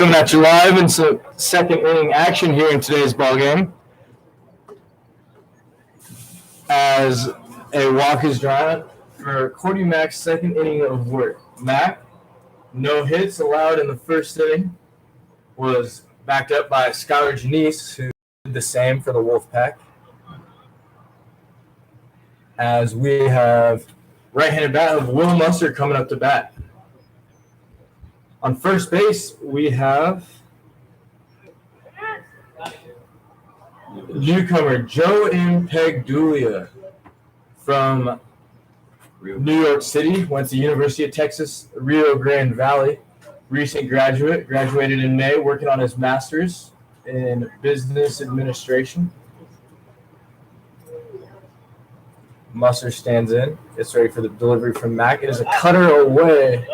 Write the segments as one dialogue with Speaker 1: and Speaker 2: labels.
Speaker 1: Coming at you live in some second inning action here in today's ball game. As a walk is drawn for Cordy Mack's second inning of work. Mack, no hits allowed in the first inning, was backed up by Skylar Janice, who did the same for the Wolfpac. As we have right-handed bat of Will Musser coming up to bat. On first base, we have newcomer Joe Impegdulia from New York City, went to University of Texas, Rio Grande Valley. Recent graduate, graduated in May, working on his master's in business administration. Musser stands in, gets ready for the delivery from Mack. It is a cutter away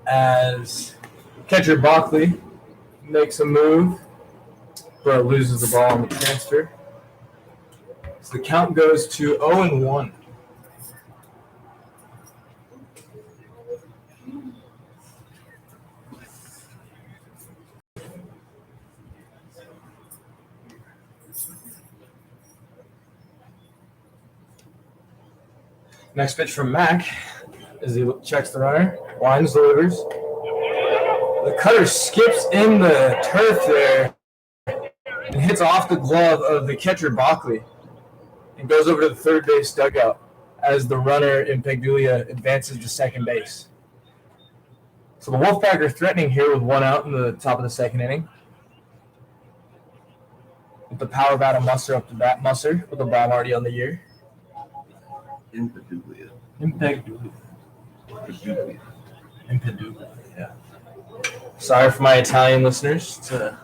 Speaker 1: as catcher Bockley makes a move, but loses the ball on the transfer. So the count goes to 0-1. Next pitch from Mack as he checks the runner, winds, delivers. The cutter skips in the turf there and hits off the glove of the catcher Bockley and goes over to the third base dugout as the runner in Pegdulia advances to second base. So the Wolfpac are threatening here with one out in the top of the second inning. With the power bat of Musser up to bat. Musser with the bomb already on the year. Impegdulia, yeah. Sorry for my Italian listeners. It's a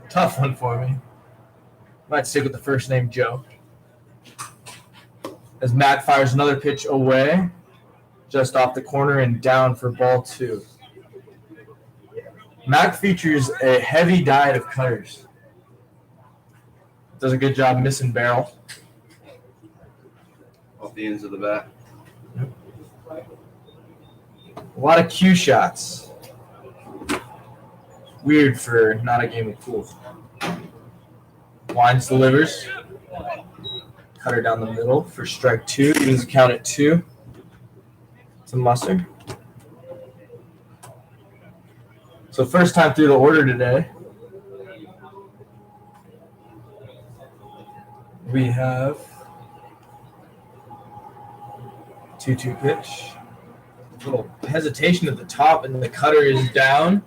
Speaker 1: tough one for me. Might stick with the first name Joe. As Matt fires another pitch away, just off the corner and down for ball 2. Mack features a heavy diet of cutters. Does a good job missing barrel.
Speaker 2: Off the ends of the bat.
Speaker 1: A lot of cue shots. Weird for not a game of pool. Winds, delivers. Cutter down the middle for strike 2. Evens the count at 2. To Musser. So first time through the order today. We have 2-2 pitch. A little hesitation at the top, and the cutter is down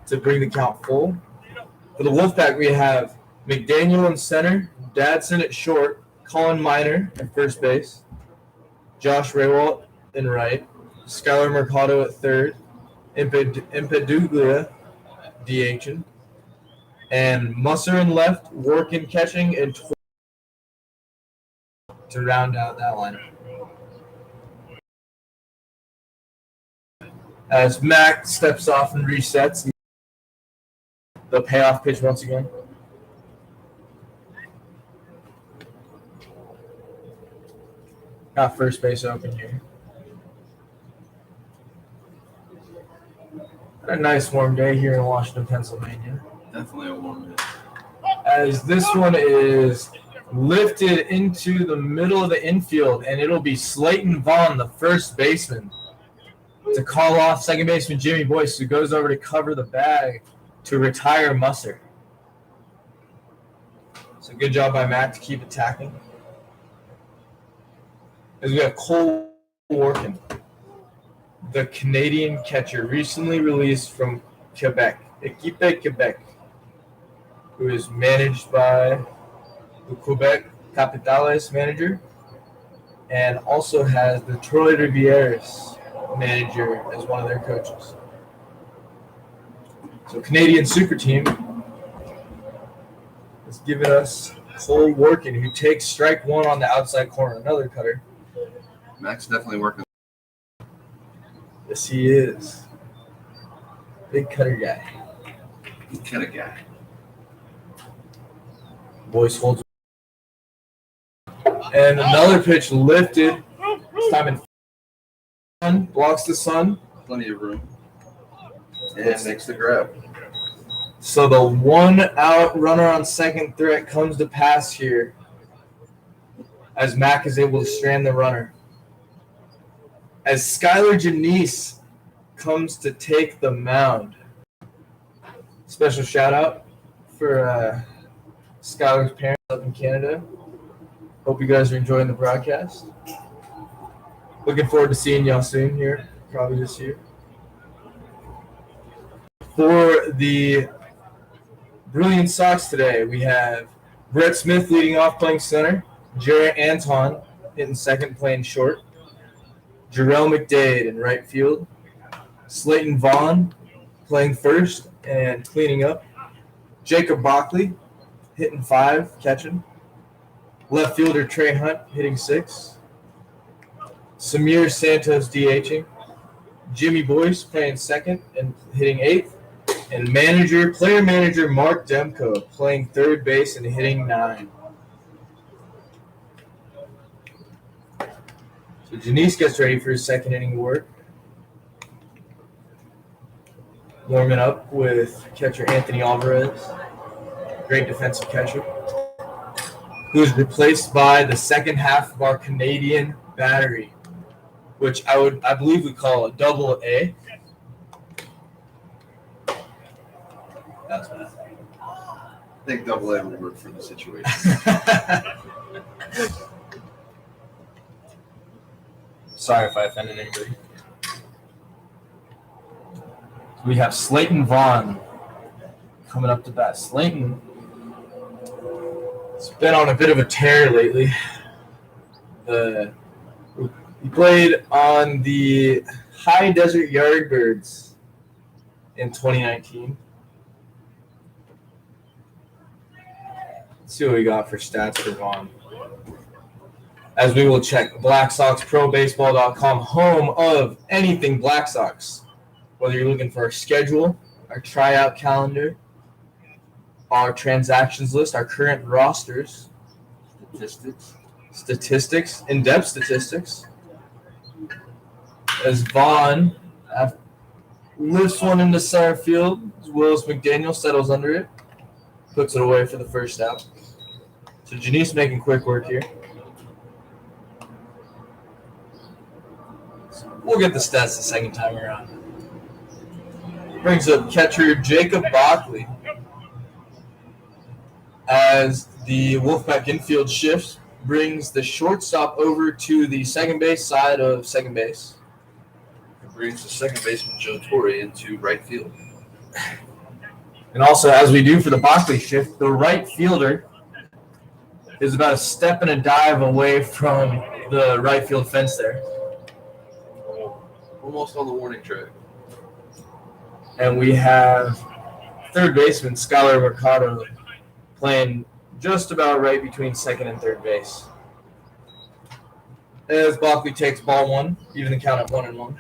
Speaker 1: to bring the count full. For the Wolfpac, we have McDaniel in center, Dadson at short, Colin Miner at first base, Josh Raywalt in right, Skylar Mercado at third, Impeduglia DHing, and Musser in left, Workin catching, and to round out that lineup. As Mack steps off and resets, the payoff pitch once again. Got first base open here. A nice warm day here in Washington, Pennsylvania.
Speaker 2: Definitely a warm day.
Speaker 1: As this one is lifted into the middle of the infield, and it'll be Slayton Vaughn, the first baseman, to call off second baseman Jimmy Boyce, who goes over to cover the bag to retire Musser. So good job by Matt to keep attacking. As we have Cole Workin, the Canadian catcher recently released from Quebec, Équipe Quebec, who is managed by the Quebec Capitales manager and also has the Troy Rivieres manager as one of their coaches. So Canadian super team has given us Cole Workin, who takes strike 1 on the outside corner, another cutter.
Speaker 2: Mack's definitely working.
Speaker 1: Yes, he is. Big cutter guy.
Speaker 2: Big cutter guy.
Speaker 1: Boyce holds. And another pitch lifted. This time in blocks the sun
Speaker 2: plenty of room. And makes the grab.
Speaker 1: So the 1 out runner on second threat comes to pass here as Mac is able to strand the runner. As Skylar Janice comes to take the mound. Special shout out for Skylar's parents up in Canada. Hope you guys are enjoying the broadcast. Looking forward to seeing y'all soon here, probably this year. For the Brilliance Sox today, we have Brett Smith leading off playing center, Jarrett Anton hitting second playing short, Jarrell McDade in right field, Slayton Vaughn playing first and cleaning up, Jacob Bockley hitting 5, catching, left fielder Trey Hunt hitting 6, Samir Santos DHing, Jimmy Boyce playing second and hitting 8th, and player manager Mark Demko playing third base and hitting 9. So Janice gets ready for his second inning of work. Warming up with catcher Anthony Alvarez, great defensive catcher, who is replaced by the second half of our Canadian battery, which I believe we call a double A.
Speaker 2: That's bad. I think double A would work for the situation.
Speaker 1: Sorry if I offended anybody. We have Slayton Vaughn coming up to bat. Slayton has been on a bit of a tear lately. He played on the High Desert Yardbirds in 2019. Let's see what we got for stats for Vaughn. As we will check BlackSoxProBaseball.com, home of anything Black Sox. Whether you're looking for our schedule, our tryout calendar, our transactions list, our current rosters, statistics, in-depth statistics. As Vaughn lifts one into center field, Willis McDaniel settles under it, puts it away for the first out. So Janice making quick work here. We'll get the stats the second time around. Brings up catcher Jacob Bockley as the Wolfpac infield shifts, brings the shortstop over to the second base side of second base.
Speaker 2: It brings the second baseman Joe Torre into right field.
Speaker 1: And also, as we do for the Bockley shift, the right fielder is about a step and a dive away from the right field fence there.
Speaker 2: Almost on the warning track.
Speaker 1: And we have third baseman Skylar Mercado playing just about right between second and third base. As Bockley takes ball 1, even the count at 1-1.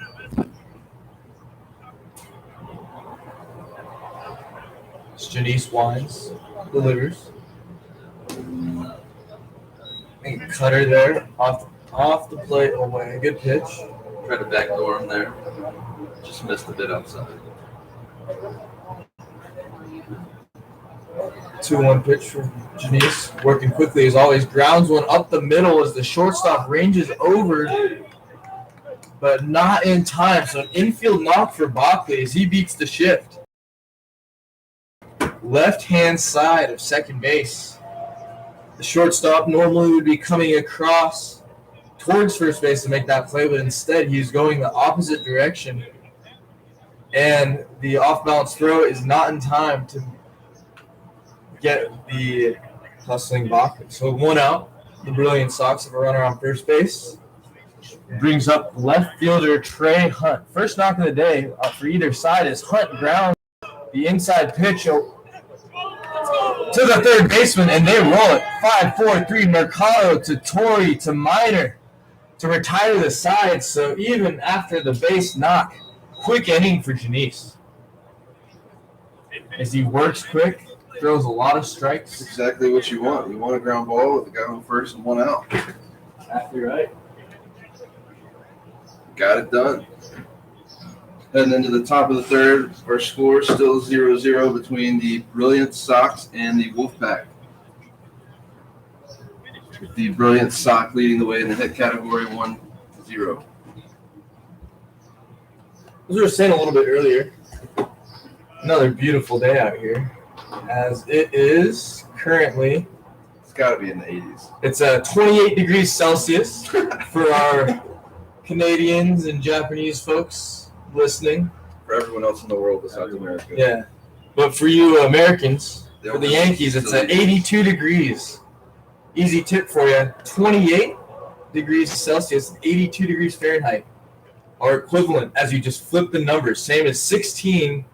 Speaker 1: Janice winds, delivers. And cutter there, off the plate away. Good pitch.
Speaker 2: Tried to backdoor him there. Just missed a bit outside.
Speaker 1: 2-1 pitch from Janice. Working quickly as always. Grounds one up the middle as the shortstop ranges over, but not in time. So an infield knock for Bockley as he beats the shift. Left-hand side of second base. The shortstop normally would be coming across towards first base to make that play, but instead he's going the opposite direction. And the off-balance throw is not in time to get the hustling Bockley. So 1 out. The Brilliance Sox have a runner on first base. Brings up left fielder Trey Hunt. First knock of the day for either side is Hunt grounds the inside pitch to the third baseman, and they roll it. 5-4-3, Mercado to Torrey to Miner to retire the side. So even after the base knock, quick inning for Janice. As he works quick, throws a lot of strikes.
Speaker 2: That's exactly what you want. You want a ground ball with a guy on first and 1 out.
Speaker 1: Exactly right.
Speaker 2: Got it done. And then to the top of the third, our score is still 0-0 between the Brilliance Sox and the Wolfpac. With the Brilliance Sox leading the way in the hit category 1-0.
Speaker 1: As we were saying a little bit earlier, another beautiful day out here, as it is currently.
Speaker 2: It's got to be in the 80s.
Speaker 1: It's 28 degrees Celsius for our Canadians and Japanese folks listening.
Speaker 2: For everyone else in the world besides America.
Speaker 1: Yeah. But for you Americans, for the Yankees, it's at 82 degrees. Easy tip for you. 28 degrees Celsius, 82 degrees Fahrenheit are equivalent as you just flip the numbers. Same as 16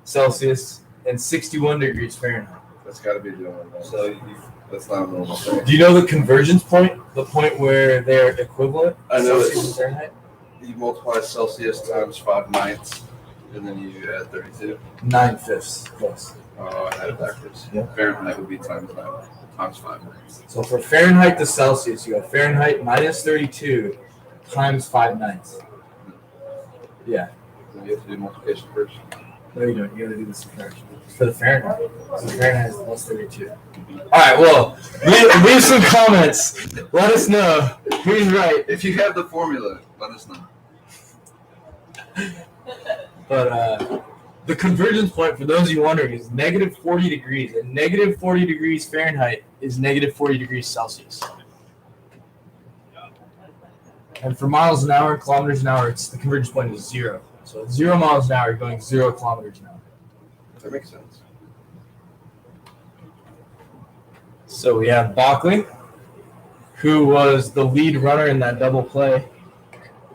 Speaker 1: Celsius and 61 degrees Fahrenheit.
Speaker 2: That's got to be doing it. So that's not a normal thing.
Speaker 1: Do you know the convergence point? The point where they're equivalent?
Speaker 2: I know
Speaker 1: Celsius and Fahrenheit?
Speaker 2: You multiply Celsius times 5/9, and then you add 32.
Speaker 1: 9/5. Yes.
Speaker 2: Oh, I had it backwards.
Speaker 1: Yeah.
Speaker 2: Fahrenheit would be times 9, times 5.
Speaker 1: So for Fahrenheit to Celsius, you go Fahrenheit minus 32 times 5/9. Yeah.
Speaker 2: Then you have to do multiplication first.
Speaker 1: No, you don't. You got to do the subtraction. For the Fahrenheit. So Fahrenheit is plus 32. All right, well, leave some comments. Let us know who's right.
Speaker 2: If you have the formula, let us know.
Speaker 1: But the convergence point, for those of you wondering, is negative 40 degrees. And negative 40 degrees Fahrenheit is negative 40 degrees Celsius. And for miles an hour, kilometers an hour, the convergence point is 0. So at 0 miles an hour, you're going 0 kilometers an hour.
Speaker 2: That makes sense.
Speaker 1: So we have Bockley, who was the lead runner in that double play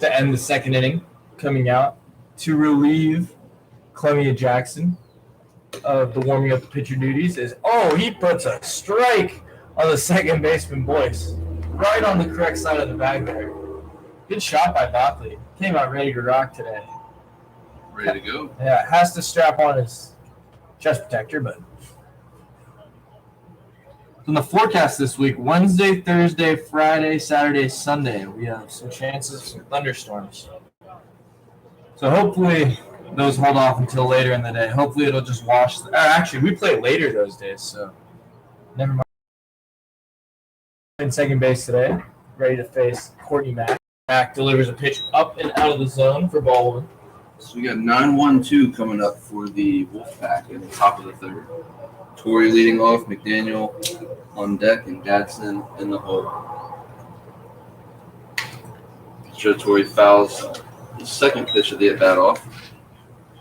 Speaker 1: to end the second inning, coming out to relieve Clemia Jackson of the warming up the pitcher duties. He puts a strike on the second baseman, Boyce, right on the correct side of the bag there. Good shot by Bockley. Came out ready to rock today.
Speaker 2: Ready to go.
Speaker 1: Yeah, has to strap on his chest protector, but. In the forecast this week, Wednesday, Thursday, Friday, Saturday, Sunday, we have some chances for thunderstorms. So hopefully those hold off until later in the day. Hopefully it'll just wash. Actually, we play later those days, so never mind. In second base today, ready to face Courtney Mack. Mack delivers a pitch up and out of the zone for ball one.
Speaker 2: So we got 9-1-2 coming up for the Wolfpac in the top of the third. Torrey leading off, McDaniel on deck, and Dadson in the hole. Joe Torrey fouls the second pitch of the at-bat off.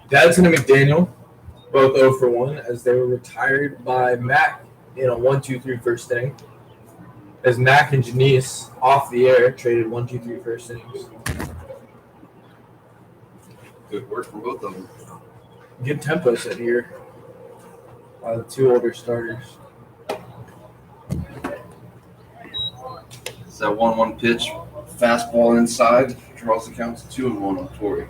Speaker 1: Dadson and McDaniel, both 0 for 1, as they were retired by Mack in a 1-2-3 first inning. As Mack and Janice, off the air, traded 1-2-3 first innings.
Speaker 2: Good work from both of them.
Speaker 1: Good tempo set here by the two older starters.
Speaker 2: It's that 1-1 pitch. Fastball inside. Draws the count to 2-1 on Torrey.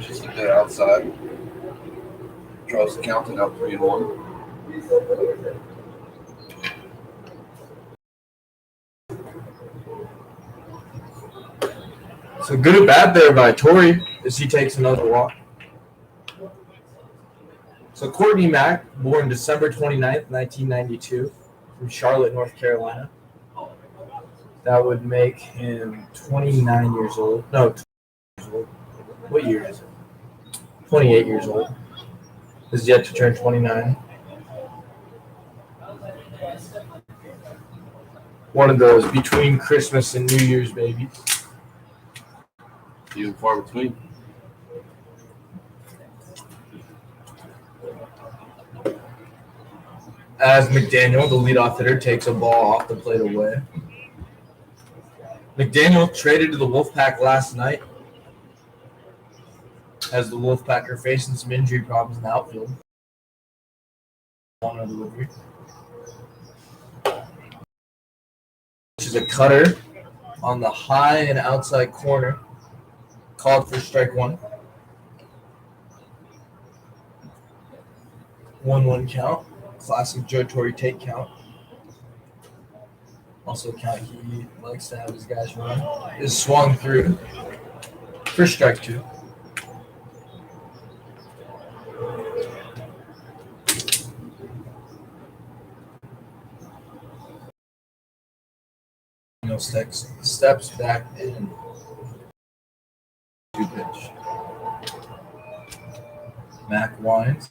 Speaker 2: Just a bit outside. Draws the count to now 3-1.
Speaker 1: So good at bat there by Torrey as he takes another walk. So Courtney Mack, born December 29th, 1992, from Charlotte, North Carolina. That would make him 29 years old. No, 20 years old. What year is it? 28 years old. Is yet to turn 29. One of those between Christmas and New Year's babies.
Speaker 2: Few and far between.
Speaker 1: As McDaniel, the leadoff hitter, takes a ball off the plate away. McDaniel traded to the Wolfpac last night as the Wolfpac are facing some injury problems in the outfield. On a delivery. Which is a cutter on the high and outside corner. Called for strike one. 1-1 count. Classic Joe Torre take count. Also count he likes to have his guys run. Is swung through for strike 2. No steps back in. 2 pitch. Mac winds,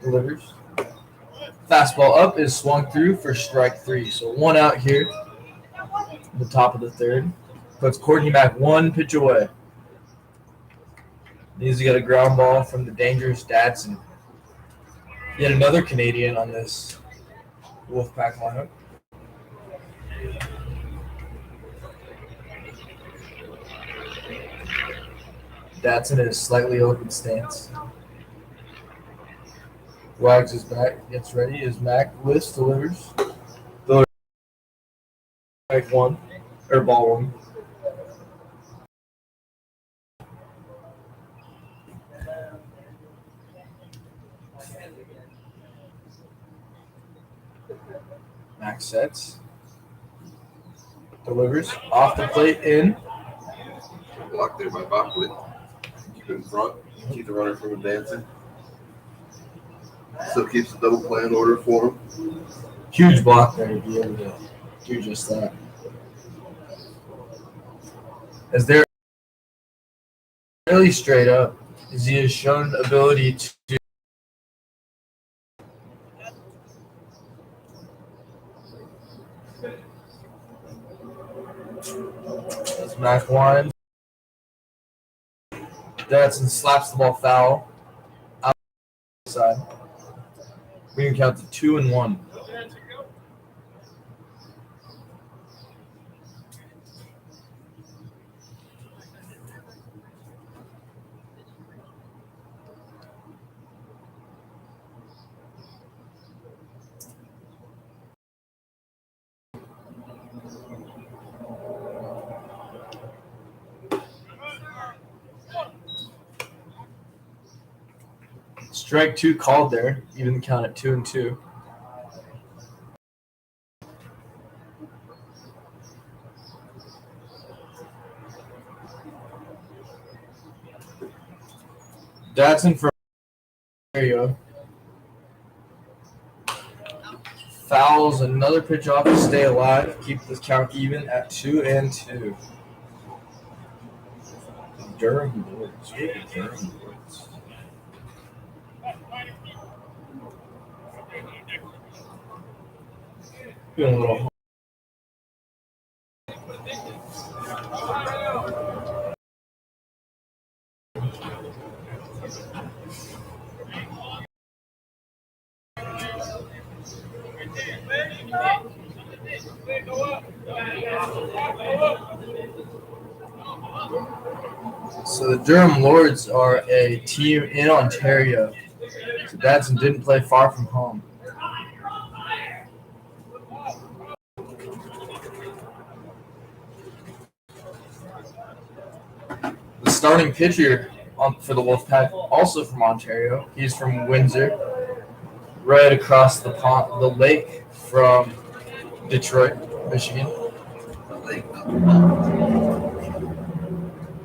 Speaker 1: delivers. Fastball up is swung through for strike 3. So 1 out here. The top of the 3rd. Puts Courtney Mack 1 pitch away. Needs to get a ground ball from the dangerous Dadson. Yet another Canadian on this Wolfpac lineup. Dadson in a slightly open stance. Wags his back, gets ready. As Mac lifts, delivers. Strike 1, or ball 1. Mac sets. Delivers. Off the plate in.
Speaker 2: Blocked there by Bachman. Keep it in front. Keep the runner from advancing. Still keeps the double play in order for him.
Speaker 1: Huge block there to be able to do just that. As they're fairly straight up, as he has shown ability to as Mac winds. Dadson slaps the ball foul outside. We can count to 2-1. Strike 2 called there, even count at 2-2. Dadson from Ontario fouls another pitch off to stay alive, keep the count even at 2-2. Durham Lords. Durham Lords. Doing a little. So the Durham Lords are a team in Ontario. So Dadson didn't play far from home. The starting pitcher for the Wolfpac, also from Ontario. He's from Windsor, right across the pond, the lake from Detroit, Michigan.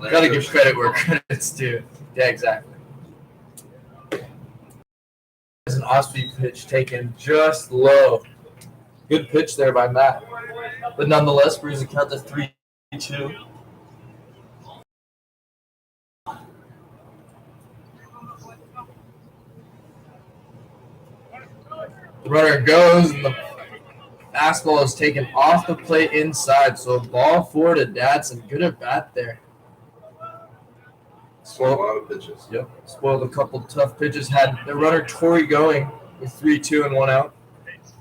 Speaker 1: Got to give credit where credit's due. Yeah, exactly. There's an off-speed pitch taken just low. Good pitch there by Matt. But nonetheless, brings the count to 3-2. The runner goes, and the fastball is taken off the plate inside. So a ball 4 to Dadson. Good at bat there.
Speaker 2: Spoiled a lot of pitches.
Speaker 1: Yep. Spoiled a couple tough pitches. Had the runner Torrey going with 3-2 and 1 out.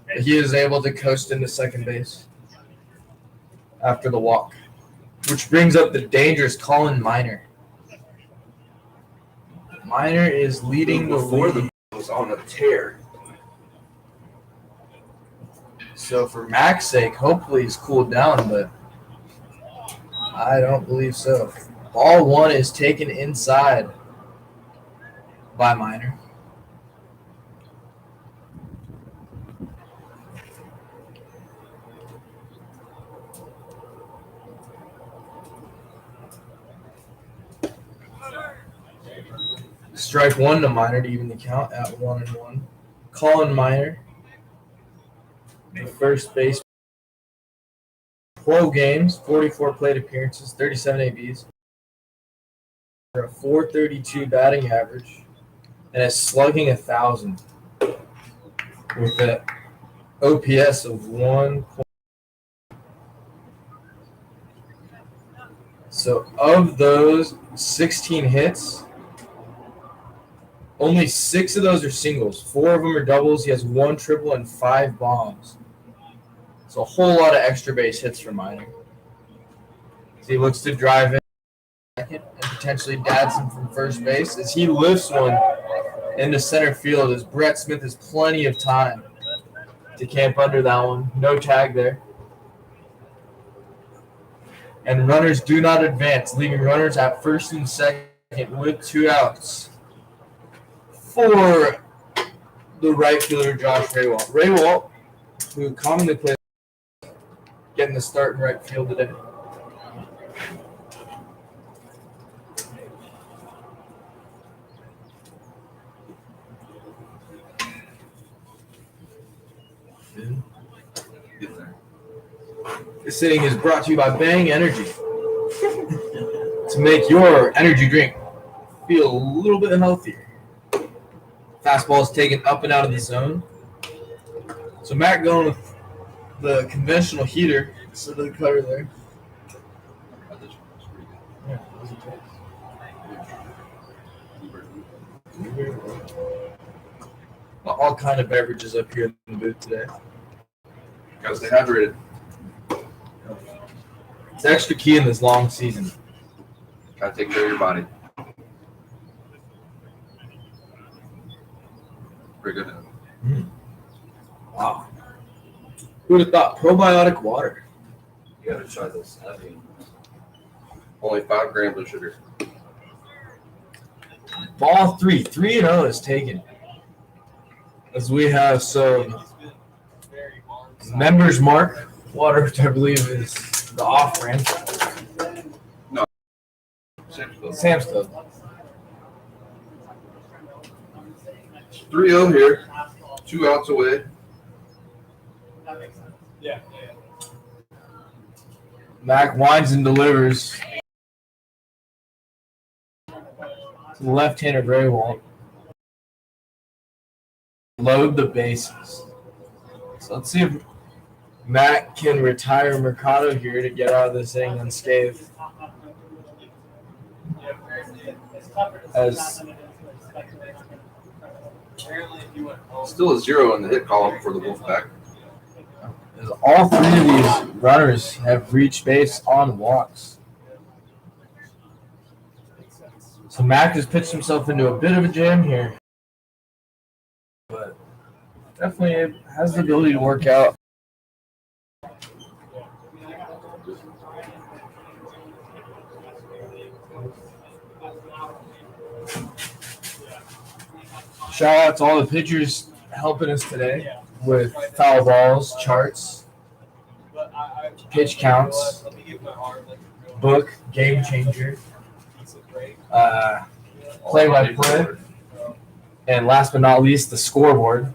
Speaker 1: But he is able to coast into second base after the walk. Which brings up the dangerous Colin Miner. Miner is leading
Speaker 2: Before
Speaker 1: the league.
Speaker 2: the was on a tear.
Speaker 1: So for Mac's sake, hopefully he's cooled down, but I don't believe so. Ball 1 is taken inside by Miner. Strike one to Minor to even the count at 1-1. Colin Minor, the first base. 12 games, 44 plate appearances, 37 ABs. For a 432 batting average and is slugging 1,000 with an OPS of 1. So of those 16 hits, only 6 of those are singles. 4 of them are doubles. He has 1 triple and 5 bombs. So a whole lot of extra base hits for Minor. So he looks to drive in second and potentially Dadson from first base as he lifts one into center field as Brett Smith has plenty of time to camp under that one. No tag there. And runners do not advance, leaving runners at first and second with 2 outs for the right fielder Josh Raywalt. Raywalt, who commonly plays, getting the start in right field today. This inning is brought to you by Bang Energy. To make your energy drink feel a little bit healthier. Fastball is taken up and out of the zone. So Matt going with the conventional heater instead of the cutter there. Yeah, all kind of beverages up here in the booth today.
Speaker 2: Gotta stay hydrated.
Speaker 1: It's extra key in this long season.
Speaker 2: Gotta take care of your body. Pretty good.
Speaker 1: Wow. Who would have thought probiotic water?
Speaker 3: You gotta try this.
Speaker 2: Only 5 grams of sugar.
Speaker 1: Ball 3. 3-0 is taken. As we have some Members Mark water, which I believe is the off-brand.
Speaker 2: No.
Speaker 1: Sam's Club.
Speaker 2: 3-0 here. 2 outs away.
Speaker 3: Yeah.
Speaker 1: Mac winds and delivers to the left-hander Raywalt. Load the bases. So let's see if Matt can retire Mercado here to get out of this inning unscathed. As
Speaker 2: Still a 0 in the hit column for the Wolfpac.
Speaker 1: as all 3 of these runners have reached base on walks. So Mac has pitched himself into a bit of a jam here. But definitely has the ability to work out. Shout out to all the pitchers helping us today with foul balls, charts, pitch counts, book, game changer, play-by-play, and last but not least, the scoreboard.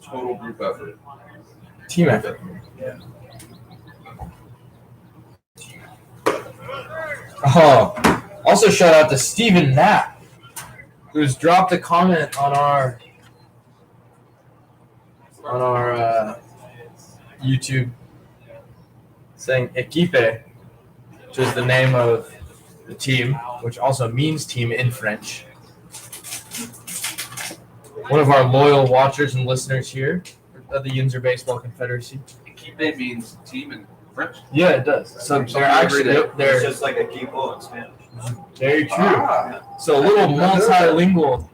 Speaker 2: Total group effort.
Speaker 1: Team effort. Oh, also shout out to Steven Knapp, who's dropped a comment on our YouTube saying Equipe, which is the name of the team, which also means team in French. One of our loyal watchers and listeners here of the Yinzer Baseball Confederacy.
Speaker 2: Equipe means team in French?
Speaker 1: Yeah, it does. So they're actually
Speaker 3: It's
Speaker 1: they're
Speaker 3: just like a equipo in Spanish.
Speaker 1: very true.
Speaker 2: Ah,
Speaker 1: So a little multilingual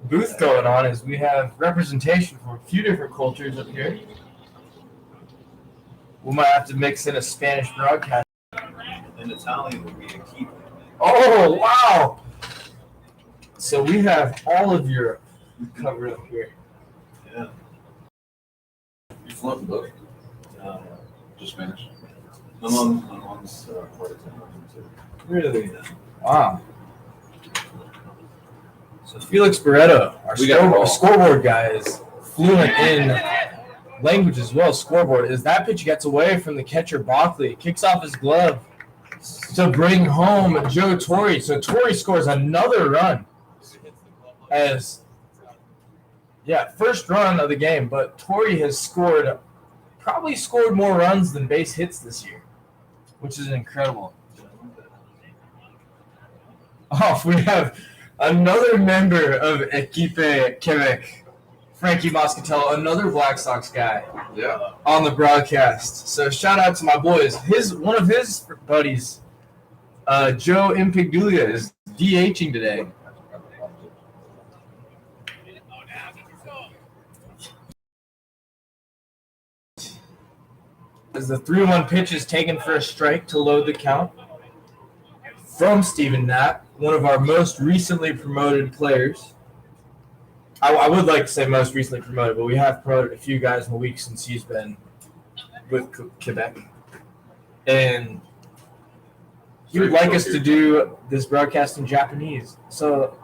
Speaker 1: booth going on as we have representation from a few different cultures up here. We might have to mix in a Spanish broadcast.
Speaker 3: In Italian would be a keep.
Speaker 1: Oh, wow. So we have all of Europe covered up here.
Speaker 3: Yeah.
Speaker 2: you fluent both?
Speaker 3: Uh,
Speaker 2: Just Spanish.
Speaker 3: my mom's part Italian too.
Speaker 1: Really? Wow. So Felix Barreto,
Speaker 2: We got the ball.
Speaker 1: scoreboard guy, is fluent in language as well. Scoreboard is that pitch gets away from the catcher Bockley, kicks off his glove to bring home Joe Torre. So Torre scores another run first run of the game, but Torre has probably scored more runs than base hits this year, which is incredible. Oh, we have another member of Equipe Quebec, Frankie Moscatello, another Black Sox guy, on the broadcast. So shout out to my boys. One of his buddies, Joe Impigdulia, is DHing today. As the 3-1 pitch is taken for a strike to load the count from Stephen Knapp, one of our most recently promoted players. I would like to say most recently promoted, but we have promoted a few guys in the week since he's been with Quebec. And he would like us to do this broadcast in Japanese. So,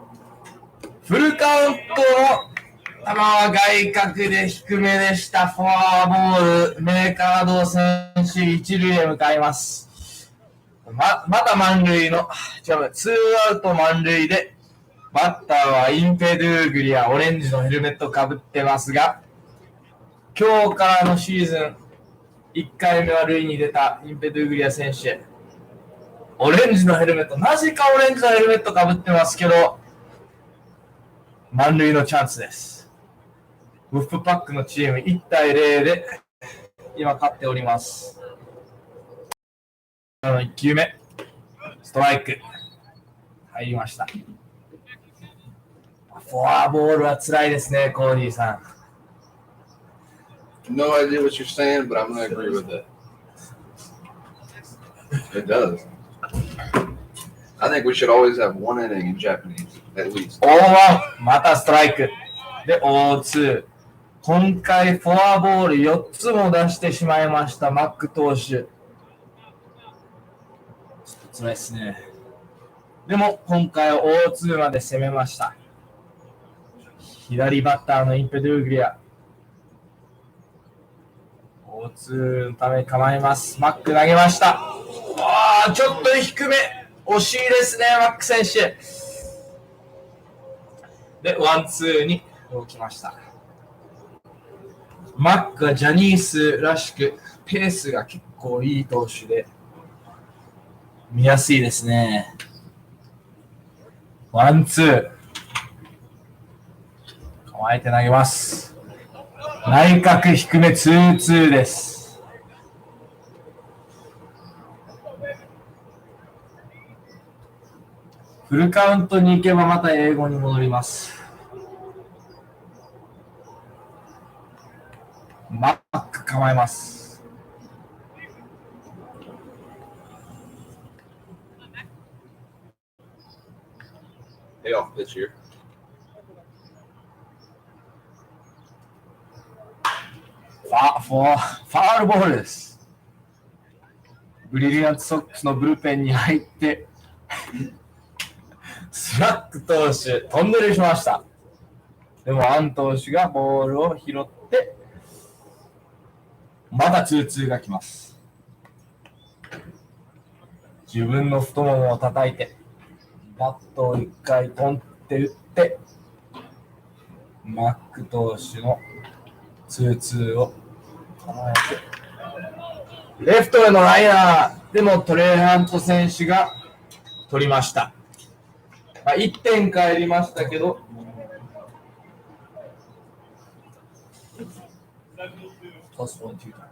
Speaker 1: フルカウントの球は外角で低めでした。フォアボール、メーカード選手一塁へ向かいます。また満塁の、ツーアウト満塁で、バッターはインペドゥーグリア、オレンジのヘルメットかぶってますが、今日からのシーズン、1回目は塁に出たインペドゥーグリア選手。オレンジのヘルメット、なぜかオレンジのヘルメットかぶってますけど、満塁のチャンスです。ウッフパックのチーム1対0で今勝っております。1球目、ストライク入りました。フォアボールは辛いですね、コーディーさん。
Speaker 2: No idea what you're saying, but I'm going to agree with it. It does. I think we should always have one inning in Japanese, at least.
Speaker 1: 0-1、またストライク。で、0-2。今回フォアボール4つも出してしまいました、マック投手。ちょっと辛いですね。でも、今回は 0-2 まで攻めました。左バッターのインペドゥーグリア。0-2のために構えます。マック投げました。ちょっと低め。惜しいですね、マック選手。で、1-2に動きました。マックはジャニースらしく、ペースが結構いい投手で、見やすいですね。1-2。構えて投げます。内角低め2-2です。フルカウントに行けばまた英語に戻ります。マック構えます。
Speaker 2: Hey, off pitch here.
Speaker 1: ファウルボールです。ブリリアントソックスのブルペンに入って、スラック投手、トンネルしました。でも、アン投手がボールを拾って、まだ2-2が来ます。自分の太ももを叩いて、バットを1回トンって打って、マック投手の2-2を構えて、レフトへのライナーでもトレイハント選手が取りました。1点返りましたけど、plus 1 2 times.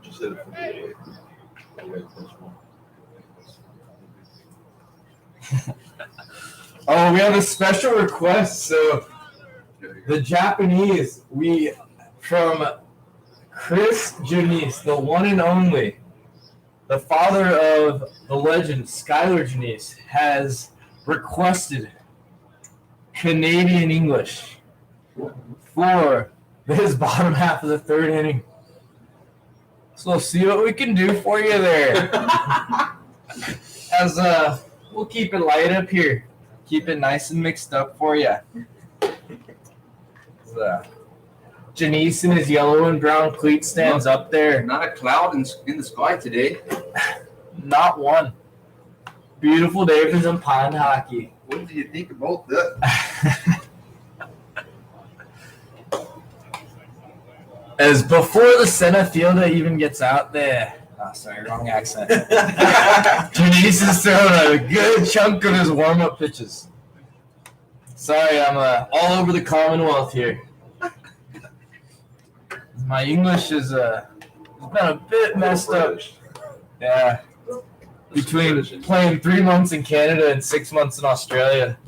Speaker 2: Just hit it from the away plus one.
Speaker 1: Oh, we have a special request. So the Japanese, from Chris Janice, the one and only, the father of the legend Skylar Janice, has requested Canadian English for this bottom half of the third inning. So see what we can do for you there. As we'll keep it light up here. Keep it nice and mixed up for you. Janice in his yellow and brown cleat stands up there.
Speaker 2: Not a cloud in the sky today.
Speaker 1: Not one. Beautiful day for some pond hockey.
Speaker 2: What do you think about that?
Speaker 1: As before the center fielder even gets out there. Oh, sorry, wrong accent. Janice is throwing a good chunk of his warm-up pitches. Sorry, I'm all over the Commonwealth here. My English has been a bit messed up. Yeah. Between playing 3 months in Canada and 6 months in Australia.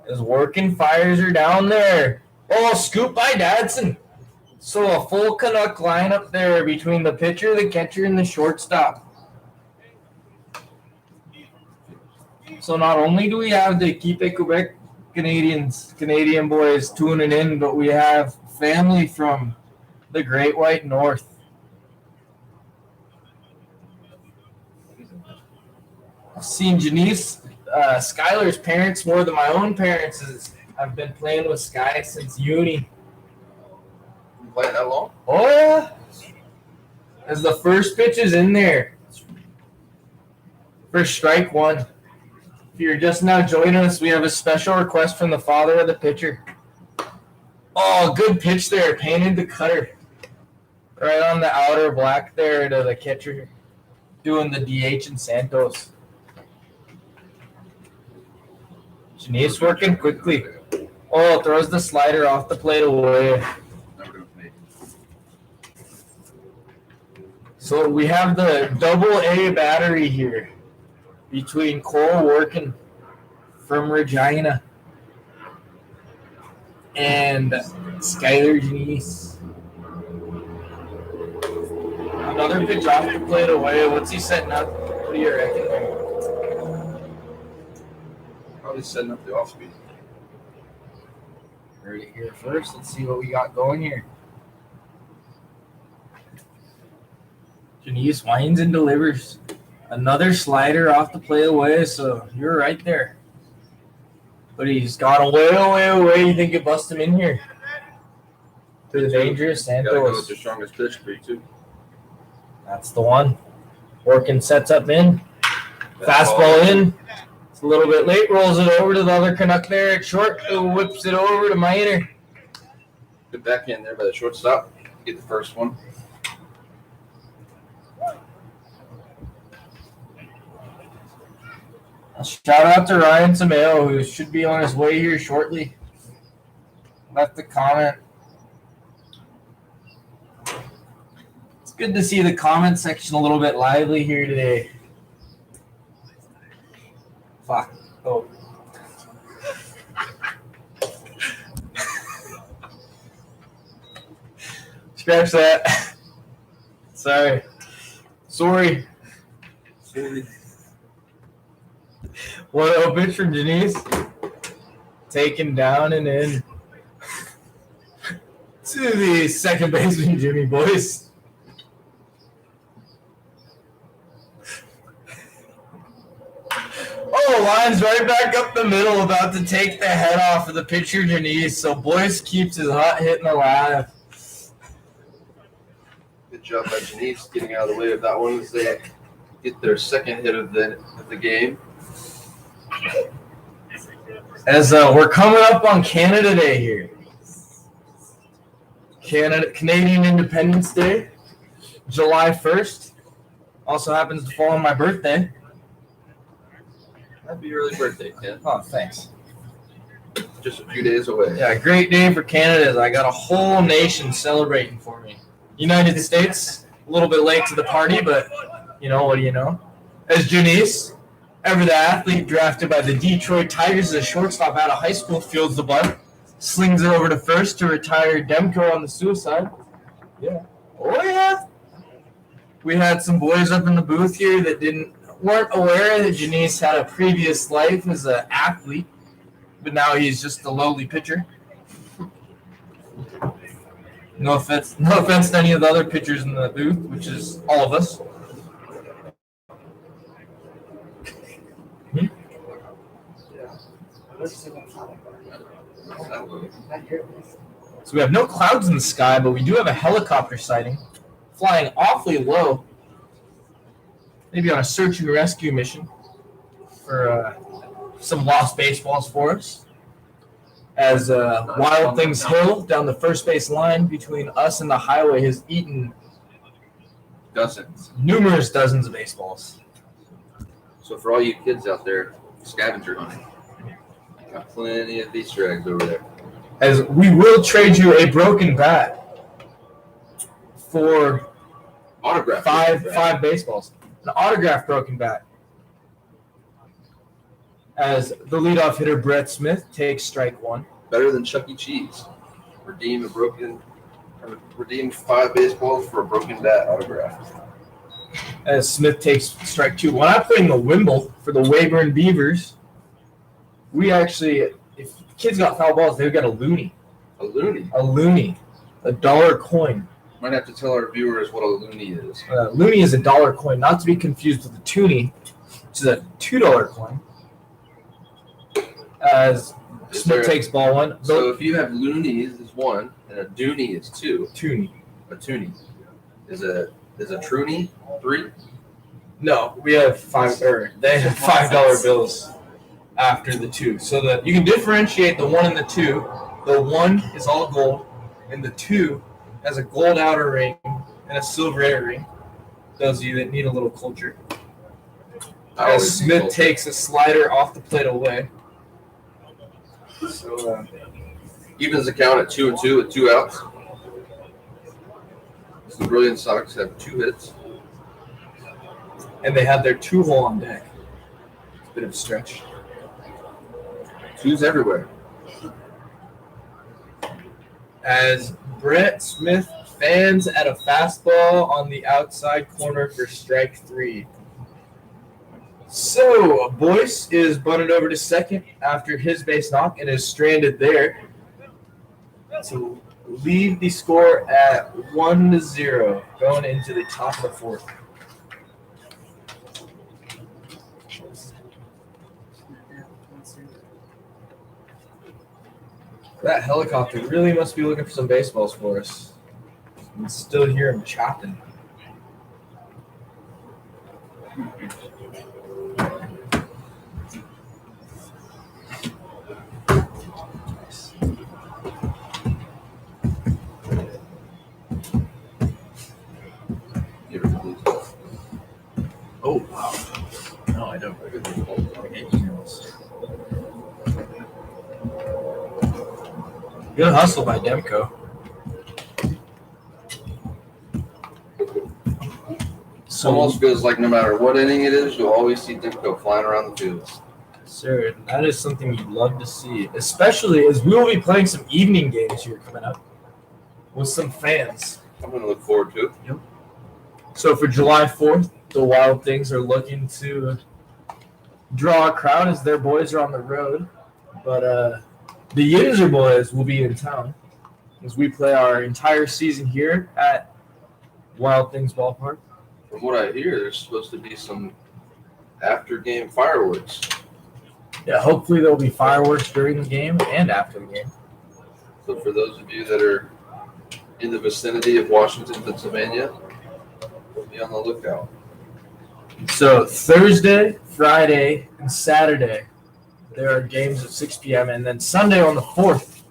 Speaker 1: His working fires are down there. Oh, scoop by Dadson. So a full Canuck lineup there between the pitcher, the catcher, and the shortstop. So not only do we have the Keep It Quebec Canadian boys tuning in, but we have family from the Great White North. I've seen Janice, Skylar's parents more than my own parents. I've been playing with Sky since uni.
Speaker 2: You playing that long?
Speaker 1: Oh, yeah. As the first pitch is in there. For strike one. If you're just now joining us, we have a special request from the father of the pitcher. Oh, good pitch there. Painted the cutter. Right on the outer black there to the catcher. Doing the DH in Santos. Janice working quickly. Oh, throws the slider off the plate away. So we have the double-A battery here between Cole working from Regina and Skylar Janice. Another pitch off the plate away. What's he setting up? What do you reckon there?
Speaker 2: Probably setting up the off speed.
Speaker 1: Heard it here first. Let's see what we got going here. Janice winds and delivers. Another slider off the play away, so you're right there. But he's got away. You think it bust him in here? To the dangerous Santos.
Speaker 2: Gotta go with the strongest pitch for you, too.
Speaker 1: That's the one. Working sets up in. Fastball in. It's a little bit late. Rolls it over to the other Canuck there at short. Whips it over to Miner.
Speaker 2: Good backhand there by the shortstop. Get the first one.
Speaker 1: A shout out to Ryan Sameo, who should be on his way here shortly. Left a comment. It's good to see the comment section a little bit lively here today. Fuck. Oh. Scratch that. Sorry. What a pitch from Janice. Taken down and in. To the second baseman, Jimmy Boyce. Oh, line's right back up the middle, about to take the head off of the pitcher, Janice. So Boyce keeps his hot hitting alive.
Speaker 2: Good job by Janice getting out of the way of that one as they get their second hit of the game.
Speaker 1: As we're coming up on Canada Day here. Canadian Independence Day, July 1st. Also happens to fall on my birthday.
Speaker 2: Happy early birthday, Ken.
Speaker 1: Oh, thanks.
Speaker 2: Just a few days away.
Speaker 1: Yeah, great day for Canada. I got a whole nation celebrating for me. United States, a little bit late to the party, but you know, what do you know? As Janice, ever the athlete drafted by the Detroit Tigers as a shortstop out of high school, fields the bunt, slings it over to first to retire Demko on the suicide. Yeah. Oh, yeah. We had some boys up in the booth here that weren't aware that Janice had a previous life as an athlete, but now he's just a lowly pitcher. No offense to any of the other pitchers in the booth, which is all of us. So we have no clouds in the sky, but we do have a helicopter sighting flying awfully low. Maybe on a search and rescue mission for some lost baseballs for us. As Wild Things Hill down the first base line between us and the highway has eaten numerous dozens of baseballs.
Speaker 2: So for all you kids out there, scavenger hunting. Got plenty of Easter eggs over there.
Speaker 1: As we will trade you a broken bat for
Speaker 2: Autograph.
Speaker 1: five baseballs. An autographed broken bat. As the leadoff hitter Brett Smith takes strike one.
Speaker 2: Better than Chuck E. Cheese. Redeem 5 baseballs for a broken bat autograph.
Speaker 1: As Smith takes strike two. When I played in the Wimble for the Weyburn Beavers, we actually, if kids got foul balls, they got a loony.
Speaker 2: A loony?
Speaker 1: A loony. A dollar coin.
Speaker 2: Might have to tell our viewers what a loony is.
Speaker 1: Loony is a dollar coin, not to be confused with a toonie, which is a $2 coin. As Smith takes ball one.
Speaker 2: So if you have loonies is 1 and a dooney is 2.
Speaker 1: Toonie.
Speaker 2: A toonie. Is a troonie 3?
Speaker 1: No, we have they have $5 bills after the 2. So that you can differentiate the 1 and the 2. The 1 is all gold, and the 2 has a gold outer ring and a silver inner ring. Those of you that need a little culture. As Smith takes a slider off the plate away. So
Speaker 2: evens the count at 2-2 with 2 outs. So the Brilliance Sox have 2 hits.
Speaker 1: And they have their 2-hole on deck. It's a bit of a stretch.
Speaker 2: 2s everywhere.
Speaker 1: As Brett Smith fans at a fastball on the outside corner for strike 3. So, Boyce is bunted over to second after his base knock and is stranded there to leave the score at 1-0 going into the top of the 4th. That helicopter really must be looking for some baseballs for us. I can still hear him chopping. Oh, wow. No, I don't. I get emails. Good hustle by Demko.
Speaker 2: So almost feels like no matter what inning it is, you'll always see Demko flying around the field.
Speaker 1: Sir, that is something you'd love to see, especially as we will be playing some evening games here coming up with some fans.
Speaker 2: I'm going to look forward to it.
Speaker 1: Yep. So for July 4th, the Wild Things are looking to draw a crowd as their boys are on the road. But the Yinzer boys will be in town as we play our entire season here at Wild Things Ballpark.
Speaker 2: From what I hear, there's supposed to be some after-game fireworks.
Speaker 1: Yeah, hopefully there'll be fireworks during the game and after the game.
Speaker 2: So for those of you that are in the vicinity of Washington, Pennsylvania, be on the lookout.
Speaker 1: So Thursday, Friday, and Saturday, there are games at 6 p.m. And then Sunday on the 4th,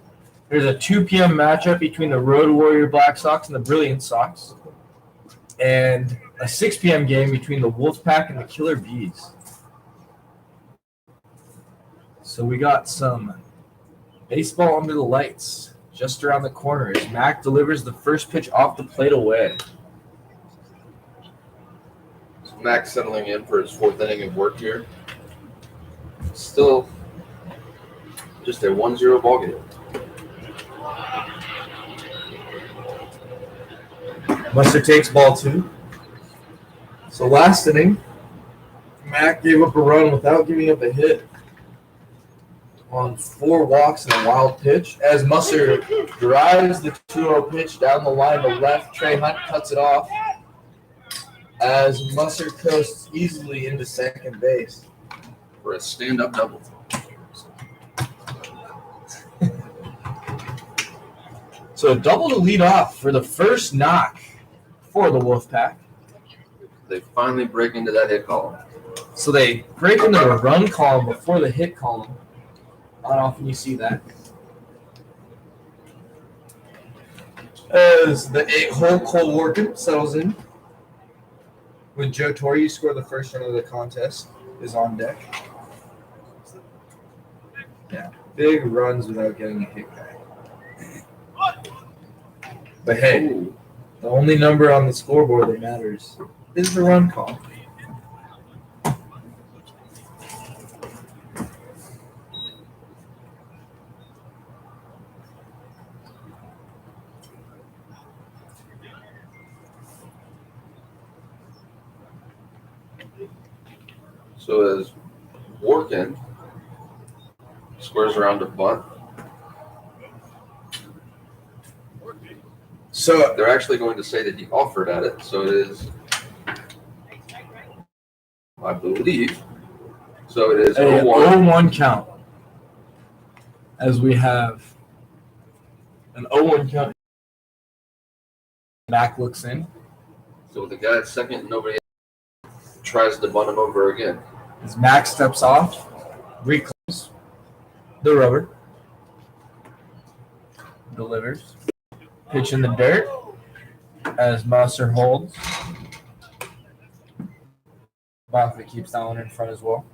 Speaker 1: there's a 2 p.m. matchup between the Road Warrior Black Sox and the Brilliance Sox. And a 6 p.m. game between the Wolfpac and the Killer Bees. So we got some baseball under the lights just around the corner as Mac delivers the first pitch off the plate away.
Speaker 2: So Max settling in for his 4th inning of work here. Still just a 1-0 ball game.
Speaker 1: Mustard takes ball 2. So last inning, Mac gave up a run without giving up a hit on 4 walks and a wild pitch. As Mustard drives the 2-0 pitch down the line to left, Trey Hunt cuts it off. As Mustard coasts easily into second base.
Speaker 2: For a stand-up double.
Speaker 1: So double to lead off for the first knock for the Wolfpac.
Speaker 2: They finally break into that hit column.
Speaker 1: So they break into the run column before the hit column. Not often you see that. As the 8-hole Cole Workin settles in, with Joe Torre, you score the first run of the contest, is on deck. Yeah, big runs without getting a hit back. But hey,
Speaker 2: Ooh.
Speaker 1: the only number on the scoreboard that matters is the run call.
Speaker 2: So as Workin squares around to bunt,
Speaker 1: So
Speaker 2: they're actually going to say that he offered at it. So it is, I believe. So it is
Speaker 1: a
Speaker 2: 0-1.
Speaker 1: 0-1 count. As we have an 0-1 count. Mac looks in.
Speaker 2: So with the guy at second, nobody tries to bunt him over again.
Speaker 1: As Mac steps off, reclaims the rubber, delivers, pitch in the dirt as Musser holds. Bockley keeps that one in front as well.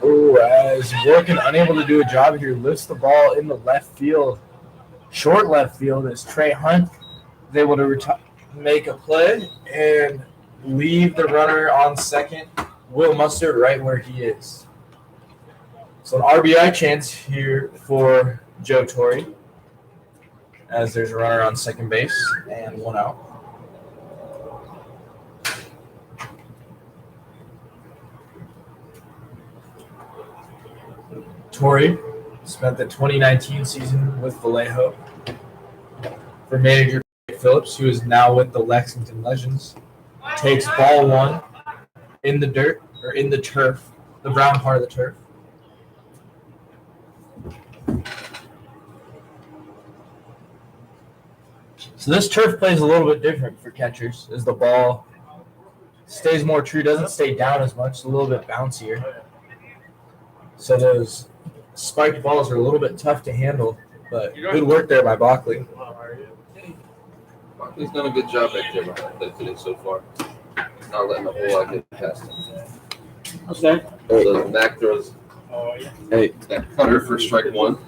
Speaker 1: Ooh, as Workin unable to do a job here, lifts the ball in the left field, short left field, as Trey Hunt is able to make a play and leave the runner on second, Will Mustard, right where he is. So an RBI chance here for Joe Torre, as there's a runner on second base and one out. Torre spent the 2019 season with Vallejo. For manager Phillips, who is now with the Lexington Legends, takes ball one in the dirt, or in the turf, the brown part of the turf. So this turf plays a little bit different for catchers, as the ball stays more true, doesn't stay down as much, a little bit bouncier. So those spiked balls are a little bit tough to handle, but good work there by Bockley.
Speaker 2: He's done a good job back there behind that today so far. Not letting the whole lot get past him.
Speaker 1: Okay.
Speaker 2: So Mac throws
Speaker 1: Hey,
Speaker 2: that cutter for strike one.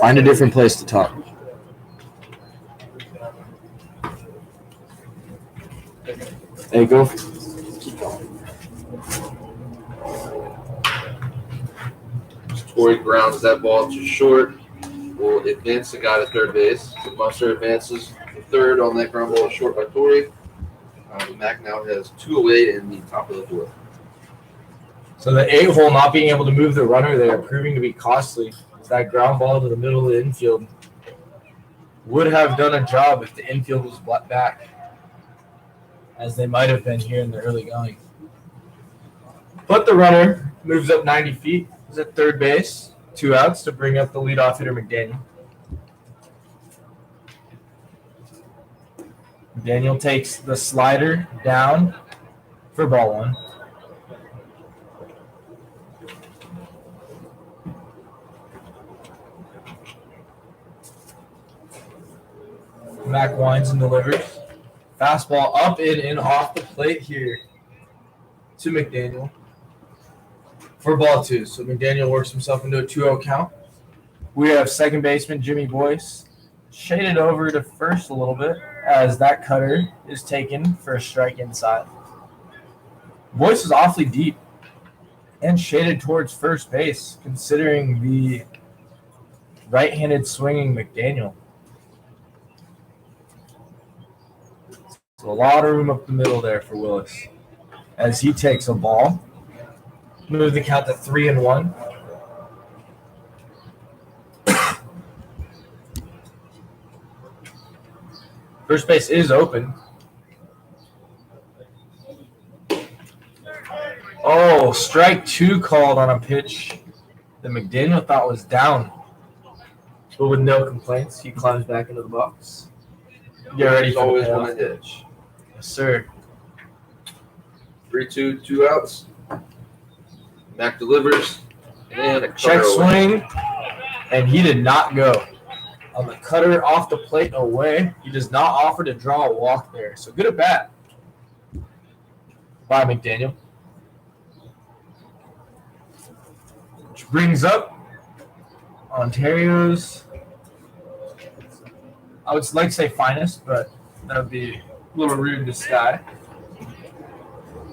Speaker 1: find a different place to talk. Hey, go.
Speaker 2: Torrey grounds that ball to short. Will advance the guy to third base. So Munster advances to third on that ground ball short by Torrey. Mac now has 2 away in the top of the fourth.
Speaker 1: So the 8-hole not being able to move the runner there, proving to be costly. That ground ball to the middle of the infield would have done a job if the infield was back, as they might have been here in the early going. But the runner moves up 90 feet, is at third base, 2 outs to bring up the leadoff hitter McDaniel. McDaniel takes the slider down for ball one. Mac winds and delivers. Fastball up in and off the plate here to McDaniel for ball 2. So McDaniel works himself into a 2-0 count. We have second baseman Jimmy Boyce shaded over to first a little bit, as that cutter is taken for a strike inside. Boyce is awfully deep and shaded towards first base, considering the right-handed swinging McDaniel. So a lot of room up the middle there for Willis, as he takes a ball. Move the count to 3-1. First base is open. Oh, strike 2 called on a pitch that McDaniel thought was down. But with no complaints, he climbs back into the box. Get ready for
Speaker 2: always
Speaker 1: the
Speaker 2: want
Speaker 1: payoff.
Speaker 2: to hitch.
Speaker 1: Yes, sir.
Speaker 2: 3-2, 2 outs. Mac delivers. And a
Speaker 1: Check
Speaker 2: cutter away.
Speaker 1: swing, and he did not go. On the cutter off the plate away, he does not offer to draw a walk there. So good at bat by McDaniel. Which brings up Ontario's, I would like to say finest, but that would be a little rude to Sky.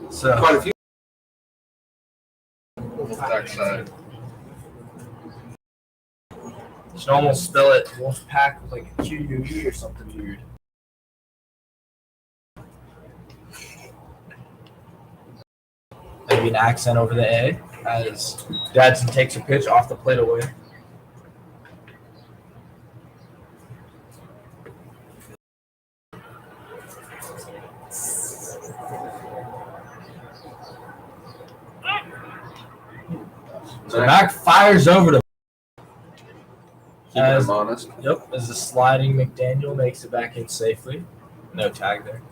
Speaker 1: So
Speaker 2: Quite a few. Backside.
Speaker 1: you should almost spell it Wolfpac with like a Q-U-E or something weird. Maybe an accent over the A as Dadson takes a pitch off the plate away. So Mac fires over to
Speaker 2: Keeping him honest.
Speaker 1: as the sliding McDaniel makes it back in safely. No tag there.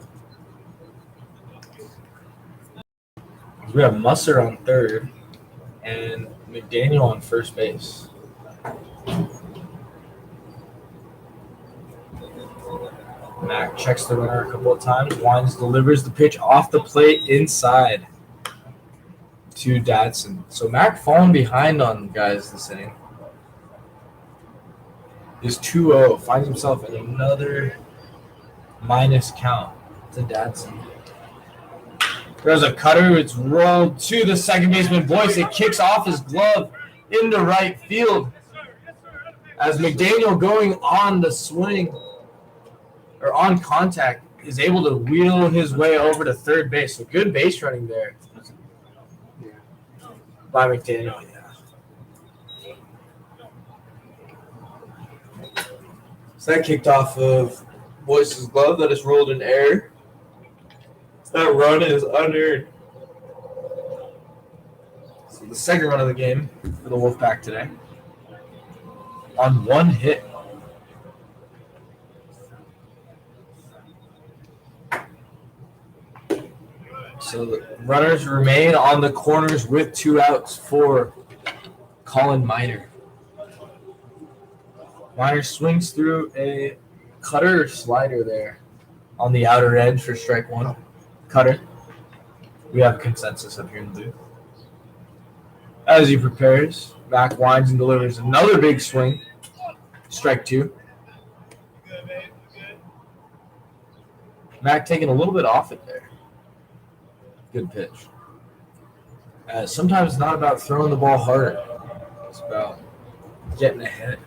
Speaker 1: We have Musser on third and McDaniel on first base. Mac checks the runner a couple of times. Wines delivers the pitch off the plate inside to Dadson. So Mac falling behind on guys this inning. Is 2-0. Finds himself in another minus count to Dadson. There's a cutter. It's rolled to the second baseman. Boyce, it kicks off his glove into right field. As McDaniel going on the swing or on contact is able to wheel his way over to third base. So good base running there by McDaniel. Yeah. So that kicked off of Boyce's glove that is rolled in air. That run is unearned. So the second run of the game for the Wolfpac today. On one hit. So the runners remain on the corners with 2 outs for Colin Miner. Miner swings through a cutter or slider there on the outer edge for strike 1. Cutter. We have consensus up here in the booth. As he prepares, Mac winds and delivers another big swing. Strike 2. Mac taking a little bit off it there. Good pitch. Sometimes it's not about throwing the ball harder. It's about getting ahead.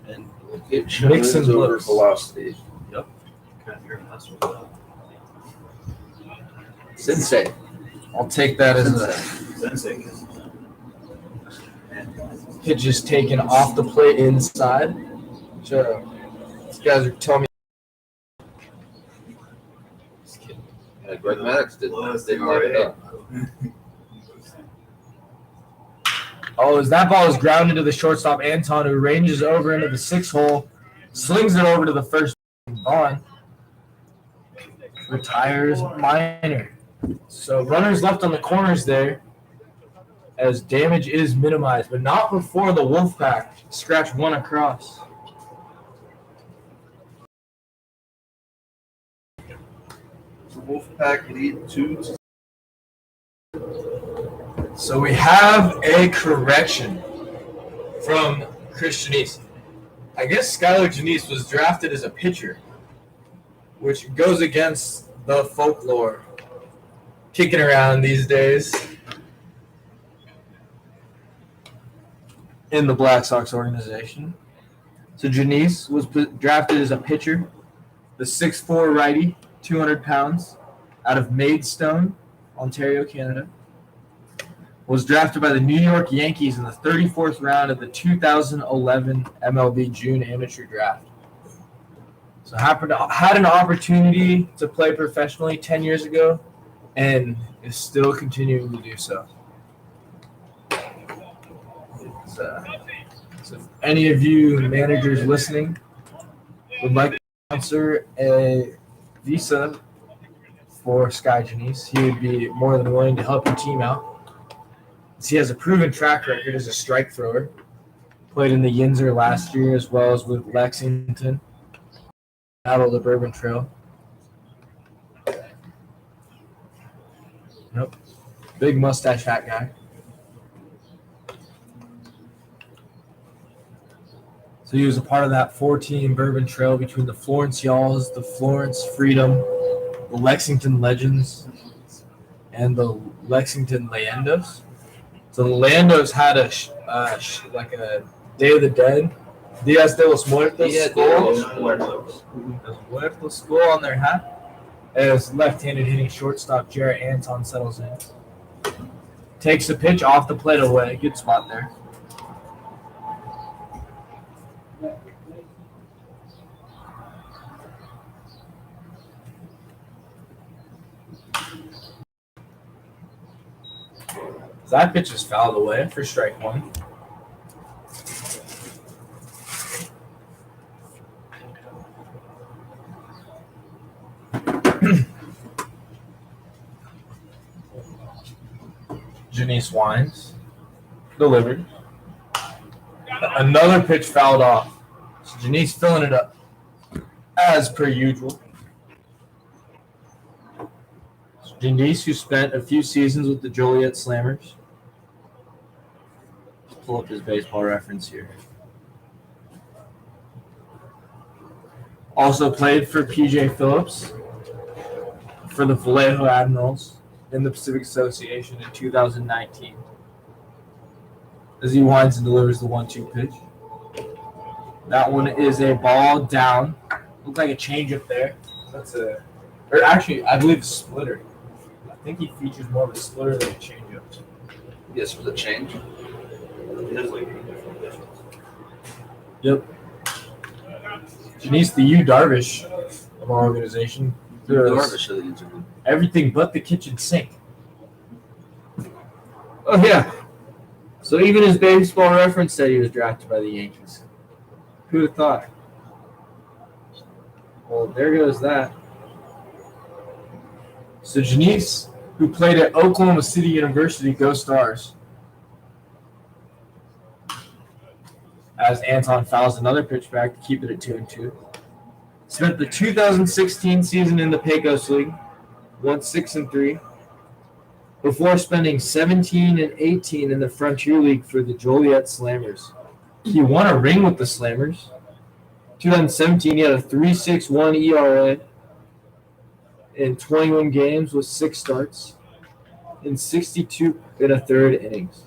Speaker 1: And
Speaker 2: It
Speaker 1: mixing
Speaker 2: wins over
Speaker 1: blips.
Speaker 2: velocity.
Speaker 1: Yep.
Speaker 2: Sensei.
Speaker 1: I'll take that as a
Speaker 3: Sensei.
Speaker 1: pitch is taken off the plate inside. So these guys are telling me. Just kidding.
Speaker 2: Greg Maddox didn't light it up.
Speaker 1: Oh, as that ball is grounded to the shortstop, Anton, who ranges over into the 6 hole, slings it over to the first. Vaughn retires Miner. So runners left on the corners there as damage is minimized, but not before the Wolfpac scratch 1 across.
Speaker 2: Wolfpac lead 2-0.
Speaker 1: So we have a correction from Chris Janice. I guess Skylar Janice was drafted as a pitcher, which goes against the folklore kicking around these days in the Black Sox organization. So Janice was drafted as a pitcher, the 6'4" righty, 200 pounds, out of Maidstone, Ontario, Canada. Was drafted by the New York Yankees in the 34th round of the 2011 MLB June amateur draft. So had an opportunity to play professionally 10 years ago and is still continuing to do so. So if any of you managers listening would like to sponsor a visa for Sky Janice, he would be more than willing to help your team out. He has a proven track record as a strike thrower. Played in the Yinzer last year as well as with Lexington. Battle the Bourbon Trail. Nope. Big mustache hat guy. So he was a part of that 4-team Bourbon Trail between the Florence Y'alls, the Florence Freedom, the Lexington Legends, and the Lexington Leyendos. So the Leyendos had a Day of the Dead, Dias de los Muertos skull on their hat. As left-handed hitting shortstop Jarrett Anton settles in. Takes the pitch off the plate away. Good spot there. That pitch is fouled away for strike one. Janice Wines delivered. Another pitch fouled off. So Janice filling it up as per usual. Janice, who spent a few seasons with the Joliet Slammers. Let's pull up his baseball reference here. Also played for P.J. Phillips for the Vallejo Admirals in the Pacific Association in 2019. As he winds and delivers the 1-2 pitch. That one is a ball down. Looks like a changeup there. I believe a splitter. I think he features more of a splitter than a changeup.
Speaker 2: Yes, for the change.
Speaker 1: Yep. Janice, the U Darvish of our organization. Everything but the kitchen sink. Oh, yeah. So even his baseball reference said he was drafted by the Yankees. Who would have thought? Well, there goes that. So Janice, who played at Oklahoma City University, go Stars. As Anton fouls another pitch back to keep it at 2-2. Spent the 2016 season in the Pecos League, won 6-3, before spending 17 and 18 in the Frontier League for the Joliet Slammers. He won a ring with the Slammers. 2017, he had a 3.61 ERA in 21 games with 6 starts in 62 and a third innings.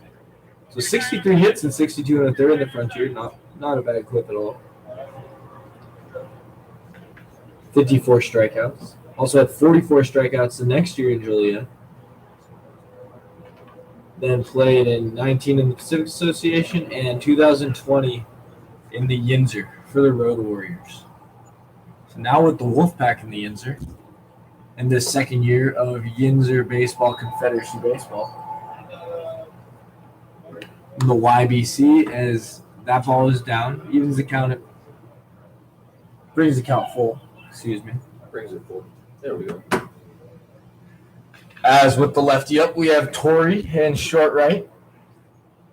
Speaker 1: So 63 hits and 62 and a third in the Frontier, not a bad clip at all. 54 strikeouts. Also had 44 strikeouts the next year in Joliet. Then played in 19 in the Pacific Association and 2020 in the Yinzer for the Road Warriors. So now with the Wolfpac in the Yinzer, and this second year of Yinzer Baseball Confederacy Baseball. In the YBC, as that ball is down, evens the count, brings the count full. Excuse me.
Speaker 2: Brings it full. There we go.
Speaker 1: As with the lefty up, we have Torrey in short right.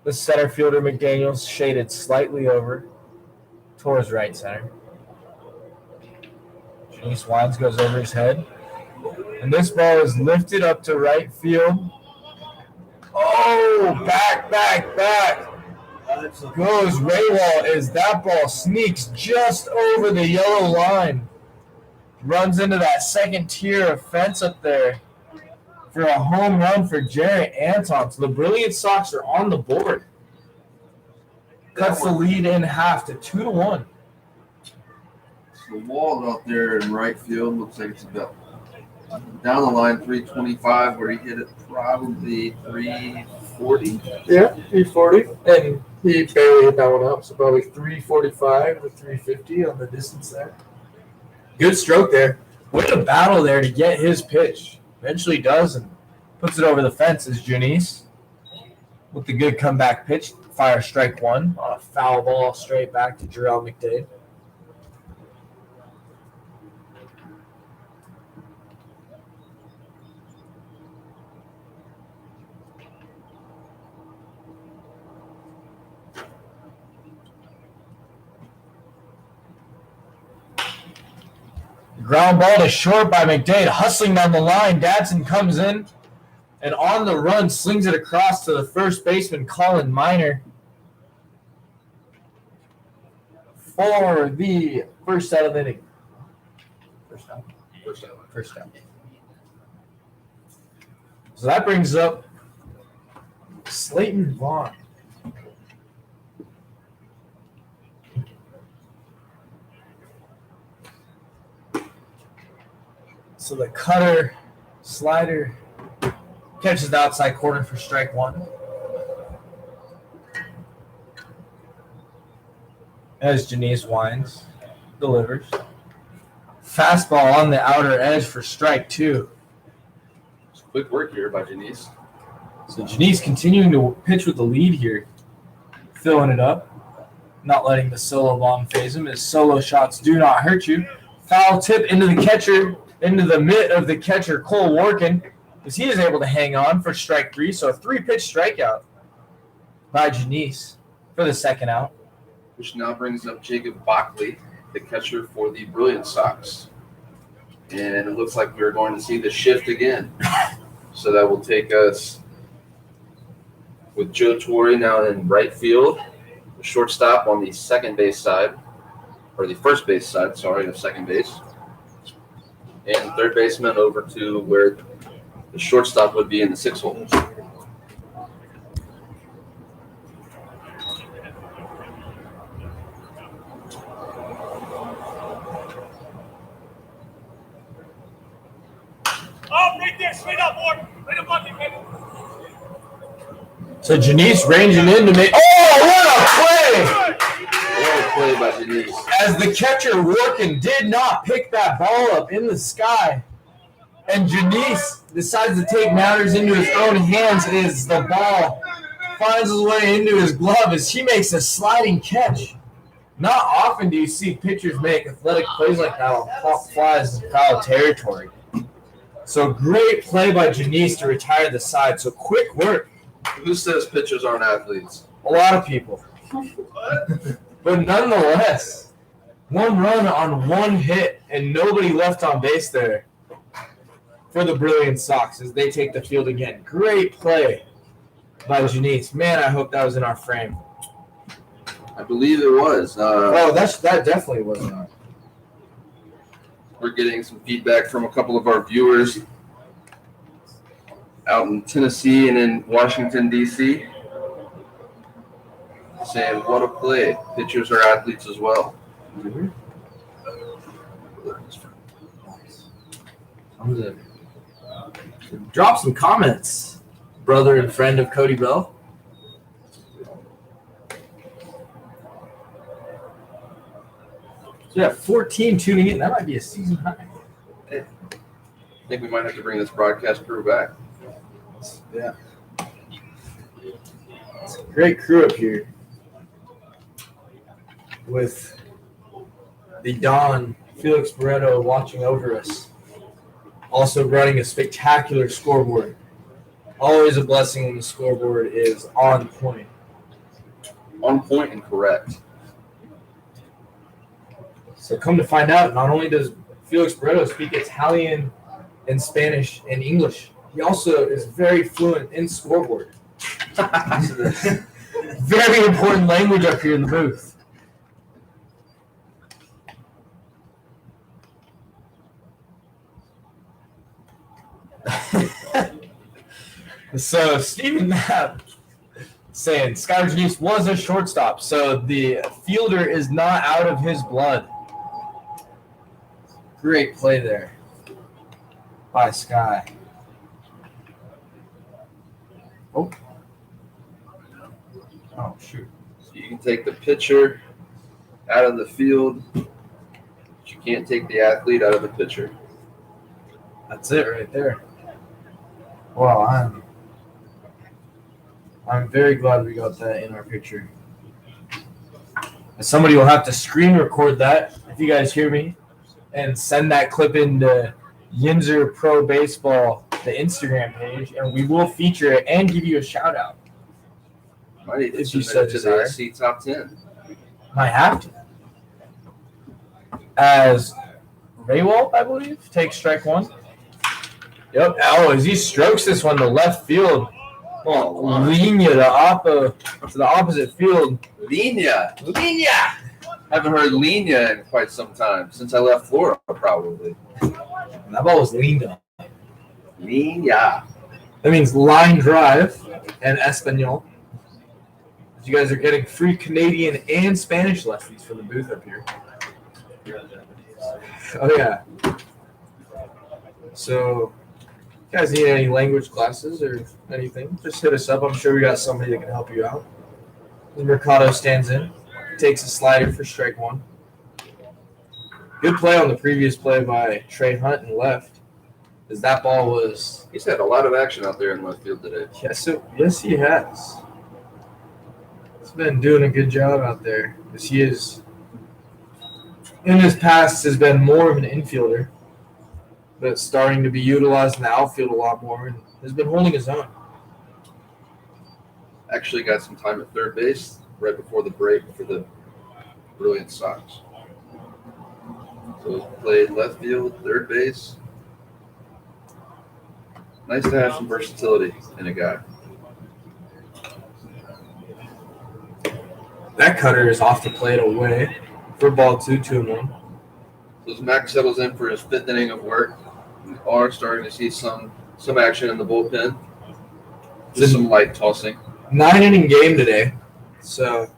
Speaker 1: The center fielder, McDaniels, shaded slightly over towards right center. Janice Wines goes over his head. And this ball is lifted up to right field. Oh, back. Goes Raywall as that ball sneaks just over the yellow line. Runs into that second tier of fence up there for a home run for Jarrett Anton. So the Brilliance Sox are on the board. Cuts the lead in half to 2-1.
Speaker 2: The wall out there in right field looks like it's about down the line 325, where he hit it probably 340.
Speaker 1: Yeah, 340. And he barely hit that one up, so probably 345 to 350 on the distance there. Good stroke there. Way to battle there to get his pitch. Eventually does and puts it over the fence is Janice. With the good comeback pitch, fire strike one on a foul ball straight back to Jarrell McDade. Ground ball to short by McDade, hustling down the line. Dadson comes in and on the run slings it across to the first baseman, Colin Miner, for the first out of the inning. First down. So that brings up Slayton Vaughn. So the cutter, slider, catches the outside corner for strike one. As Janice winds, delivers. Fastball on the outer edge for strike two.
Speaker 2: Quick work here by Janice.
Speaker 1: So Janice continuing to pitch with the lead here. Filling it up. Not letting the solo bomb phase him. His solo shots do not hurt you. Foul tip into the catcher. Into the mitt of the catcher, Cole Workin, as he is able to hang on for strike three. So a 3-pitch strikeout by Janice for the second out.
Speaker 2: Which now brings up Jacob Bockley, the catcher for the Brilliance Sox. And it looks like we're going to see the shift again. So that will take us with Joe Torre now in right field, the shortstop on the second base side, or the first base side, of second base. And third baseman over to where the shortstop would be in the 6 hole.
Speaker 4: Right there, straight up, board. Right above you, baby.
Speaker 1: So Janice ranging in to make. Oh, what a play!
Speaker 2: What a play by Janice.
Speaker 1: As the catcher Workin did not pick that ball up in the sky. And Janice decides to take matters into his own hands as the ball finds its way into his glove as he makes a sliding catch. Not often do you see pitchers make athletic plays like that on pop flies in foul territory. So great play by Janice to retire the side. So quick work.
Speaker 2: Who says pitchers aren't athletes?
Speaker 1: A lot of people. But nonetheless, one run on one hit and nobody left on base there for the Brilliance Sox as they take the field again. Great play by Janice. Man, I hope that was in our frame.
Speaker 2: I believe it was.
Speaker 1: That definitely was not.
Speaker 2: We're getting some feedback from a couple of our viewers out in Tennessee and in Washington, D.C., saying, what a play. Pitchers are athletes as well.
Speaker 1: Mm-hmm. Drop some comments, brother and friend of Cody Bell. So yeah, 14 tuning in. That might be a season high.
Speaker 2: I think we might have to bring this broadcast crew back.
Speaker 1: Yeah. It's a great crew up here with the Don Felix Barreto watching over us. Also running a spectacular scoreboard. Always a blessing when the scoreboard is on point.
Speaker 2: On point and correct.
Speaker 1: So come to find out, not only does Felix Barreto speak Italian and Spanish and English, he also is very fluent in scoreboard. Very important language up here in the booth. So Stephen Knapp saying Skylar Janice was a shortstop, so the fielder is not out of his blood. Great play there by Sky. Oh, shoot.
Speaker 2: So you can take the pitcher out of the field, but you can't take the athlete out of the pitcher.
Speaker 1: That's it right there. Wow, I'm very glad we got that in our picture. And somebody will have to screen record that if you guys hear me, and send that clip into Yinzer Pro Baseball, the Instagram page, and we will feature it and give you a shout out.
Speaker 2: Might even
Speaker 1: If you
Speaker 2: submit
Speaker 1: so
Speaker 2: it to the
Speaker 1: desire.
Speaker 2: SC Top 10.
Speaker 1: Might have to. As Raywalt, I believe, takes strike one. Yep. Oh, as he strokes this one to left field.
Speaker 2: Oh,
Speaker 1: Linia to the opposite field.
Speaker 2: Linia. Haven't heard Linia in quite some time. Since I left Florida, probably.
Speaker 1: That ball was leaned on.
Speaker 2: Linia.
Speaker 1: That means line drive and Espanol. You guys are getting free Canadian and Spanish lessons from the booth up here. Oh, yeah. So, if you guys need any language classes or anything, just hit us up. I'm sure we got somebody that can help you out. Mercado stands in, takes a slider for strike one. Good play on the previous play by Trey Hunt and left, as that ball was.
Speaker 2: He's had a lot of action out there in left field today.
Speaker 1: Yes, he has. He's been doing a good job out there, as he is. In his past, has been more of an infielder, but starting to be utilized in the outfield a lot more, and has been holding his own.
Speaker 2: Actually got some time at third base right before the break for the Brilliance Sox. So he's played left field, third base. Nice to have some versatility in a guy.
Speaker 1: That cutter is off the plate away for ball 2-1.
Speaker 2: So as Mac settles in for his fifth inning of work, we are starting to see some action in the bullpen. Just some light tossing.
Speaker 1: 9-inning game today, so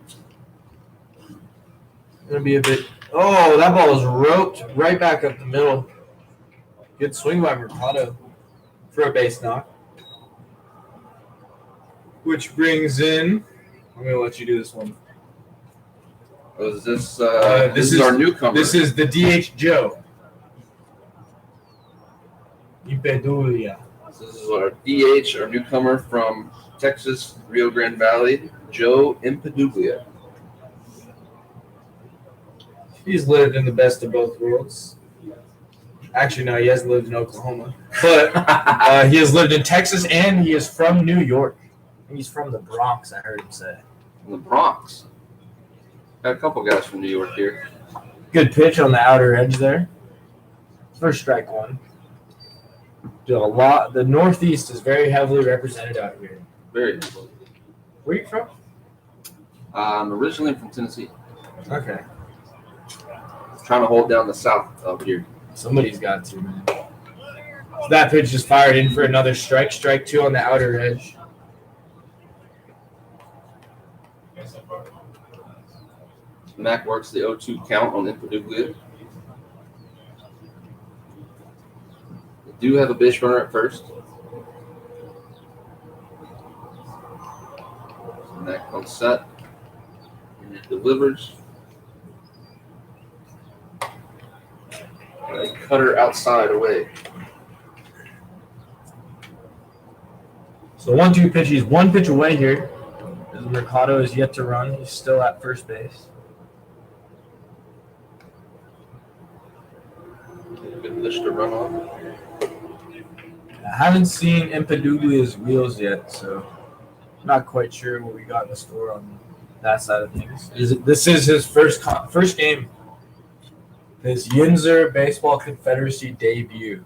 Speaker 1: gonna be a bit. Oh, that ball is roped right back up the middle. Good swing by Mercado for a base knock, which brings in. I'm gonna let you do this one.
Speaker 2: Oh, is this is our newcomer.
Speaker 1: This is the DH Joe. Ipedulia.
Speaker 2: This is our DH, our newcomer from Texas, Rio Grande Valley, Joe Impeduglia.
Speaker 1: He's lived in the best of both worlds. Actually, no, he hasn't lived in Oklahoma. But he has lived in Texas, and he is from New York. He's from the Bronx, I heard him say.
Speaker 2: From the Bronx. Got a couple guys from New York here.
Speaker 1: Good pitch on the outer edge there. First strike one. Do a lot. The Northeast is very heavily represented out here.
Speaker 2: Very.
Speaker 1: Where are you from?
Speaker 2: I'm originally from Tennessee.
Speaker 1: Okay.
Speaker 2: Trying to hold down the South up here.
Speaker 1: Somebody's got to, man. So that pitch just fired in for another strike. Strike two on the outer edge.
Speaker 2: Mac works the 0-2 count on Impeduglia. They do have a base runner at first. Mac on set. And it delivers. A cutter outside away.
Speaker 1: So 1-2 pitch. He's one pitch away here. As Mercado is yet to run. He's still at first base.
Speaker 2: Good pitch to run on.
Speaker 1: I haven't seen Impeduglia's wheels yet, so I'm not quite sure what we got in the store on that side of things. This is his first game. His Yinzer Baseball Confederacy debut.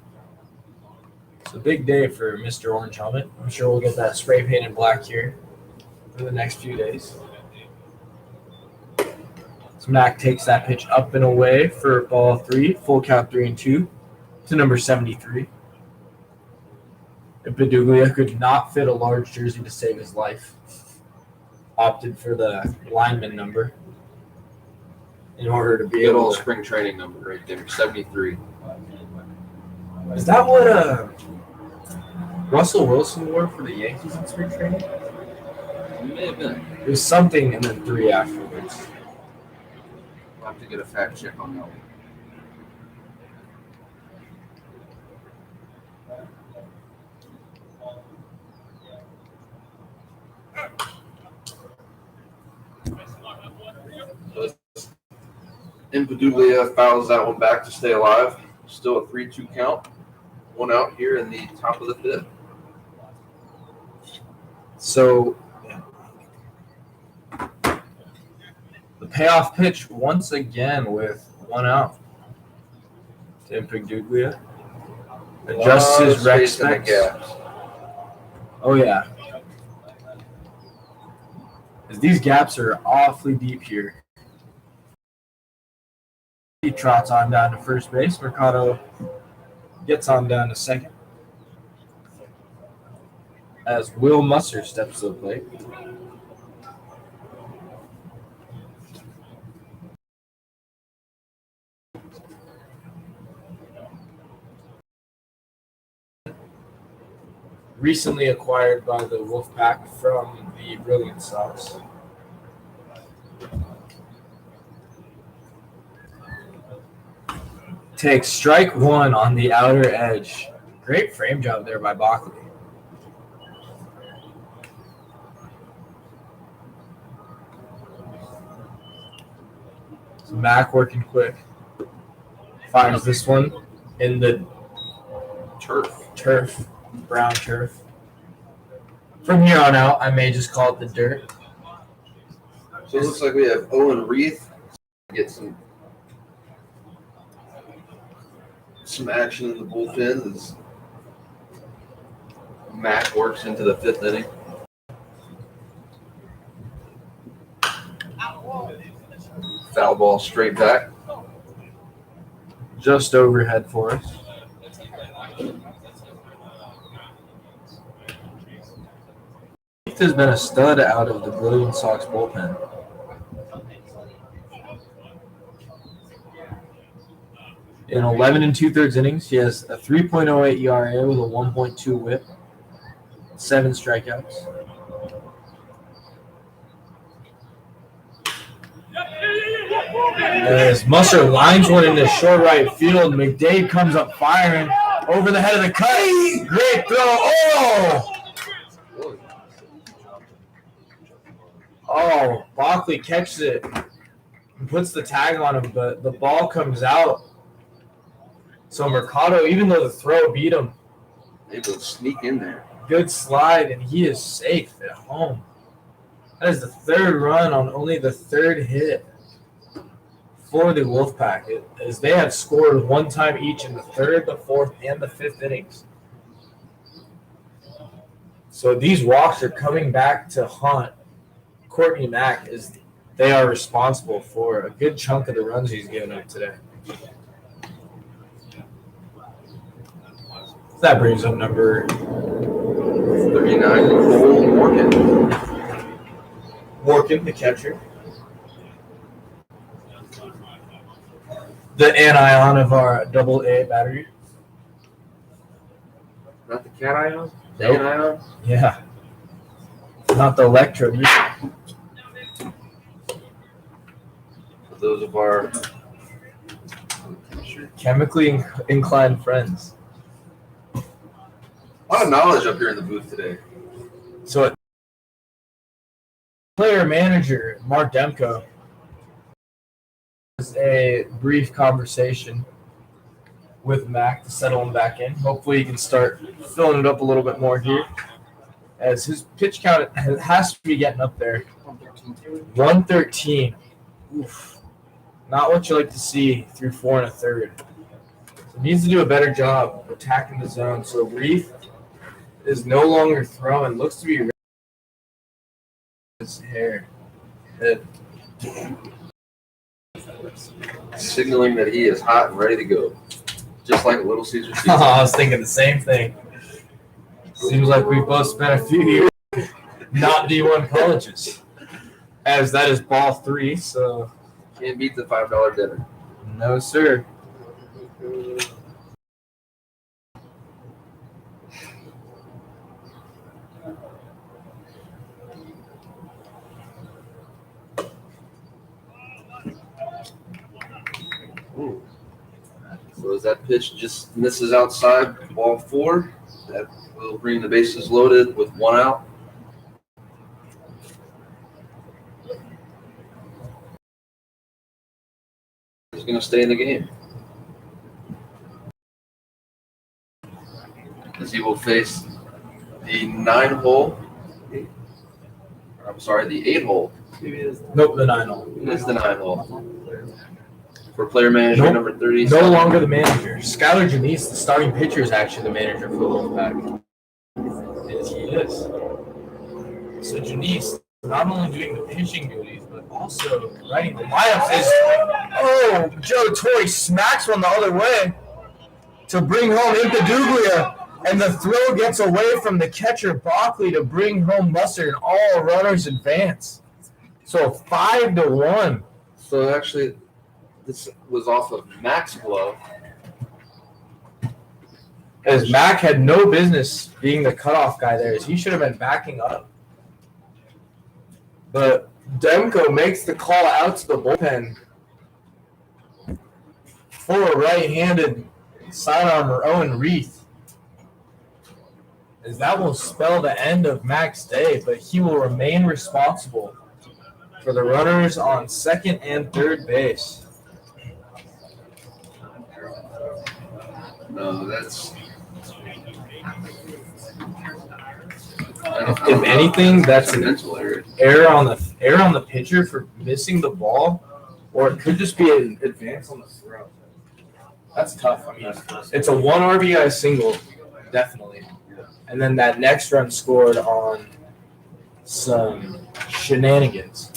Speaker 1: It's a big day for Mr. Orange Helmet. I'm sure we'll get that spray painted black here for the next few days. So Mac takes that pitch up and away for ball 3, full count 3-2 to number 73. Beduglia could not fit a large jersey to save his life. Opted for the lineman number in order to be
Speaker 2: Good
Speaker 1: able
Speaker 2: old
Speaker 1: to.
Speaker 2: spring training number right there, 73.
Speaker 1: Is that what Russell Wilson wore for the Yankees in spring training?
Speaker 2: It may have been.
Speaker 1: It was something and then 3 afterwards.
Speaker 2: We'll have to get a fact check on that one. Impaduglia fouls that one back to stay alive. Still a 3-2 count. 1 out here in the top of the fifth.
Speaker 1: So the payoff pitch once again with 1 out to Impagduglia. Adjusts his rec specs. Oh, yeah. As these gaps are awfully deep here. He trots on down to first base. Mercado gets on down to second. As Will Musser steps to the plate. Recently acquired by the Wolfpac from the Brilliance Sox. Takes strike one on the outer edge. Great frame job there by Bockley. So Mac working quick. Finds this one in the turf, brown turf. From here on out, I may just call it the dirt.
Speaker 2: So it looks like we have Owen Reith get some action in the bullpen as Mac works into the fifth inning. Foul ball straight back.
Speaker 1: Just overhead for us. Reith has been a stud out of the Brilliant Sox bullpen. In 11 2/3 innings, he has a 3.08 ERA with a 1.2 WHIP, 7 strikeouts. As Musser lines one into short right field, McDade comes up firing over the head of the cut. Great throw. Oh, Bockley catches it and puts the tag on him, but the ball comes out. So Mercado, even though the throw beat him,
Speaker 2: able to sneak in there.
Speaker 1: Good slide, and he is safe at home. That is the third run on only the third hit for the Wolfpack, as they have scored one time each in the third, the fourth, and the fifth innings. So these walks are coming back to haunt Courtney Mack, as they are responsible for a good chunk of the runs he's given up today. That brings up number
Speaker 2: 39, Cole Morgan.
Speaker 1: Morgan, the catcher. The anion of our AA battery.
Speaker 2: Not the cation? The
Speaker 1: Nope.
Speaker 2: anion?
Speaker 1: Yeah. Not the electrode.
Speaker 2: For those of our
Speaker 1: Chemically inclined friends.
Speaker 2: a lot of knowledge up here in the booth today.
Speaker 1: So, player manager Mark Demko has a brief conversation with Mac to settle him back in. Hopefully, he can start filling it up a little bit more here, as his pitch count has to be getting up there. 113. Oof. Not what you like to see through 4 1/3. So needs to do a better job attacking the zone. So Reith is no longer throwing. Looks to be his hair. Head.
Speaker 2: Signaling that he is hot and ready to go. Just like Little Caesar pizza.
Speaker 1: I was thinking the same thing. Seems like we've both spent a few years not D1 colleges. As that is ball 3, so
Speaker 2: Can't beat the $5 dinner.
Speaker 1: no, sir.
Speaker 2: So as that pitch just misses outside ball 4, that will bring the bases loaded with 1 out. is going to stay in the game. As he will face the 9-hole. I'm sorry, the 8-hole.
Speaker 1: Nope, the 9-hole.
Speaker 2: It is the 9-hole. For player manager
Speaker 1: Nope.
Speaker 2: number 30.
Speaker 1: No longer the manager. Skylar Janice, the starting pitcher, is actually the manager for the Wolfpac. Yes, he is. So Janice, not only doing the pitching duties, but also writing the lineups. Oh, Joe Torrey smacks one the other way to bring home Impaduglia, and the throw gets away from the catcher Bockley to bring home Mustard, and all runners advance. So 5-1.
Speaker 2: So actually, this was off of Mac's glove.
Speaker 1: As Mac had no business being the cutoff guy there, as he should have been backing up. But Demko makes the call out to the bullpen for a right-handed sidearmer, Owen Reith. As that will spell the end of Mac's day, but he will remain responsible for the runners on second and third base.
Speaker 2: No, that's.
Speaker 1: If anything, that's
Speaker 2: a
Speaker 1: an
Speaker 2: mental error.
Speaker 1: error on the pitcher for missing the ball, or it could just be an advance on the throw. That's tough. I mean, it's a 1 RBI single, definitely, and then that next run scored on some shenanigans.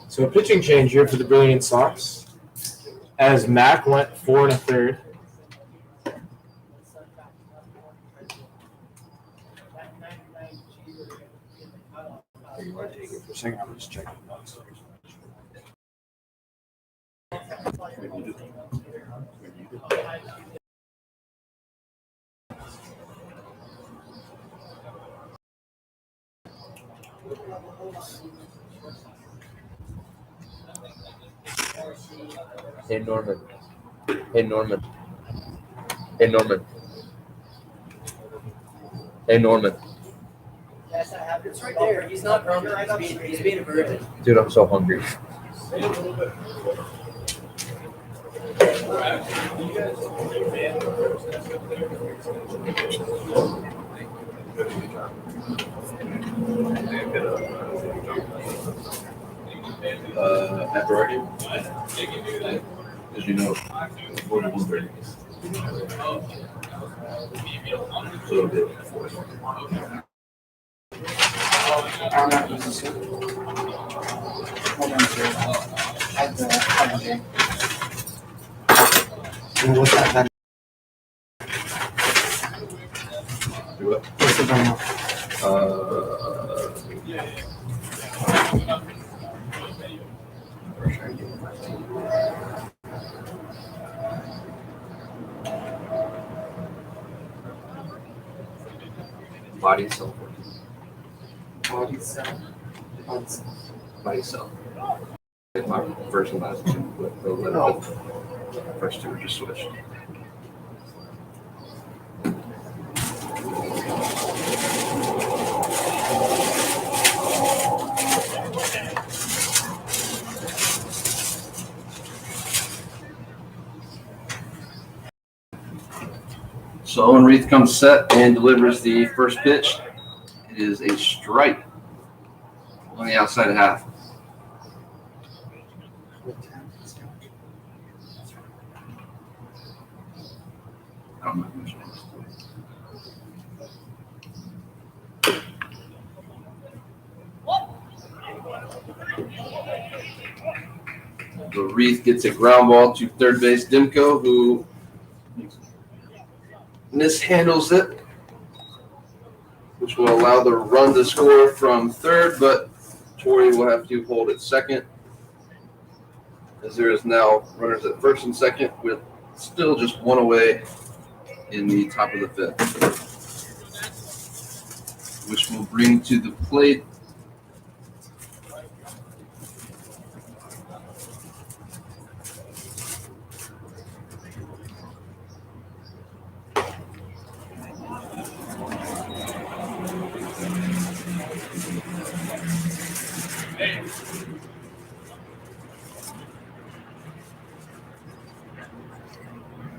Speaker 1: So a pitching change here for the Brilliant Sox, as Mac went 4 1/3. You want to take it for a second? I'm just checking.
Speaker 2: Hey, Norman. Hey, Norman. Hey, Norman. Hey, Norman.
Speaker 5: Yes, I have. It's right there. He's not grumpy. He's being a virgin.
Speaker 2: Dude, I'm so hungry. Pepperoni? Because you know, 4130. A little bit.
Speaker 6: What's that?
Speaker 2: Do what?
Speaker 6: What's the drama?
Speaker 2: Body cell.
Speaker 6: Body cell.
Speaker 2: Body cell. My first and last two, but the first two were just switched. So Owen Reith comes set and delivers the first pitch. It is a strike on the outside half. I'm not mentioning this. The Reith gets a ground ball to third base Dimko, who mishandles it, which will allow the run to score from third, but Torrey will have to hold at second, as there is now runners at first and second with still just one away in the top of the fifth, which will bring to the plate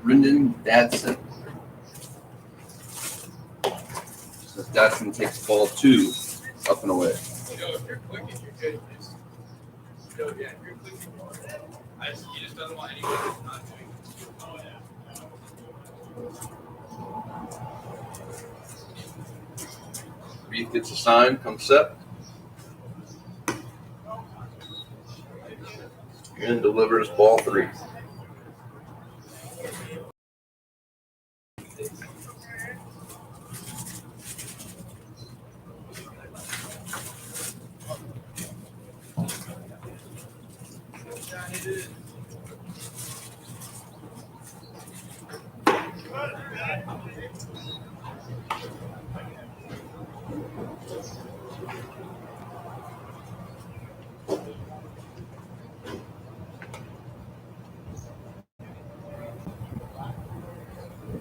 Speaker 2: Brendan Dadson. So Dadson takes ball 2 up and away.
Speaker 4: If you're clicking, you're good. Yeah, if you're clicking, he just doesn't want anyone who's not doing it. Oh, yeah.
Speaker 2: Reed gets a sign, comes set. And delivers ball 3.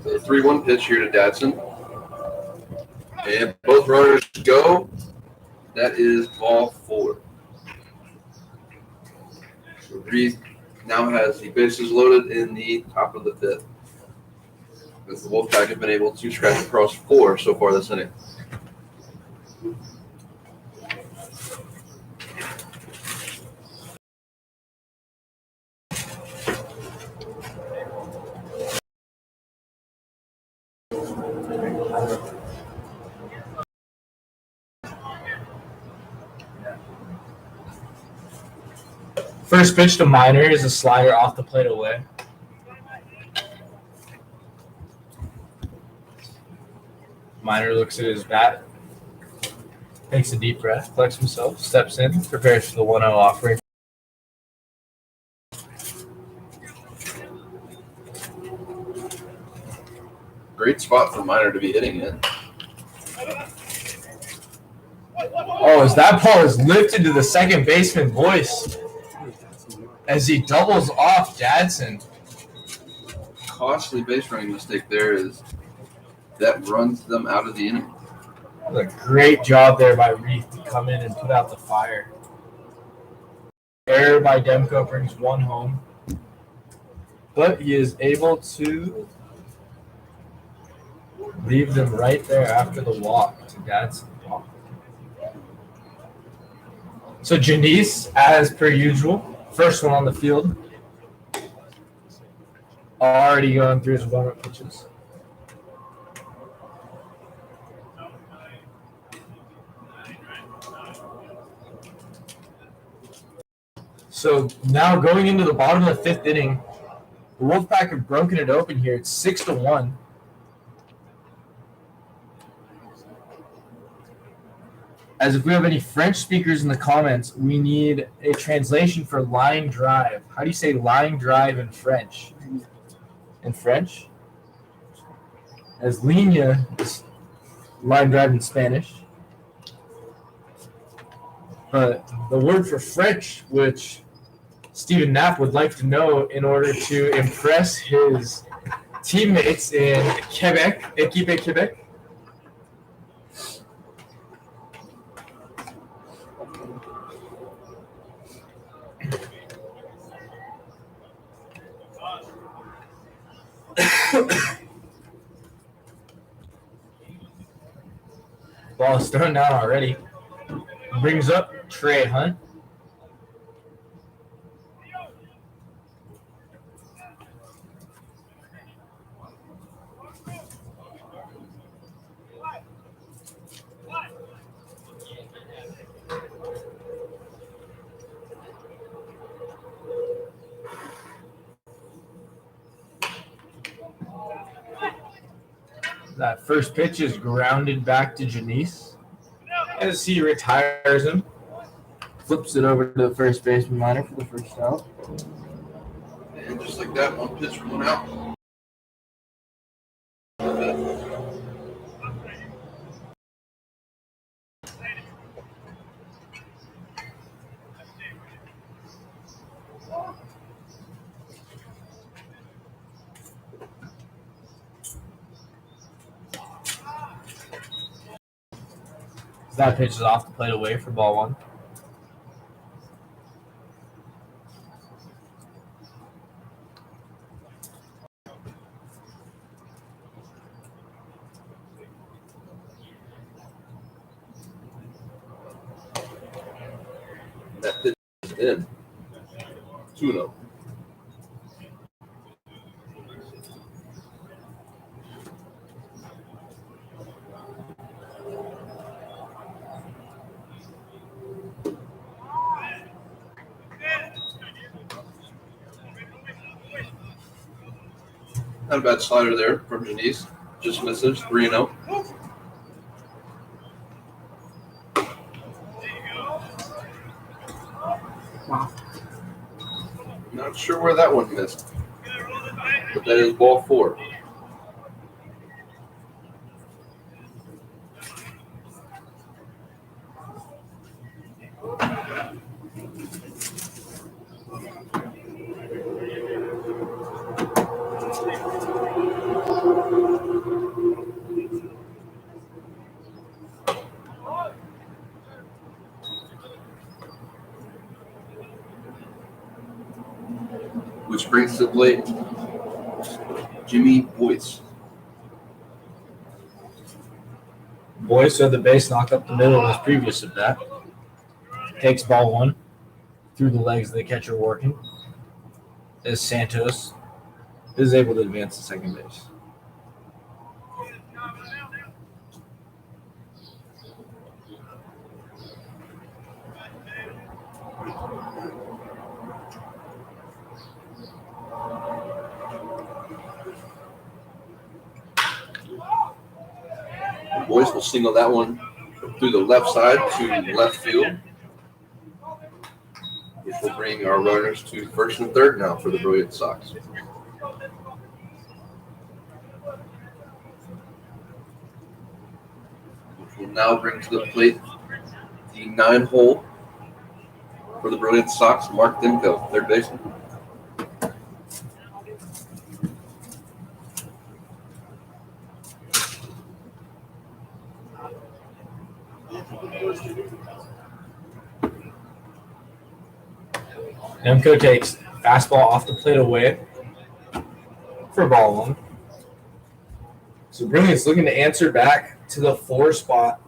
Speaker 2: So 3-1 pitch here to Dadson. And both runners go. That is ball 4. So Reed now has the bases loaded in the top of the 5th. As the Wolfpac have been able to scratch across 4 so far this inning.
Speaker 1: First pitch to Minor is a slider off the plate away. Minor looks at his bat, takes a deep breath, collects himself, steps in, prepares for the 1-0 offering.
Speaker 2: Great spot for Minor to be hitting in.
Speaker 1: Oh, as that ball is lifted to the second baseman voice as he doubles off Dadson.
Speaker 2: Costly base running mistake there is that runs them out of the inning.
Speaker 1: That was a great job there by Reith to come in and put out the fire. Error by Demko brings 1 home, but he is able to leave them right there after the walk to Dadson. So Janice, as per usual, first one on the field. Already going through his warm-up pitches. So now going into the bottom of the 5th inning, the Wolfpac have broken it open here. It's 6-1. As if we have any French speakers in the comments, we need a translation for line drive. How do you say line drive in French? In French? As linea is line drive in Spanish. But the word for French, which Stephen Knapp would like to know in order to impress his teammates in Quebec, Équipe Québec. Ball is thrown down already. Brings up Trey Hunt. That first pitch is grounded back to Janice as he retires him. Flips it over to the first baseman Minor for the first out.
Speaker 2: And just like that, 1 pitch, 1 out.
Speaker 1: That pitch is off the plate away for ball 1.
Speaker 2: That pitch is in. 2-0. Not a bad slider there from Janice. Just misses. 3-0.
Speaker 6: Wow.
Speaker 2: Not sure where that one missed. But that is ball 4. Which brings to the plate Jimmy Boyce.
Speaker 1: Boyce had the base knocked up the middle in his previous at bat. Takes ball 1 through the legs of the catcher working as Santos is able to advance to second base.
Speaker 2: Boyce will single that one through the left side to left field, which will bring our runners to first and third now for the Brilliance Sox. Which will now bring to the plate the 9-hole for the Brilliance Sox, Mark Dimko, third baseman.
Speaker 1: Demko takes fastball off the plate away for ball 1. So Brilliance looking to answer back to the 4 spot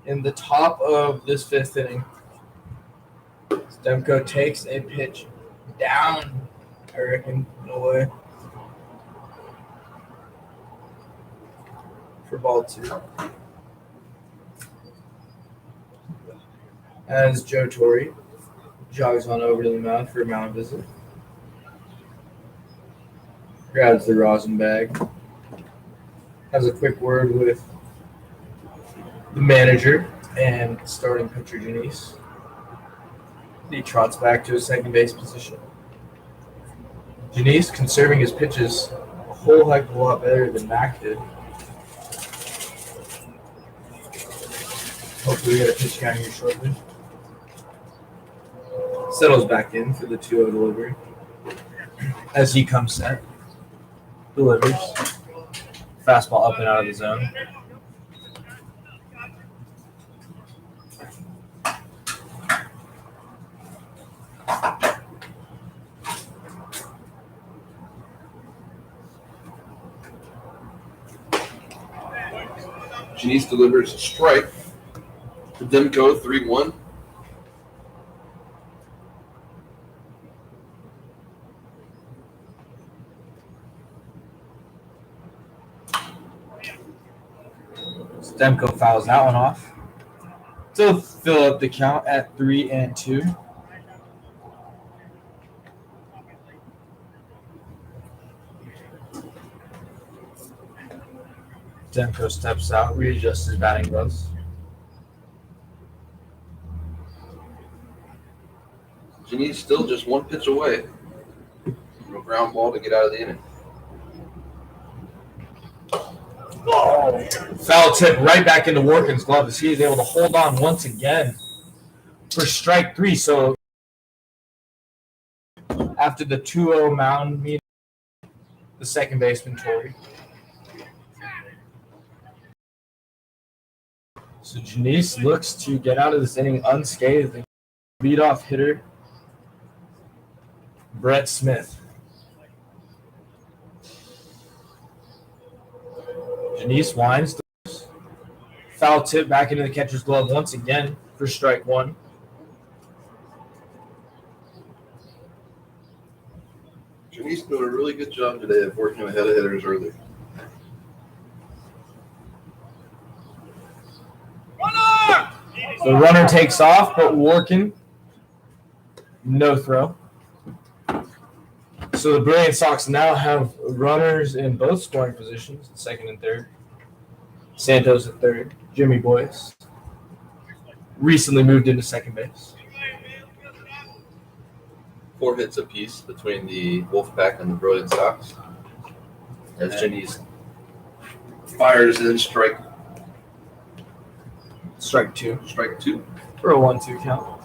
Speaker 1: in the top of this 5th inning. Demko takes a pitch down, I reckon, no way, for ball 2. As Joe Torre jogs on over to the mound for a mound visit. Grabs the rosin bag. Has a quick word with the manager and starting pitcher Janice. He trots back to his second base position. Janice conserving his pitches a whole heck of a lot better than Mac did. Hopefully we get a pitch count here shortly. Settles back in for the 2-0 delivery. As he comes set, delivers. Fastball up and out of the zone.
Speaker 2: Janice delivers a strike to Dimko, 3-1.
Speaker 1: Demko fouls that one off. To fill up the count at 3-2. Demko steps out, readjusts his batting gloves.
Speaker 2: Janice still just 1 pitch away from a ground ball to get out of the inning.
Speaker 1: Foul tip right back into Workin's glove as he is able to hold on once again for strike 3. So after the 2-0 mound meeting, the second baseman, Torrey. So Janice looks to get out of this inning unscathed. Leadoff hitter, Brett Smith. Janice winds. Foul tip back into the catcher's glove once again for strike 1.
Speaker 2: Janice doing a really good job today of working ahead of hitters early.
Speaker 1: The runner takes off, but Workin, no throw. So the Brilliant Sox now have runners in both scoring positions, second and third. Santos at third. Jimmy Boyce recently moved into second base.
Speaker 2: 4 hits apiece between the Wolfpac and the Brilliance Sox. As Janice fires in strike
Speaker 1: Strike two
Speaker 2: two.
Speaker 1: for a 1-2 count.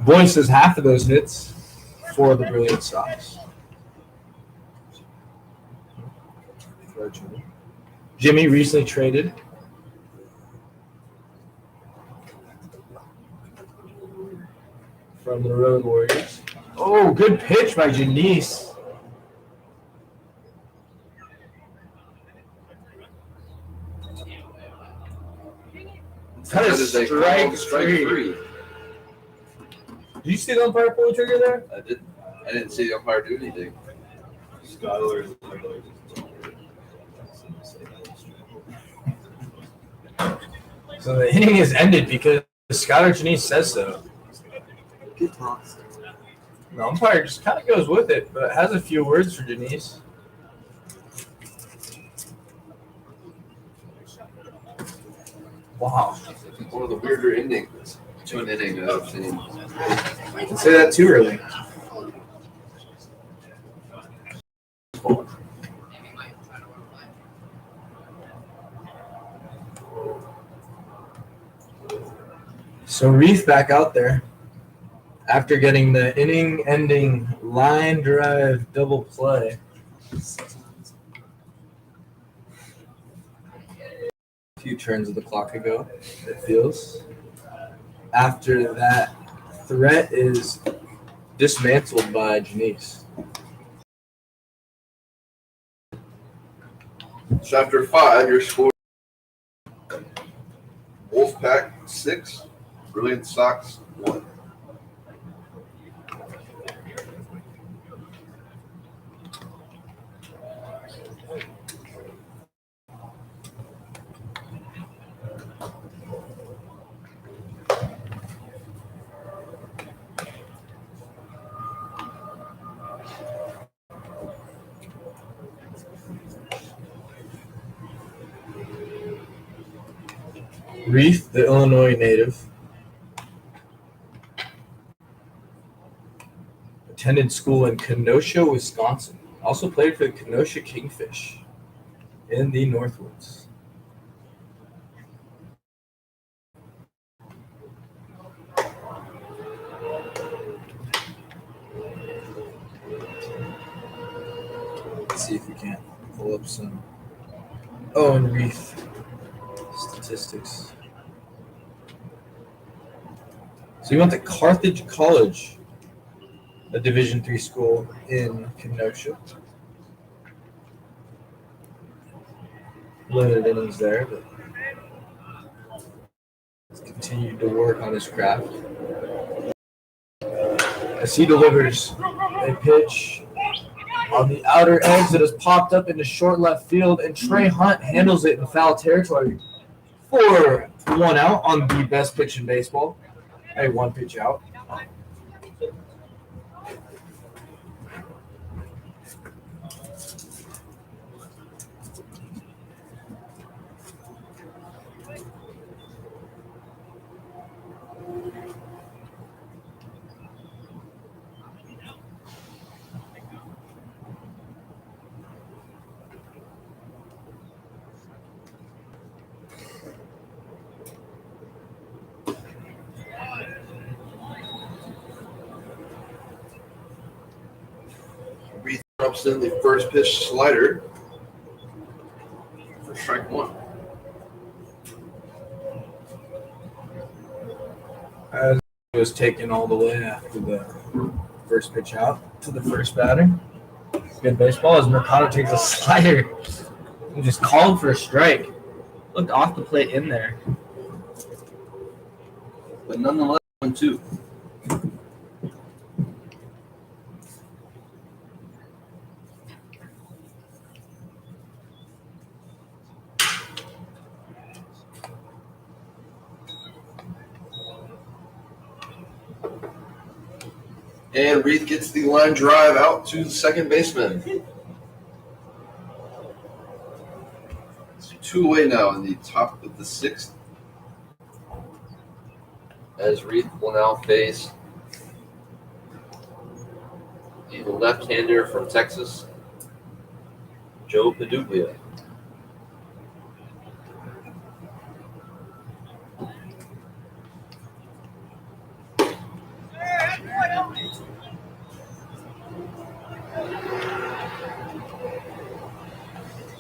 Speaker 1: Boyce has half of those hits for the Brilliant Sox. Jimmy recently traded from the Road Warriors. Oh, good pitch by Janice. That is strike three. Did you see the umpire pull the trigger there?
Speaker 2: I didn't see the umpire do anything.
Speaker 3: Skylar is literally just
Speaker 1: So the inning is ended because Skylar Janice says so.
Speaker 6: Good toss.
Speaker 1: The umpire just kind of goes with it, but has a few words for Janice. Wow.
Speaker 2: One of the weirder endings to an inning that I've seen.
Speaker 1: I can say that too early. So Reef back out there after getting the inning-ending line drive double play. A few turns of the clock ago, it feels. After that threat is dismantled by Janice.
Speaker 2: Chapter 5, your score: Wolfpac 6, Brilliant Sox 1.
Speaker 1: Reef, the Illinois native, attended school in Kenosha, Wisconsin. Also played for the Kenosha Kingfish in the Northwoods. Let's see if we can't pull up some Owen Reef statistics. So he went to Carthage College, a Division III school in Kenosha. Limited innings there, but he's continued to work on his craft. As he delivers a pitch on the outer edge that has popped up into short left field, and Trey Hunt handles it in foul territory for 1 out on the best pitch in baseball. A 1 pitch out.
Speaker 2: Reed drops in the first pitch slider for strike 1.
Speaker 1: As he was taken all the way after the first pitch out to the first batter. Good baseball as Mercado takes a slider and just called for a strike. Looked off the plate in there.
Speaker 2: But nonetheless, 1-2. And Reed gets the line drive out to the second baseman. It's 2 away now in the top of the 6th. As Reed will now face the left-hander from Texas, Joe Paduglia.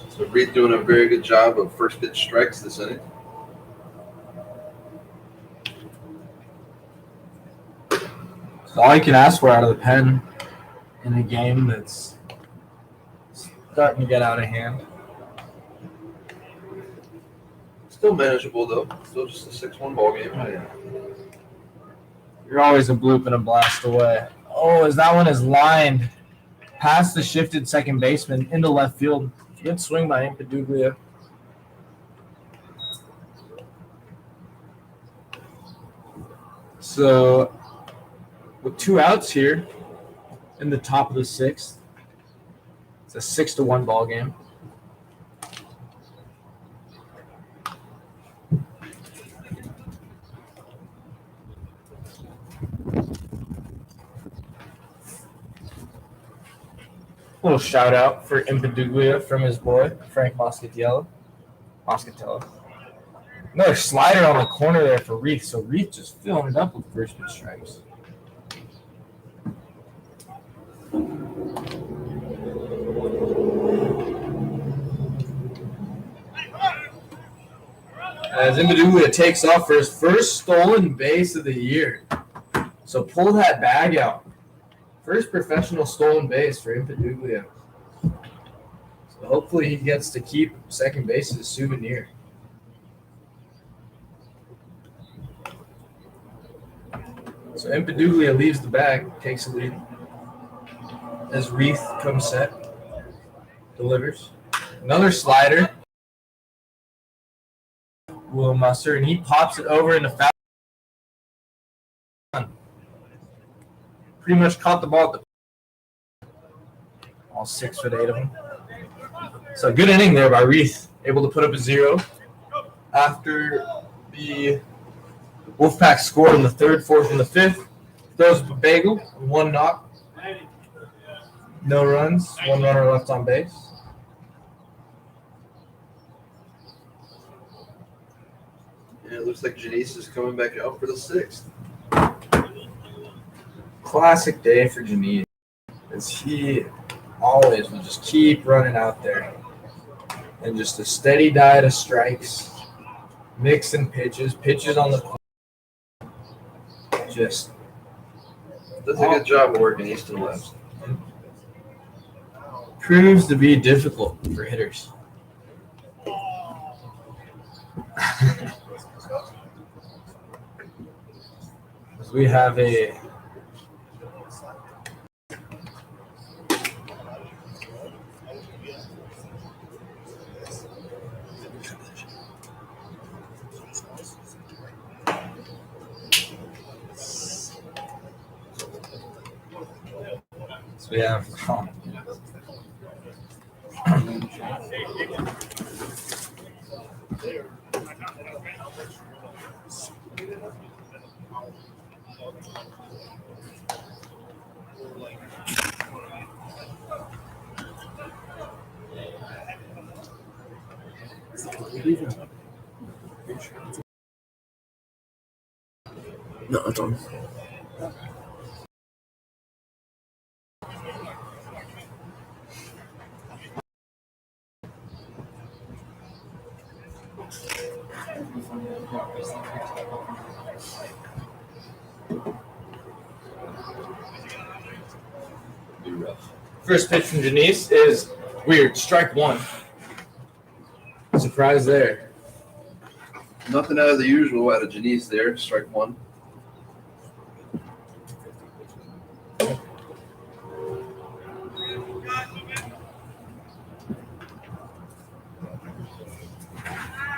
Speaker 2: So Reed doing a very good job of first pitch strikes this inning.
Speaker 1: All you can ask for out of the pen in a game that's starting to get out of hand.
Speaker 2: Still manageable though. Still just a 6-1 ball game.
Speaker 1: You're always a bloop and a blast away. Oh, as that one is lined past the shifted second baseman into left field. Good swing by Paduglia. So, with 2 outs here in the top of the 6th, it's a 6-1 ball game. Little shout out for Impaduglia from his boy, Frank Moscatello. Another slider on the corner there for Reith. So Reith just filling it up with first pitch strikes. As Impaduglia takes off for his first stolen base of the year. So pull that bag out. First professional stolen base for Impaduglia. So hopefully he gets to keep second base as a souvenir. So Impaduglia leaves the bag, takes the lead. As Reith comes set, delivers. Another slider. Will muster, and he pops it over into foul. Pretty much caught the ball at the all 6'8" of him. So good inning there by Reith, able to put up a 0 after the Wolfpac scored in the 3rd, 4th, and the 5th. Throws up a bagel, 1 knock, no runs, 1 runner left on base.
Speaker 2: And it looks like Janice is coming back out for the 6th.
Speaker 1: Classic day for Janice, as he always will just keep running out there. And just a steady diet of strikes, mixing pitches on the corner. Just
Speaker 2: Does a good job of working east and west.
Speaker 1: proves to be difficult for hitters. As we have a
Speaker 6: No, it's on.
Speaker 2: Be rough.
Speaker 1: first pitch from Janice is weird. Strike 1. Surprise there.
Speaker 2: Nothing out of the usual out of Janice there. Strike 1.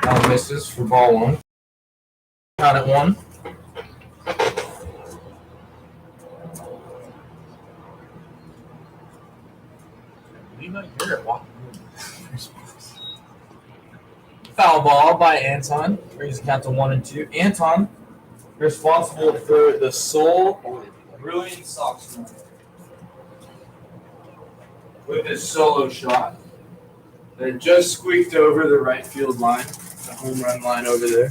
Speaker 1: Now misses for ball 1. Count at 1. foul ball by Anton. Brings the count to 1 and 2. Anton responsible for the sole Brilliance Sox run with his solo shot that just squeaked over the right field line, the home run line over there.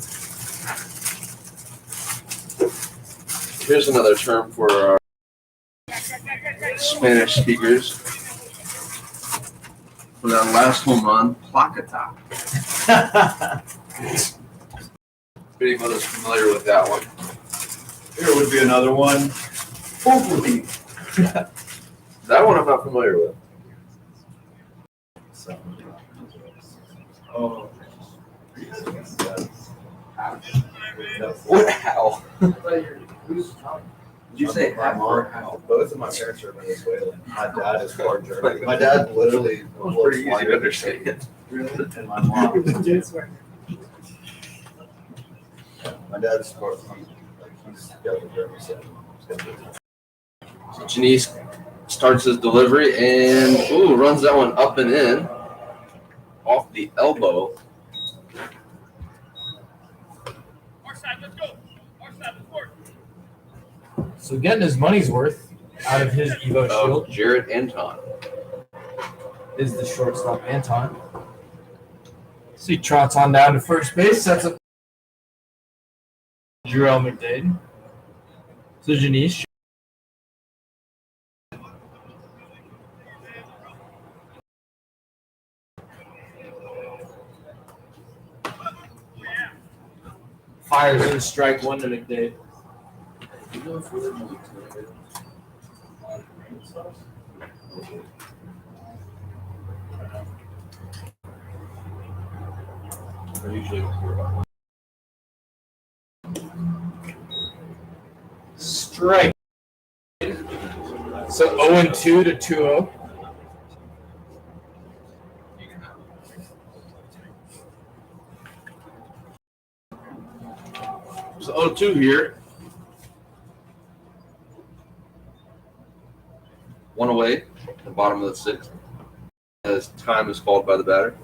Speaker 2: Here's another term for our Spanish speakers. For that last home run, placata. If anybody's familiar with that one.
Speaker 3: Here would be another one. Hopefully.
Speaker 2: That one I'm not familiar with.
Speaker 3: Oh.
Speaker 2: What? How?
Speaker 3: Did you say how or how? Both of my parents are Venezuelan. My dad is part German. My dad literally
Speaker 2: Pretty easy to understand.
Speaker 3: and my mom. My dad's part he's got the German side.
Speaker 2: So Janice starts his delivery and runs that one up and in off the elbow.
Speaker 1: So getting his money's worth out of his Evo Shield
Speaker 2: Jared Anton.
Speaker 1: is the shortstop Anton. So he trots on down to first base, sets up Jarrell McDade. So Janice. Fires in strike 1 to McDade. Strike. So 0-2 to 2-0.
Speaker 2: So 0-2 here. One away, the bottom of the sixth. As time is called by the batter.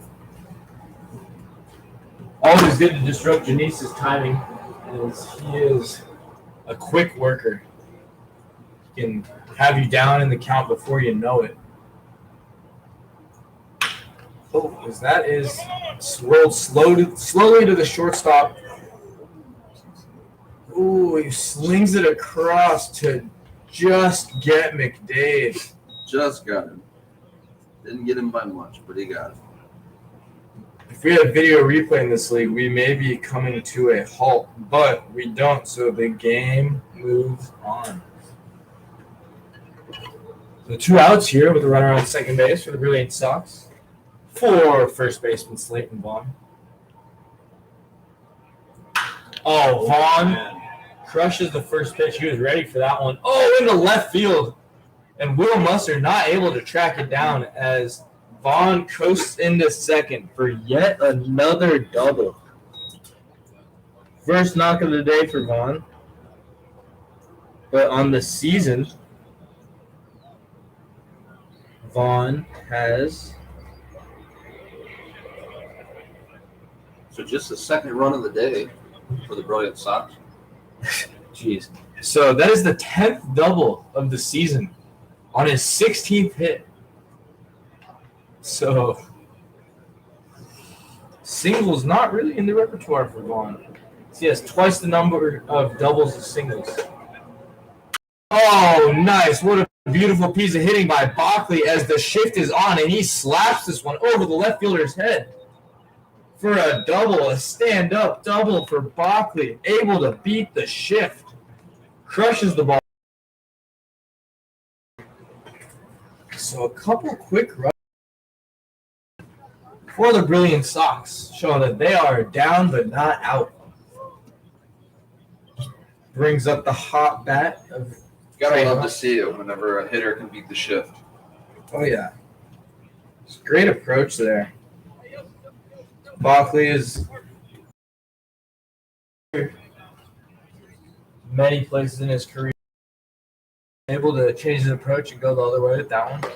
Speaker 1: Always good to disrupt Janice's timing, as he is a quick worker. He can have you down in the count before you know it. Oh, as that is swirled slowly to the shortstop. Ooh, he slings it across to just get McDade.
Speaker 2: Just got him. Didn't get him by much, but he got him.
Speaker 1: If we had a video replay in this league, we may be coming to a halt, but we don't, so the game moves on. So 2 outs here with a runner on second base for the Brilliance Sox. For first baseman Slayton Vaughn. Oh, Vaughn crushes the first pitch. He was ready for that one. Oh, into left field. And Will Mustard not able to track it down as Vaughn coasts into second for yet another double. First knock of the day for Vaughn. But on the season, Vaughn has...
Speaker 2: So just the second run of the day for the Brilliant Sox.
Speaker 1: Jeez. So that is the 10th double of the season on his 16th hit. So singles not really in the repertoire for Vaughn. So he has twice the number of doubles as singles. Oh, nice. What a beautiful piece of hitting by Bockley as the shift is on, and he slaps this one over the left fielder's head for a double, a stand-up double for Bockley, able to beat the shift. Crushes the ball. So a couple quick runs for the Brilliant Sox, showing that they are down but not out. Brings up the hot bat of
Speaker 2: Gotta love to see it whenever a hitter can beat the shift.
Speaker 1: Oh, yeah. It's a great approach there. Bockley is many places in his career able to change his approach and go the other way with that one.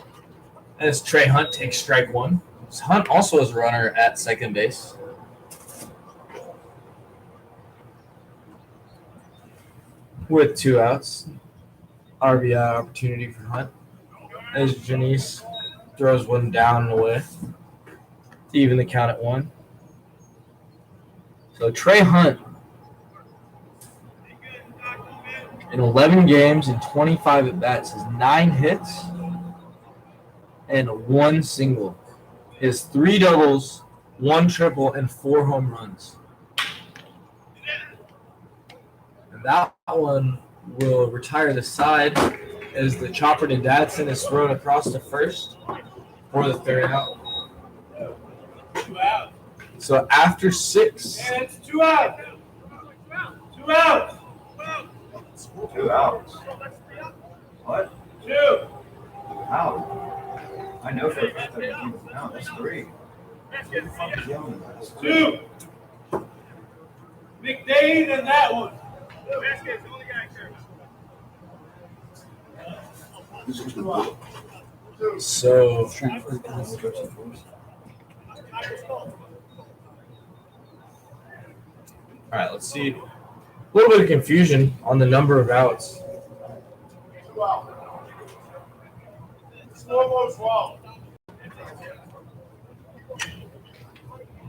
Speaker 1: As Trey Hunt takes strike 1. Hunt also is a runner at second base. with 2 outs. RBI opportunity for Hunt as Janice throws one down and away to even the count at 1. So Trey Hunt in 11 games and 25 at bats has 9 hits and 1 single. He has 3 doubles, 1 triple, and 4 home runs. And that one will retire the side as the chopper to Dadson is thrown across to first for the 3rd out.
Speaker 4: 2 out.
Speaker 1: So after 6,
Speaker 4: And it's 2 out. 2 out.
Speaker 3: 2 outs. What?
Speaker 4: 2.
Speaker 3: How? I know for a fact that he was out. That's 3. What the fuck is yelling at us?
Speaker 4: 2. McDade and that one.
Speaker 1: so all right, let's see. A little bit of confusion on the number of outs.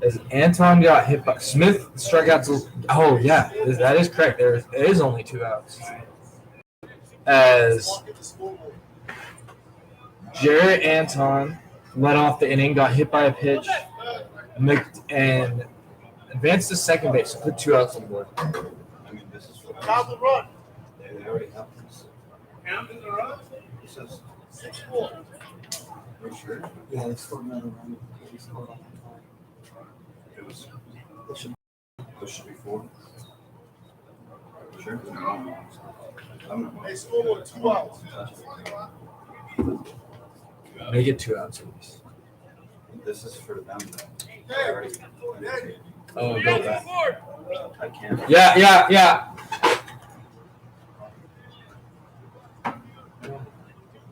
Speaker 1: As Anton got hit by Smith, strikeouts. Oh yeah, that is correct. There is only 2 outs. As Jarrett Anton led off the inning, got hit by a pitch, and advanced to second base. So put 2 outs on the board.
Speaker 3: I mean, this is for
Speaker 4: How's the run?
Speaker 3: They already have this.
Speaker 4: Count in the run.
Speaker 3: It says,
Speaker 4: 6-4.
Speaker 3: are you sure?
Speaker 7: Yeah, they scored another run. They scored on that time.
Speaker 3: It was,
Speaker 7: They should
Speaker 3: this should be 4. Sure? No. I'm not.
Speaker 4: They scored 2 outs.
Speaker 1: Make it 2 outs at least.
Speaker 3: This is for them. They already.
Speaker 1: Oh, go back.
Speaker 3: I can't.
Speaker 1: Yeah.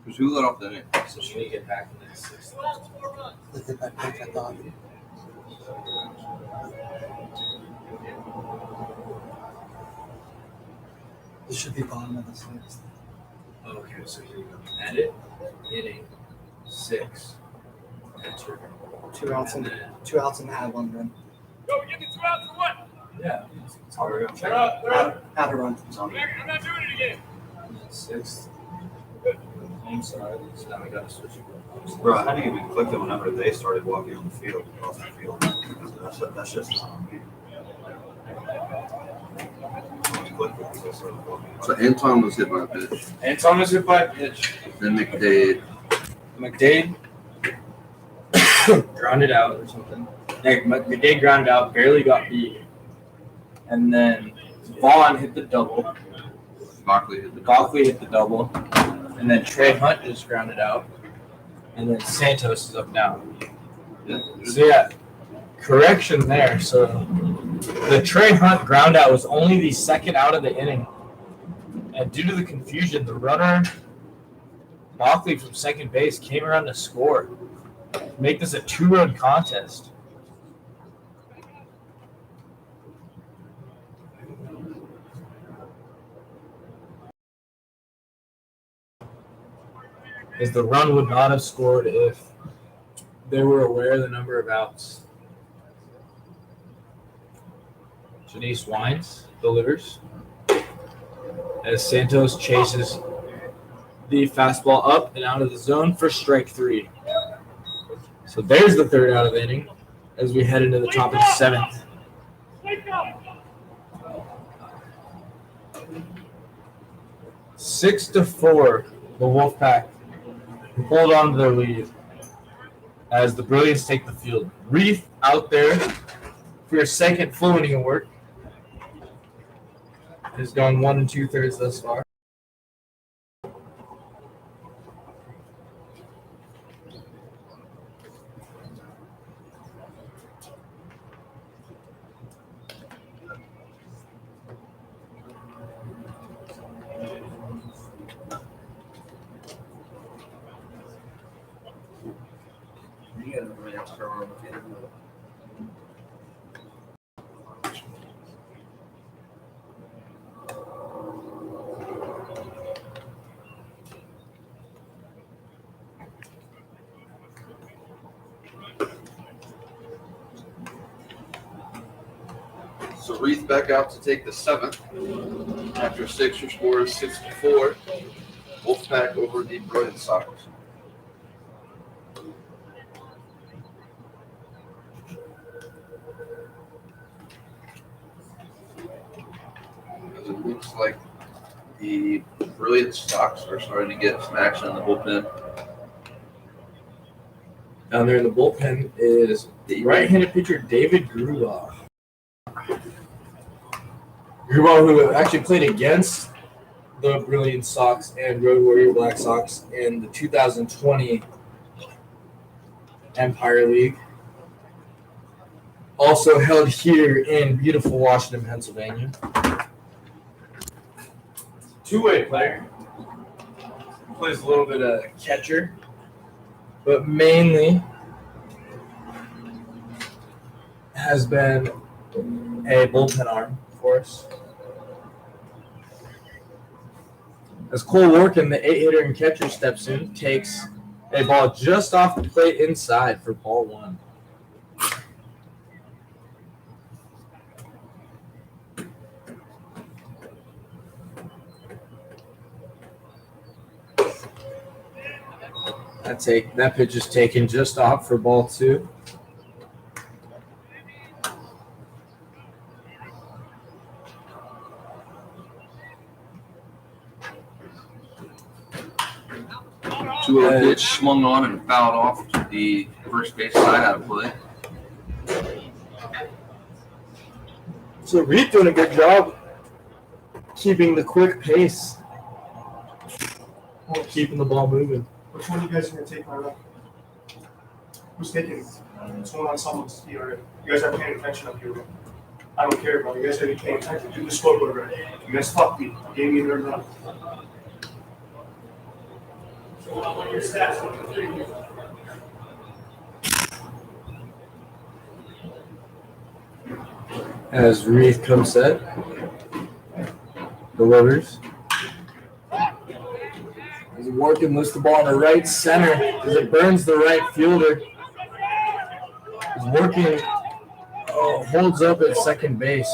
Speaker 2: Because who let off the inning?
Speaker 3: So should we get back in the 6th?
Speaker 7: they did that pitch, I thought. This should be bottom of the 6th.
Speaker 3: Okay, so here we go. Edit, inning, 6. Enter.
Speaker 7: 2 outs and 2 outs and had 1 run.
Speaker 4: Go, give me 2 outs for what?
Speaker 3: Yeah. It's all right.
Speaker 4: They're up. They're up.
Speaker 7: Had a run.
Speaker 3: It's on
Speaker 4: I'm not doing it again.
Speaker 3: 6th. I'm sorry. So now we got to switch it. Bro, I hadn't even clicked it whenever they started walking on the field, off the field. That's just not on me. I clicked it because they started walking.
Speaker 2: So Anton was hit by a pitch.
Speaker 1: Anton was hit by a pitch.
Speaker 2: Then McDade.
Speaker 1: Grounded out or something. McDade grounded out, barely got beat. And then Vaughn hit the double.
Speaker 2: Barkley hit the
Speaker 1: Gockley hit the double. And then Trey Hunt just grounded out. And then Santos is up now. So yeah, correction there. So the Trey Hunt ground out was only the 2nd out of the inning. And due to the confusion, the runner, Gockley from second base, came around to score. Make this a 2-run contest. As the run would not have scored if they were aware of the number of outs. Janice Wines delivers as Santos chases the fastball up and out of the zone for strike 3. So there's the 3rd out of the inning as we head into the top of the 7th. 6-4, the Wolfpac hold on to their lead as the Brilliance take the field. Reef out there for your 2nd full inning of work. Has gone 1 2/3 thus far.
Speaker 2: So Reith back out to take the 7th. After 6, your score is 6-4. Wolfpac over the Brilliance Sox. As it looks like the Brilliance Sox are starting to get some action in the bullpen.
Speaker 1: Down there in the bullpen is the right-handed pitcher David Grubauer. Grubauer, who actually played against the Brilliant Sox and Road Warrior Black Sox in the 2020 Empire League. Also held here in beautiful Washington, Pennsylvania. Two-way player. Plays a little bit of catcher, but mainly has been a bullpen arm for us. As Cole Workin, the 8-hitter and catcher, steps in, takes a ball just off the plate inside for ball 1. That pitch is taken just off for ball 2.
Speaker 2: Pitch swung on and fouled off to the first base side out of play.
Speaker 1: So Reed doing a good job keeping the quick pace, keeping the ball moving.
Speaker 8: Which one of you guys are going to take my rep? Who's taking it? It's going on someone's ERA. You guys are paying attention up here, bro. I don't care, bro. You guys gotta be paying attention. Do the scoreboard already. You guys fucked me. You gave me their run.
Speaker 1: As Reed comes set, delivers. As Workin lifts the ball in the right center as it burns the right fielder. As Workin holds up at second base.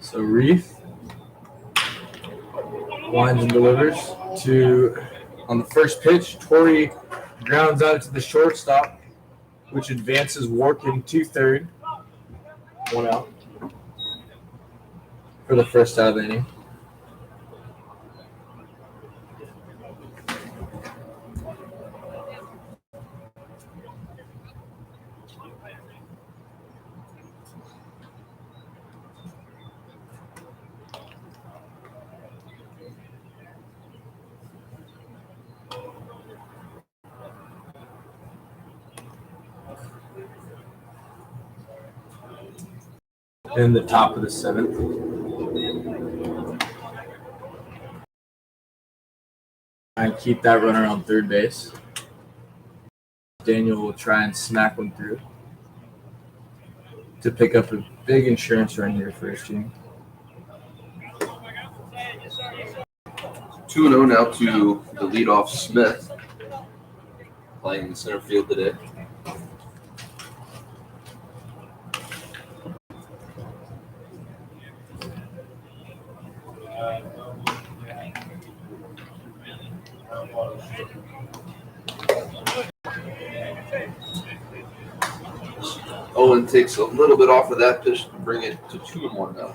Speaker 1: So Reef winds and delivers to, on the first pitch, Torrey grounds out to the shortstop, which advances Workin to third. 1 out for the first out of the inning. In the top of the 7th. And keep that runner on third base. Daniel will try and smack one through to pick up a big insurance run here for his team.
Speaker 2: 2-0 now to the leadoff Smith, playing in center field today. Owen takes a little bit off of that pitch to bring it to 2-1 now.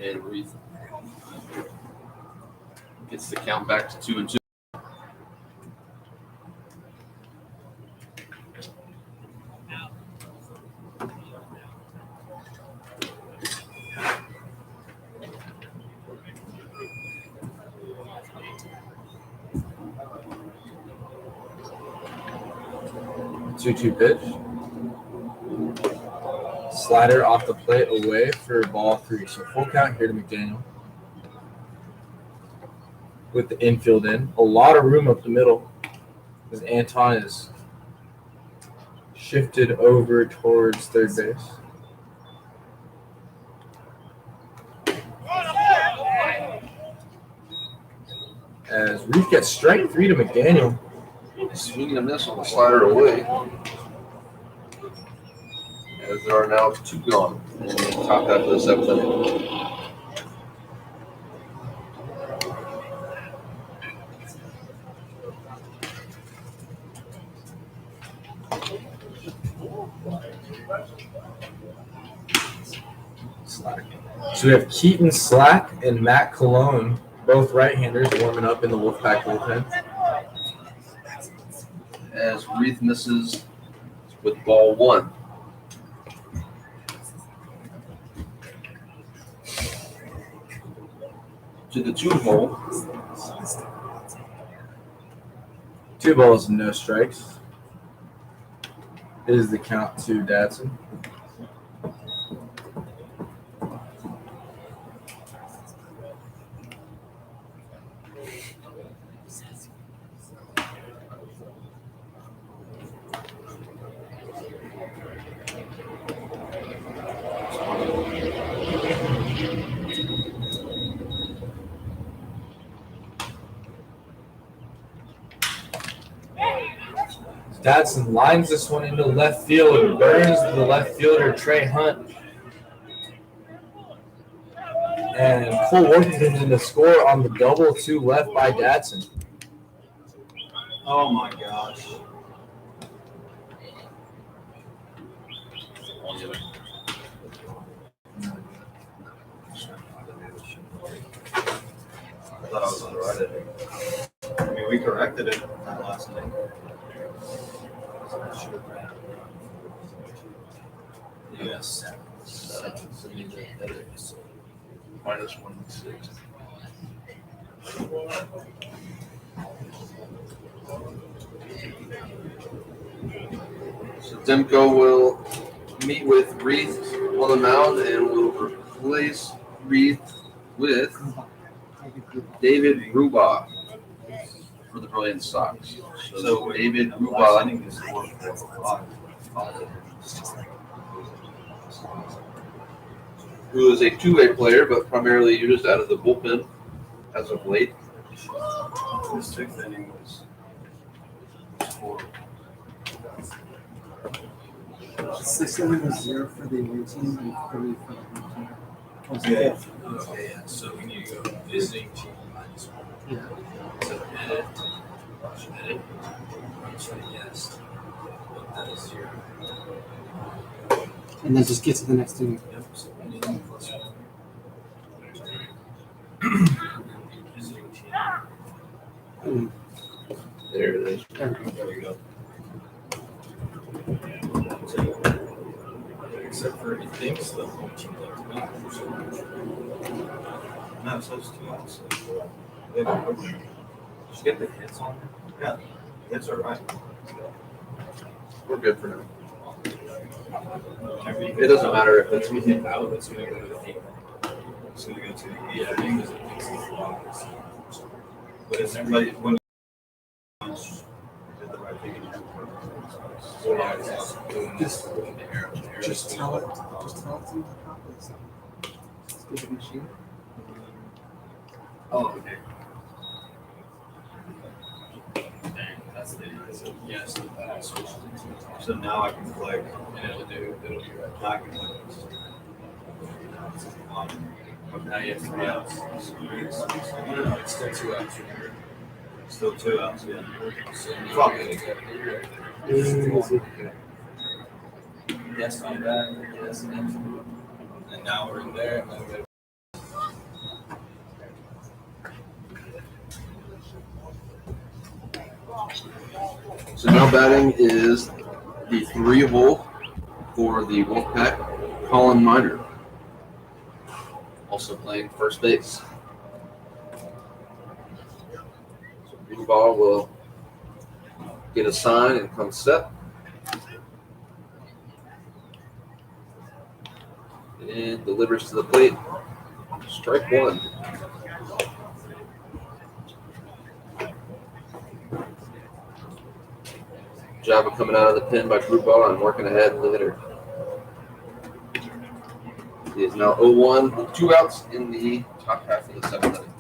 Speaker 2: And Reith gets the count back to 2-2.
Speaker 1: 2-2 pitch. Slider off the plate away for ball 3. So full count here to McDaniel. With the infield in. A lot of room up the middle. As Anton is shifted over towards third base. As Reef gets strike 3 to McDaniel.
Speaker 2: Swinging a miss on the slider away. As there are now 2 gone in the top half of the 7th inning.
Speaker 1: So we have Keaton Slack and Matt Colon, both right-handers, warming up in the Wolfpac bullpen.
Speaker 2: As Reith misses with ball 1. To the 2 hole.
Speaker 1: 2 balls and no strikes. Is the count to Dadson. Dadson lines this one into left field and burns the left fielder Trey Hunt. And Cole Worthington's in the score on the double to left by Dadson.
Speaker 3: Oh my gosh. I thought I was on the right end. I mean, we corrected it last night. Yes.
Speaker 2: Minus 1/6. So Demko will meet with Reith on the mound and will replace Reith with David Ruba for the Brilliance Sox. So David Ruba, who is a two-way player but primarily used out of the bullpen as of late.
Speaker 3: The 6th inning was horrible.
Speaker 7: 6th inning was 0 for the away team and 3 for the home team.
Speaker 3: Yeah.
Speaker 4: Okay, yeah, so we need to go visiting team minus 1.
Speaker 7: Yeah.
Speaker 4: So edit. So yes. That is 0.
Speaker 7: And then just get to the next inning.
Speaker 4: Yep, so anything plus 1. Visiting team.
Speaker 2: There it is.
Speaker 7: There we go.
Speaker 4: There we go. Except for he thinks the home team like to win.
Speaker 3: No, so it's 2 outs.
Speaker 4: Did you get the hits on there?
Speaker 3: Yeah, hits are right.
Speaker 2: We're good for now. It doesn't matter if it's
Speaker 4: Every hit out, it's going to go to the 8.
Speaker 3: It's going to go to the
Speaker 4: Yeah, I think because it thinks it's the longest.
Speaker 3: But it's when did the right thing in there.
Speaker 4: So yeah, it's also doing this with the arrow.
Speaker 7: Just tell it. Just tell it to the complex. Just give it a machine.
Speaker 4: Oh, okay. Dang, that's the so yes, that switches it to
Speaker 3: So now I can click.
Speaker 4: and it'll be right.
Speaker 3: Now I can click this.
Speaker 4: Now you have 3 outs. No, it's still 2 outs, remember?
Speaker 3: Still 2 outs, yeah.
Speaker 4: So
Speaker 3: Fuck.
Speaker 7: Easy.
Speaker 4: Yes, on that. Yes, and now we're in there. And then we
Speaker 2: So now batting is the 3 hole for the Wolfpac, Colin Miner. Also playing first base. So Ball will get a sign and come set. And delivers to the plate. Strike one. Job of coming out of the pin by Grubauer and working ahead of the hitter. He is now 0-1 with 2 outs in the top half of the 7th inning.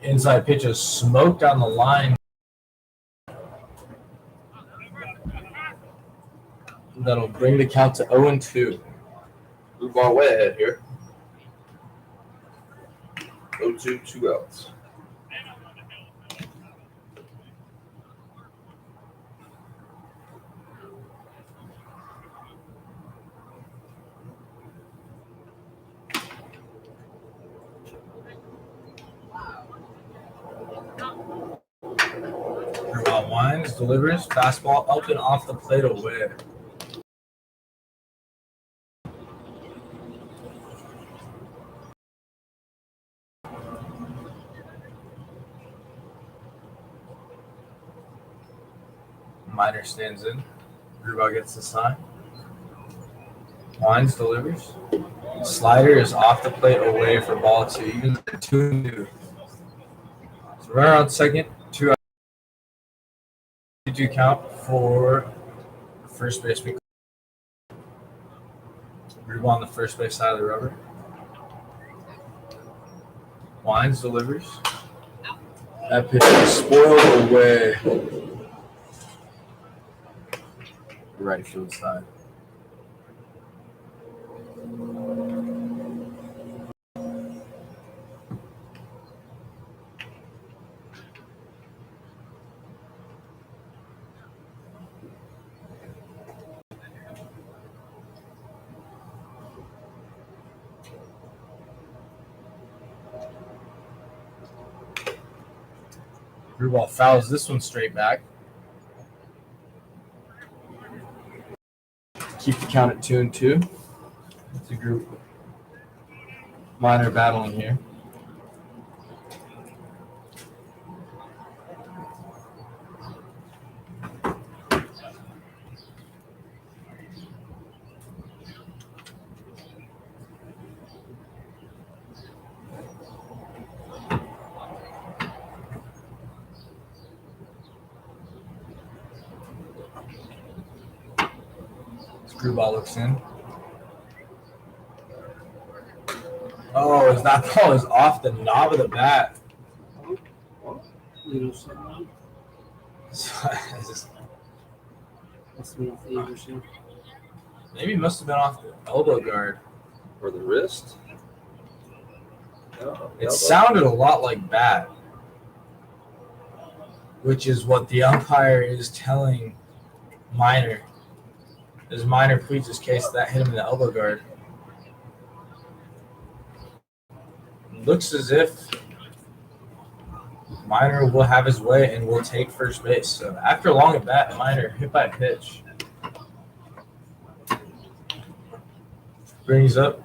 Speaker 1: Inside pitch is smoked on the line. That'll bring the count to 0-2.
Speaker 2: Grubauer way ahead here. 0-2, 2 outs.
Speaker 1: Grubauer winds, delivers, fastball up and off the plate away. Minor stands in. Grubauer gets the sign. Winds, delivers. Slider is off the plate away for ball 2. Even 2-2. So runner on second, 2 out. 2 count for first baseman. Grubauer on the first base side of the rubber. Winds, delivers. That pitch is spoiled away. Right field side. Grubauer fouls this one straight back. Keep the count at 2-2. It's a group minor battling here. Grubauer looks in. Oh, that ball is off the knob of the bat.
Speaker 7: You know something? That's been off the Anderson.
Speaker 1: Maybe it must have been off the elbow guard.
Speaker 2: Or the wrist. No,
Speaker 1: It sounded a lot like bat, which is what the umpire is telling Minor. As Minor pleads his case, that hit him in the elbow guard. Looks as if Minor will have his way and will take first base. So after a long at bat, Minor hit by a pitch. Brings up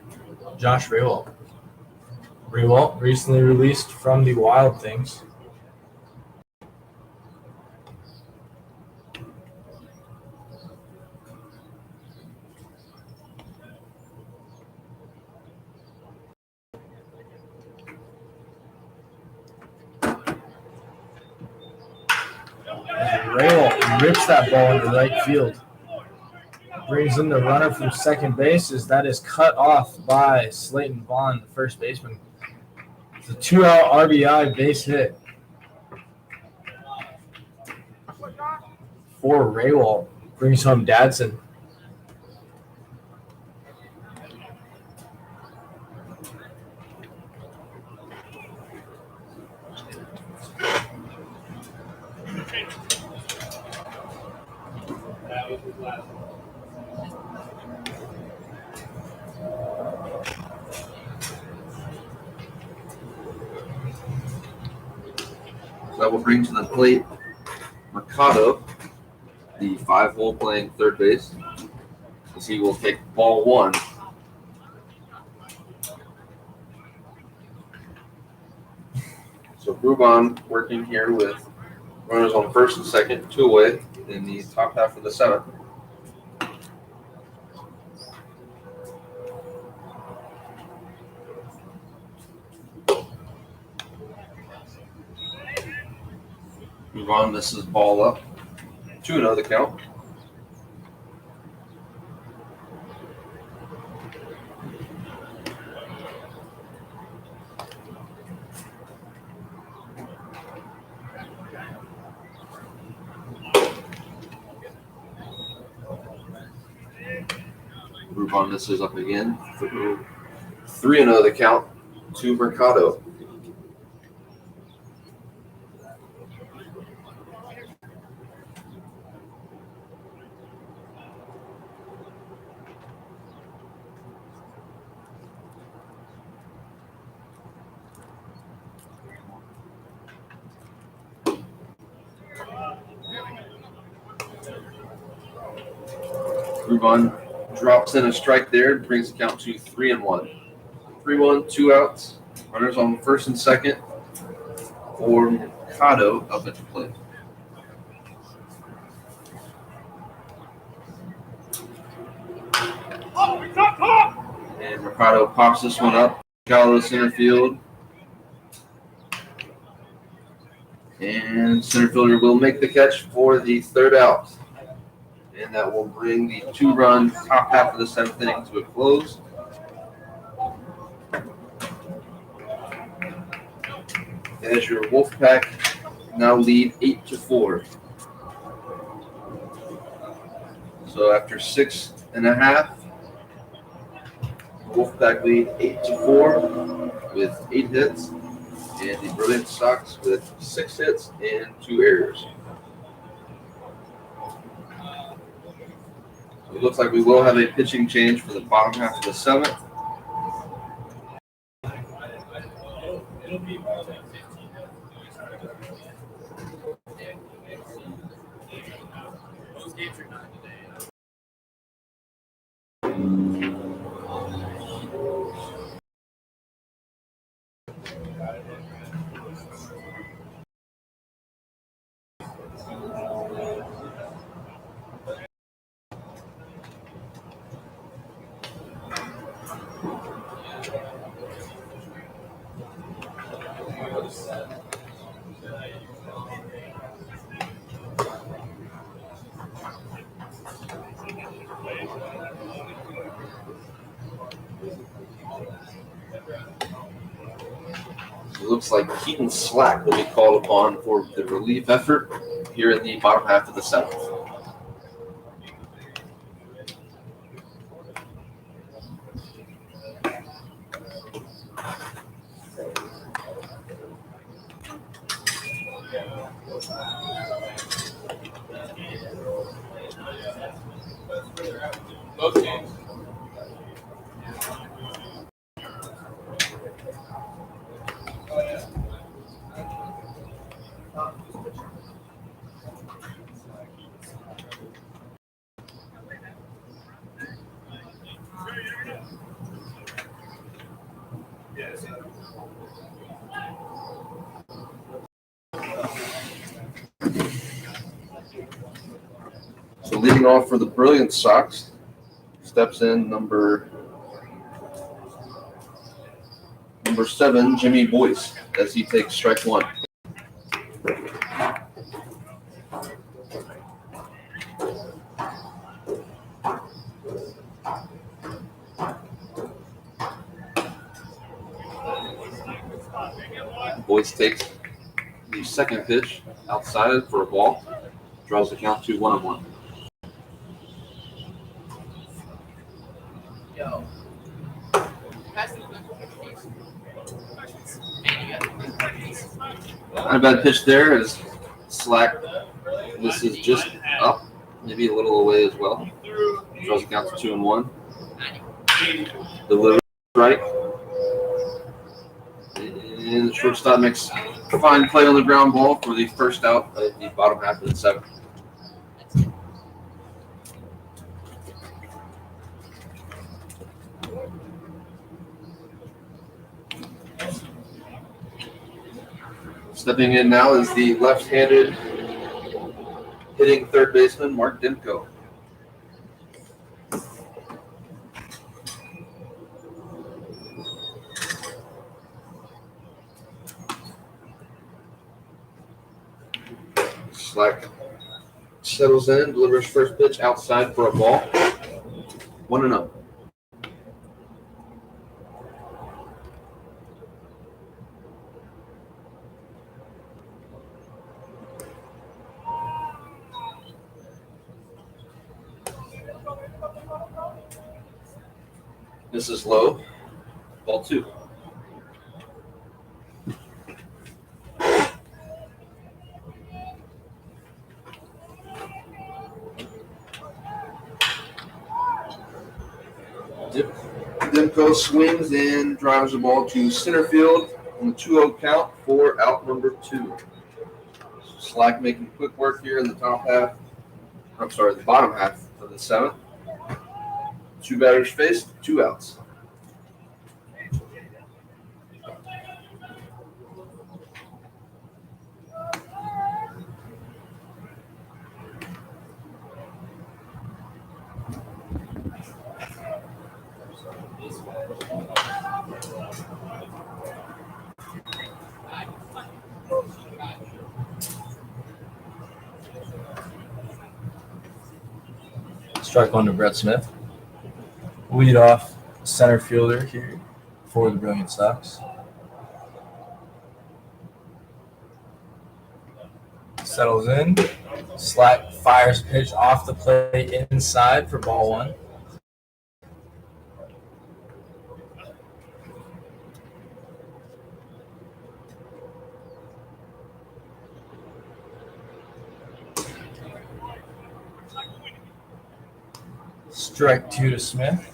Speaker 1: Josh Raywalt. Raywalt recently released from the Wild Things. Raywalt rips that ball into right field. Brings in the runner from second base as that is cut off by Slayton Vaughn, the first baseman. It's a 2-out RBI base hit for Raywalt. Brings home Dadson.
Speaker 2: That will bring to the plate Mercado, the 5-hole playing third base, as he will take ball 1. So Grubauer working here with runners on first and second, 2 away. in the top half of the seventh. Move on, misses ball up. 2-0 the count. Rubon misses up again. 3-0 the count to Mercado. Rubon drops in a strike there, brings the count to 3-1. 3-1, 2 outs. Runners on first and second for Mercado up at the plate. And Mercado pops this one up. Shallow center field. And center fielder will make the catch for the third out. And that will bring the 2-run top half of the seventh inning to a close. As your Wolfpac now lead 8-4. So after 6.5, Wolfpac lead 8-4 with 8 hits, and the Brilliance Sox with 6 hits and 2 errors. So it looks like we will have a pitching change for the bottom half of the seventh.
Speaker 4: Those games are not today.
Speaker 2: It looks like Keaton Slack will be called upon for the relief effort here in the bottom half of the seventh.
Speaker 4: Both teams.
Speaker 2: So leading off for the Brilliance Sox, steps in number 7, Jimmy Boyce, as he takes strike one. Boyce takes the second pitch outside for a ball, draws the count to 1-1.
Speaker 5: Yo.
Speaker 2: Not a bad pitch there as Slack. This is just up, maybe a little away as well. Draws the count to 2-1. Delivery strike. And the shortstop makes a fine play on the ground ball for the first out of the bottom half of the seventh. Stepping in now is the left-handed Hitting third baseman Mark Demko. Slack settles in, delivers first pitch outside for a ball. 1-0. This is low. Ball 2. Demko swings and drives the ball to center field on the 2-0 count for out number 2. Slack making quick work here in the the bottom half of the 7th. 2 batters faced, 2 outs.
Speaker 1: Strike one to Brett Smith. Lead off center fielder here for the Brilliance Sox. Settles in. Slack fires pitch off the plate inside for ball 1. Strike 2 to Smith.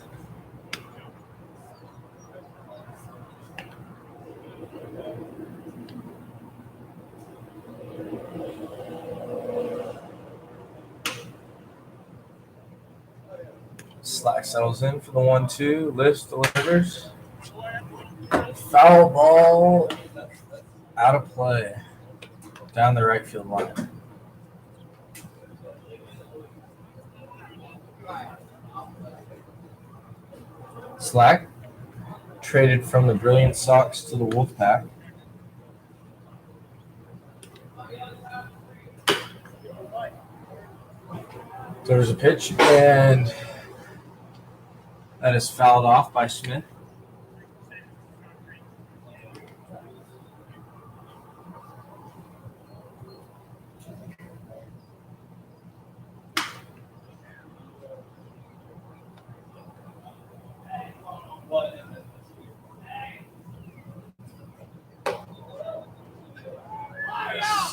Speaker 1: Slack settles in for the 1-2. Lifts, delivers. Foul ball out of play. Down the right field line. Slack traded from the Brilliance Sox to the Wolfpac. There's a pitch, and that is fouled off by Smith.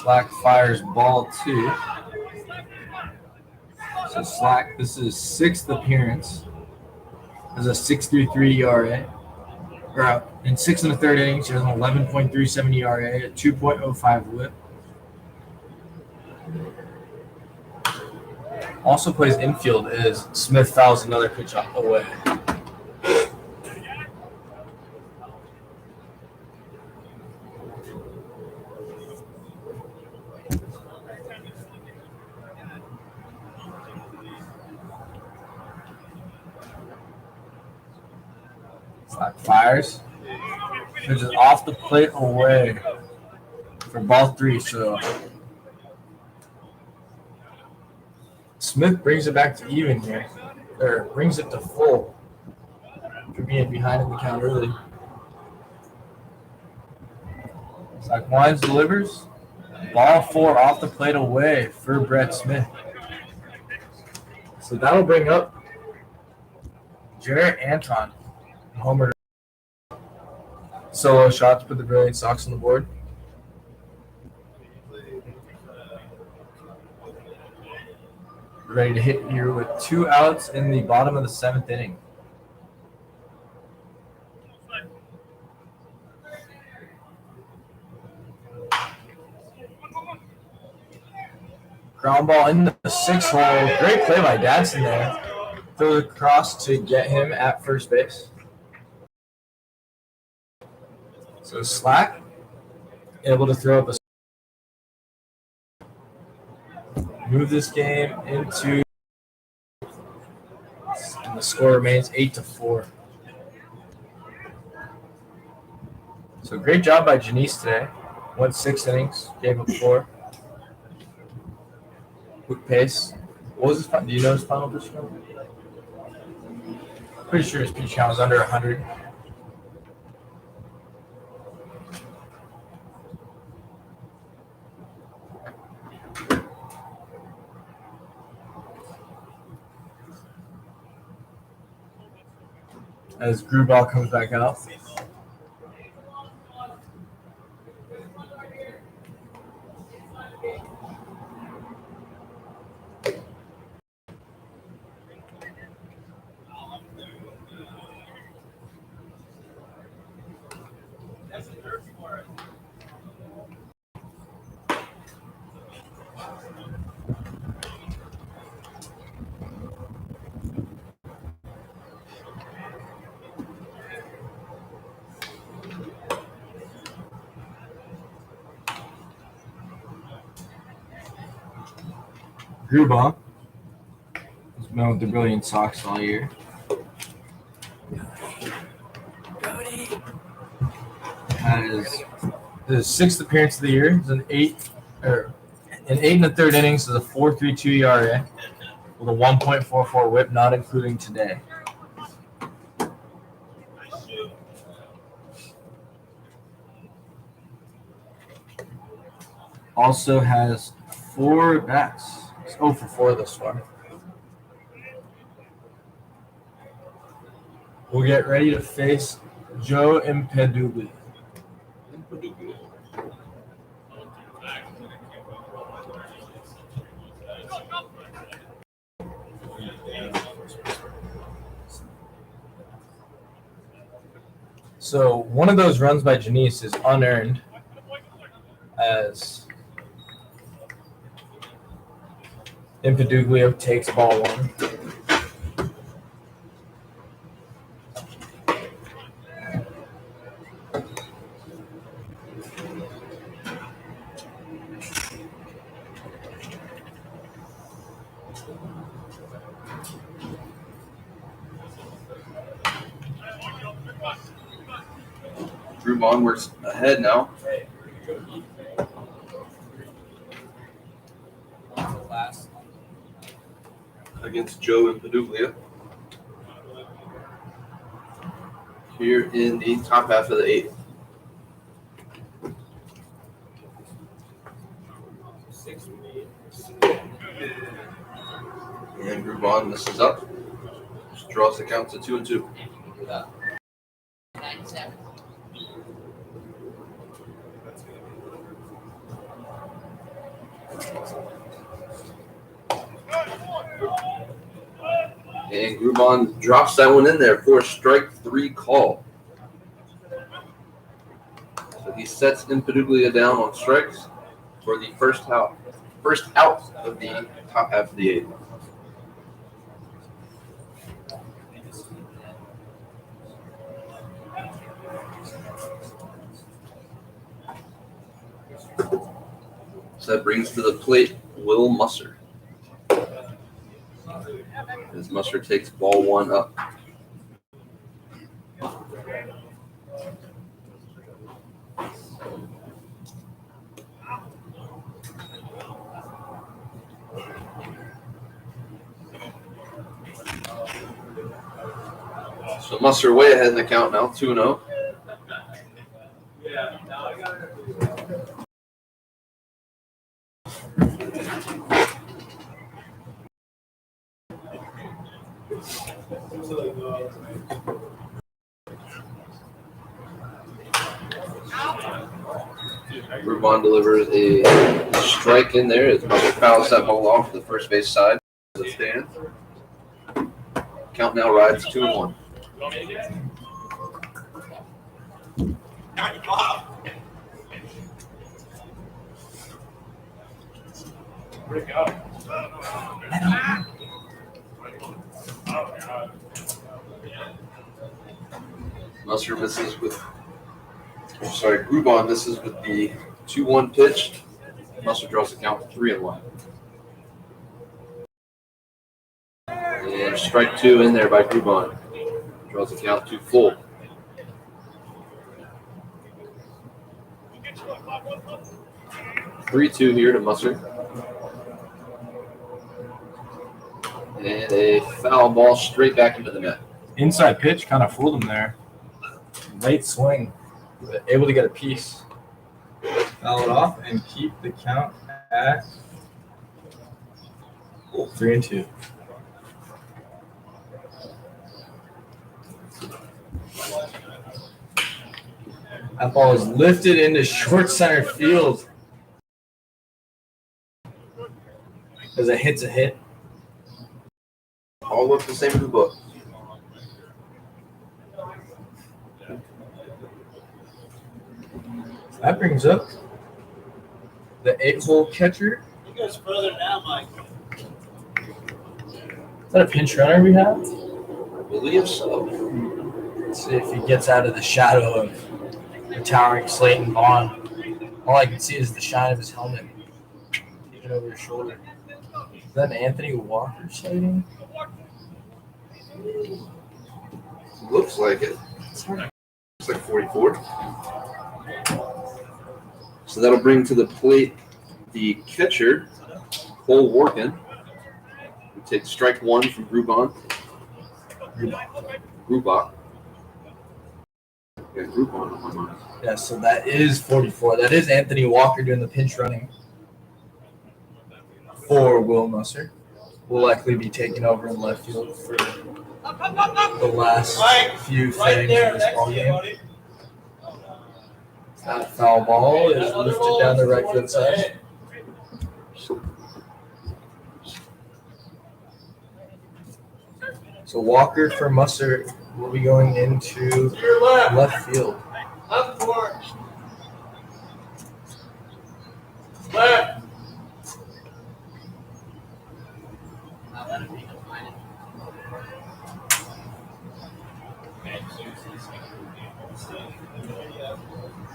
Speaker 1: Slack fires ball 2. So Slack, this is his 6th appearance. Has a 6.33 ERA. In 6 1/3 innings, he has an 11.37 ERA, a 2.05 WHIP. Also plays infield as Smith fouls another pitch away. Slack fires. Pitch is off the plate away for ball 3. So Smith brings it back to even here, or brings it to full for being behind in the count early. Slack winds, delivers. Ball 4 off the plate away for Brett Smith. So that'll bring up Jarrett Anton. Homer solo shot to put the Brilliant Sox on the board. Ready to hit here with 2 outs in the bottom of the 7th inning. Ground ball in the 6th hole. Great play by Dadson there. Throw the cross to get him at first base. So Slack able to throw up a move this game into, and the score remains 8-4. So great job by Janice today. Went 6 innings, gave up 4. Quick pace. What was his? Do you know his final pitch count? Pretty sure his pitch count was under 100. As Grubauer comes back out. Grubauer has been with the Brilliance Sox all year. Has his 6th appearance of the year. It's an 8 1/3 innings is a 4.32 ERA with a 1.44 WHIP, not including today. Also has 4 bats. He's 0 for 4 thus far. We'll get ready to face Joe Impeduglia. So one of those runs by Janice is unearned, as Impeduglia takes ball 1.
Speaker 2: Grubauer works ahead now. Against Joe Impeduglia. Here in the top half of the 8th. And Grubauer misses up. Just draws the count to 2-2.
Speaker 5: 97.
Speaker 2: And Grubauer drops that one in there for a strike 3 call. So he sets Impeduglia down on strikes for the first out of the top half of the 8th. So that brings to the plate Will Musser. As Musser takes ball 1 up. So Musser way ahead in the count now, 2-0. Grubauer delivers a strike in there as Musser fouls that ball off the first base side of the stand. Count now rides 2-1.
Speaker 8: Where'd it go?
Speaker 2: Musser misses with, Grubauer misses with the 2-1 pitch. Musser draws the count 3-1. And strike 2 in there by Groupon. Draws the count to full. Three-two here to Musser. And a foul ball straight back into the net.
Speaker 1: Inside pitch kind of fooled him there. Late swing. But able to get a piece. Foul it off and keep the count at 3-2. That ball is lifted into short center field. As a hit's a hit.
Speaker 2: All look the same in the book.
Speaker 1: That brings up the 8-hole catcher.
Speaker 9: You guys further now, Mike.
Speaker 1: Is that a pinch runner we have?
Speaker 2: I believe so.
Speaker 1: Let's see if he gets out of the shadow of the towering Slayton Vaughn. All I can see is the shine of his helmet peeking over his shoulder. Is that an Anthony Walker sighting?
Speaker 2: Looks like it. Looks like 44. So that'll bring to the plate the catcher, Cole Workin. We take strike 1 from Groupon. Groupon. Yeah, Groupon on my mind.
Speaker 1: Yeah, so that is 44. That is Anthony Walker doing the pinch running for Will Musser. Will likely be taking over in left field for the last few frames of this ball game. That foul ball is lifted down the right field side. So Walker for Musser will be going into left field.
Speaker 9: Up for left.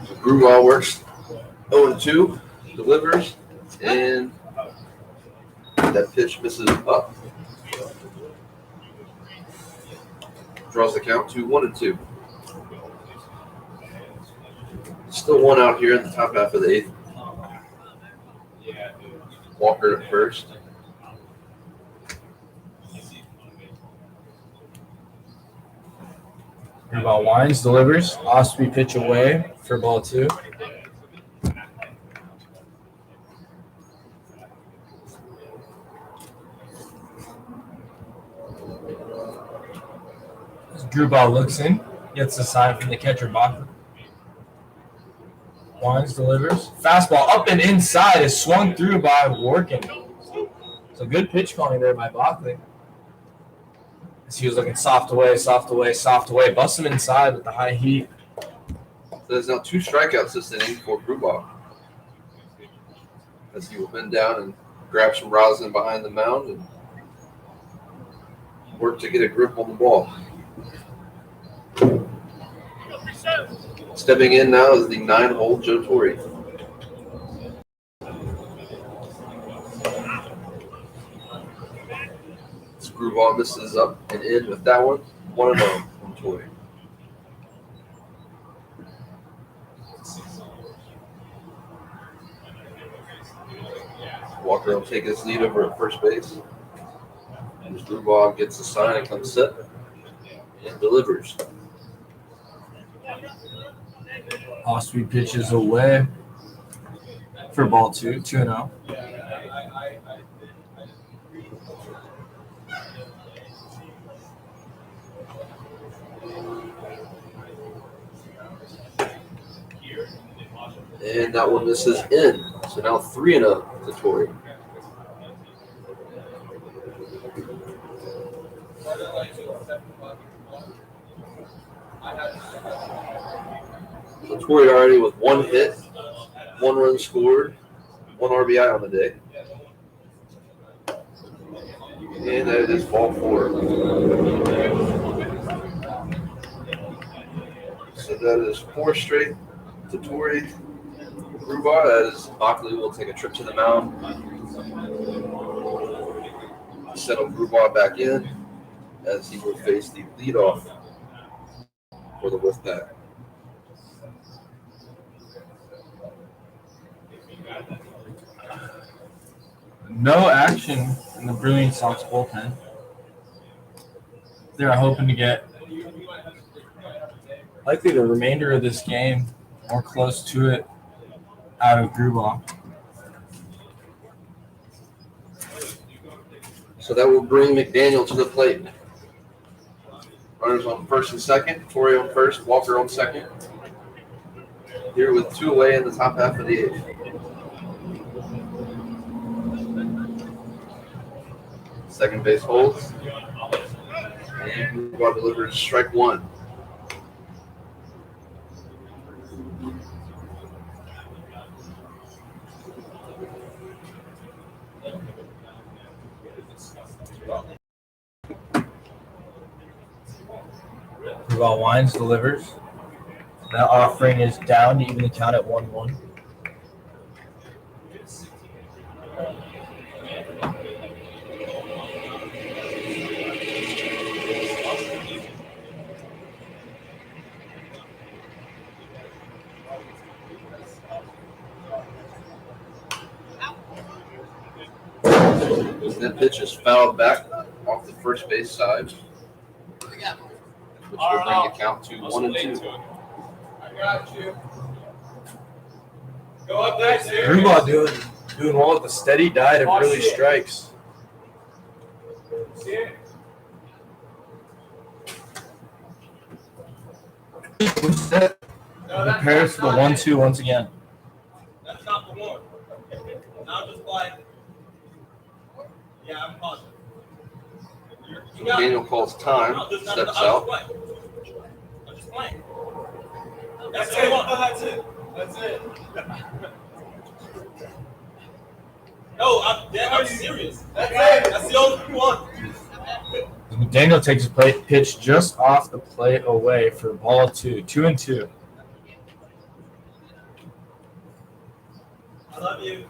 Speaker 2: So Grubauer works 0-2, delivers, and that pitch misses up. Draws the count to 1-2. Still one out here in the top half of the 8th. Walker at first.
Speaker 1: Grubauer winds, delivers. Osby pitch away for ball 2. As Grubauer looks in, gets the sign from the catcher, Bachman. Winds, delivers. Fastball up and inside is swung through by Workin. So good pitch calling there by Bockley. As he was looking soft away, busts him inside with the high heat.
Speaker 2: So there's now 2 strikeouts this inning for Grubauer. As he will bend down and grab some rosin behind the mound and work to get a grip on the ball. Stepping in now is the 9-hole Joe Torre. Screwball misses up and in with that one. 1-0 from Torre. Walker will take his lead over at first base. And Screwball gets the sign and comes set and delivers.
Speaker 1: Osby pitches away for ball 2, 2-0.
Speaker 2: And that one misses in. So now 3-0 to Torrey. So Torrey already with 1 hit, 1 run scored, 1 RBI on the day. And that is ball 4. So that is 4 straight to Torrey. Grubauer, as Bockley will take a trip to the mound. settle Grubauer back in as he will face the leadoff for the Wolfpac.
Speaker 1: No action in the Brilliance Sox bullpen. They're hoping to get likely the remainder of this game or close to it out of Grubauer.
Speaker 2: So that will bring McDaniel to the plate. Runners on first and second. Torrey on first. Walker on second. Here with 2 away in the top half of the 8th. Second base holds. And Grubauer delivers strike 1.
Speaker 1: Grubauer winds, delivers. That offering is down to even the count at 1-1.
Speaker 2: That pitch is fouled back off the first base side, which will bring the count to 1-2.
Speaker 4: I got you. Go up there, Sirius.
Speaker 1: Grubauer doing well with the steady diet of early strikes.
Speaker 4: See it? No,
Speaker 1: Prepares for the 1-2 once again.
Speaker 4: That's not the one. Now just like. Yeah, I'm positive. You got it.
Speaker 2: Daniel calls time, steps out.
Speaker 4: I'm just playing. That's it. That's it. That's it. No, I'm serious. That's it. That's the only one.
Speaker 1: McDaniel takes a pitch just off the plate away for ball 2. 2-2.
Speaker 4: I love you.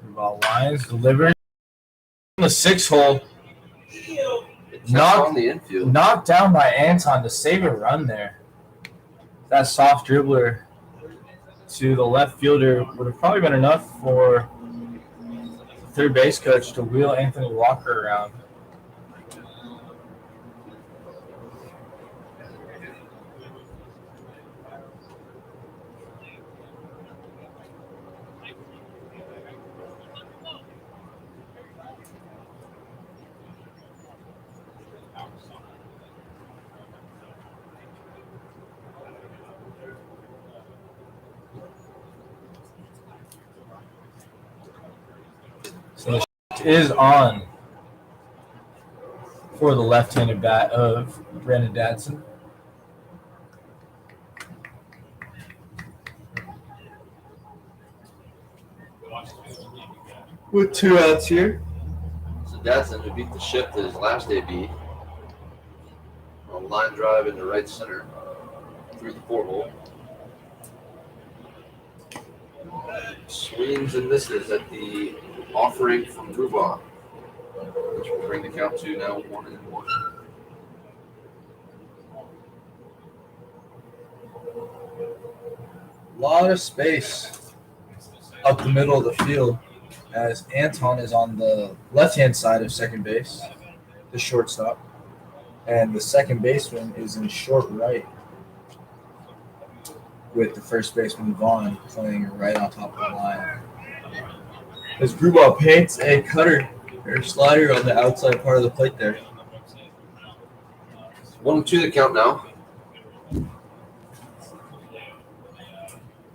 Speaker 1: Ball lines, delivered. In the 6-hole.
Speaker 2: It's on the infield.
Speaker 1: Knocked down by Anton to save a run there. That soft dribbler to the left fielder would have probably been enough for the third base coach to wheel Anthony Walker around. So the shift is on for the left-handed bat of Brandon Dadson. With 2 outs here.
Speaker 2: So Dadson, who beat the shift at his last AB, on line drive into right center through the 4-hole. Swings and misses at the offering from Grubauer, which will bring the count to now 1-1.
Speaker 1: A lot of space up the middle of the field as Anton is on the left-hand side of second base, the shortstop, and the second baseman is in short right with the first baseman Vaughn playing right on top of the line. As Grubauer paints a cutter or slider on the outside part of the plate there.
Speaker 2: 1-2 the count now.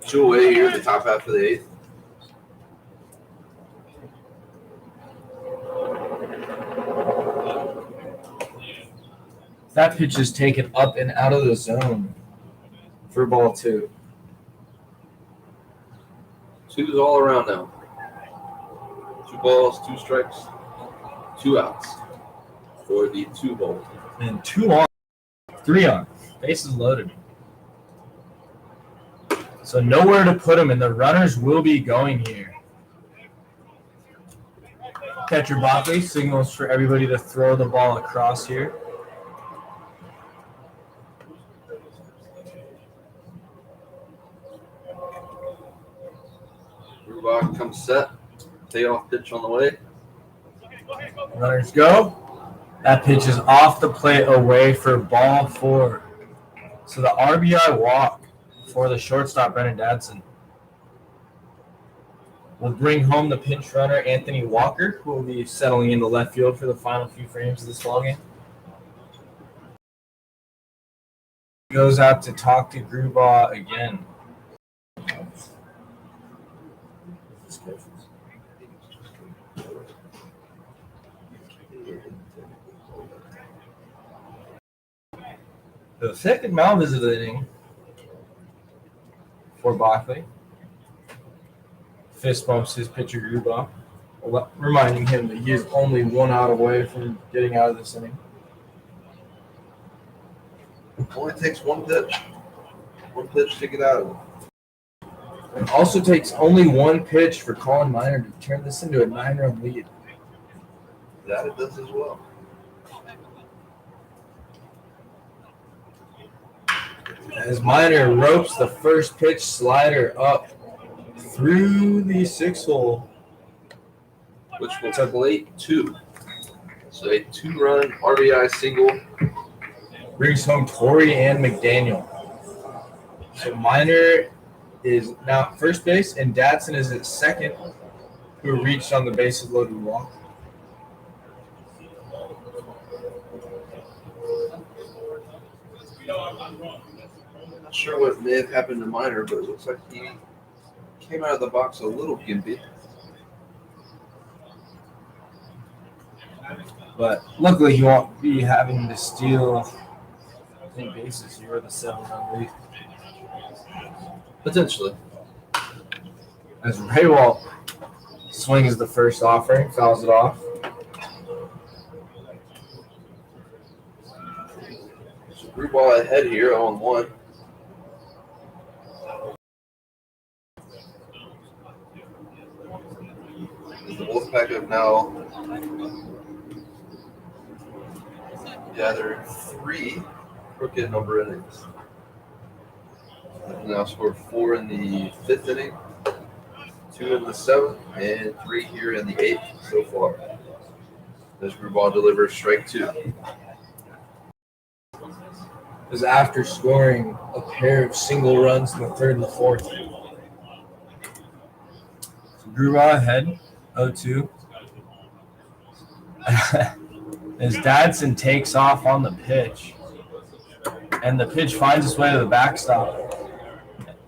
Speaker 2: 2 away here at the top half of the 8th.
Speaker 1: That pitch is taken up and out of the zone for ball 2.
Speaker 2: 2's all around now. 2 balls, 2 strikes, 2 outs for the 2-hole.
Speaker 1: And 2 on, 3 on. Bases loaded. So nowhere to put him, and the runners will be going here. Catcher Bockley signals for everybody to throw the ball across here.
Speaker 2: Rubach comes set. Payoff pitch on the way.
Speaker 1: Runners go. That pitch is off the plate away for ball 4. So the RBI walk for the shortstop, Brennan Dadson. Will bring home the pinch runner, Anthony Walker, who will be settling into left field for the final few frames of this ballgame. Goes out to talk to Grubaugh again. The second mound visit inning for Bockley. Fist bumps his pitcher Grubaugh, reminding him that he is only 1 out away from getting out of this inning.
Speaker 2: Only takes one pitch. One pitch to get out of it.
Speaker 1: It also takes only one pitch for Colin Miner to turn this into a 9-run lead.
Speaker 2: That it does as well.
Speaker 1: As Miner ropes the first pitch slider up through the 6-hole.
Speaker 2: Which will plate 2. So a 2-run RBI single.
Speaker 1: Brings home Torrey and McDaniel. So Miner is now at first base, and Dadson is at second, who reached on the bases loaded walk.
Speaker 2: Not sure what may have happened to Miner, but it looks like he came out of the box a little gimpy.
Speaker 1: But luckily, he won't be having to steal any bases here with a 7-run lead.
Speaker 2: Potentially.
Speaker 1: As Raywalt swings the first offering, fouls it off.
Speaker 2: So Grubaugh ahead here on 1. The Wolfpac have now gathered 3 crooked number innings. They've now scored 4 in the 5th inning, 2 in the 7th, and 3 here in the 8th so far. As Grubaugh delivers strike 2.
Speaker 1: Is after scoring a pair of single runs in the 3rd and the 4th. So Grubaugh ahead, 0-2. As Dadson takes off on the pitch, and the pitch finds its way to the backstop.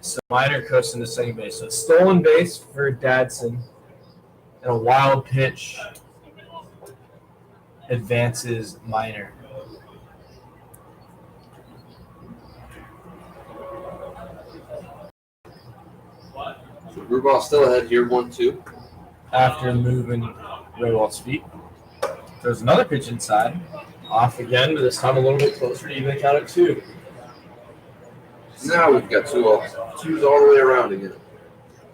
Speaker 1: So Miner coasts into second base. So it's stolen base for Dadson, and a wild pitch advances Miner.
Speaker 2: So Grubaugh still ahead here, 1-2.
Speaker 1: After moving Raywalt's feet. There's another pitch inside. Off again, but this time a little bit closer to even count at 2.
Speaker 2: Now we've got 2 outs. 2's all the way around again.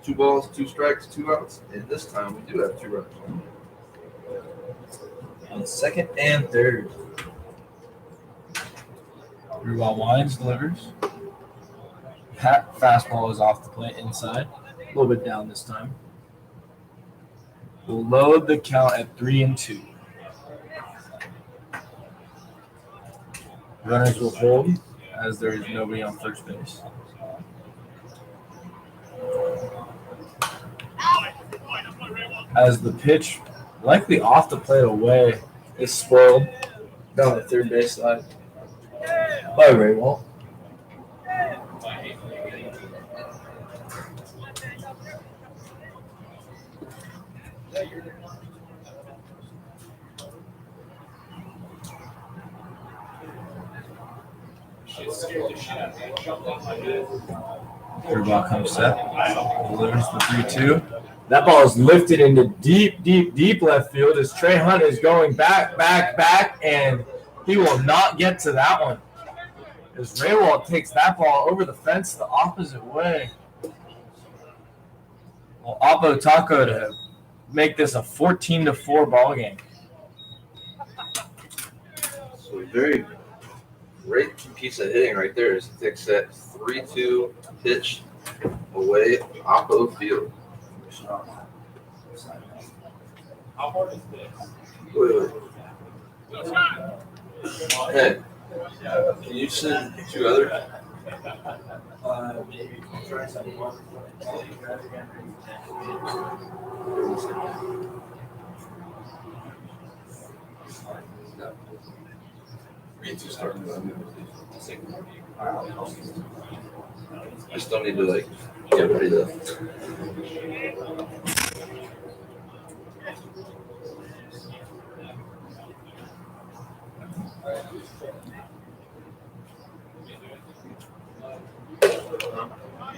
Speaker 2: 2 balls, 2 strikes, 2 outs, and this time we do have 2 runs.
Speaker 1: On second and 3rd. Grubaugh winds, delivers. Fastball is off the plate inside. A little bit down this time. We'll load the count at 3-2. Runners will hold as there is nobody on first base. As the pitch, likely off the plate away, is spoiled down the third base side by Raywalt. Third ball comes set. Delivers the 3-2. That ball is lifted into deep left field as Trey Hunt is going back, and he will not get to that one. As Raywalt takes that ball over the fence the opposite way. Well, Oppo Taco to make this a 14-4 ball game.
Speaker 2: So a very great piece of hitting right there as he takes that 3-2 pitch away Oppo Field.
Speaker 4: How hard is this?
Speaker 2: Wait. Hey, can you send 2 others?
Speaker 7: Maybe try something.
Speaker 2: I still need to like get ready to.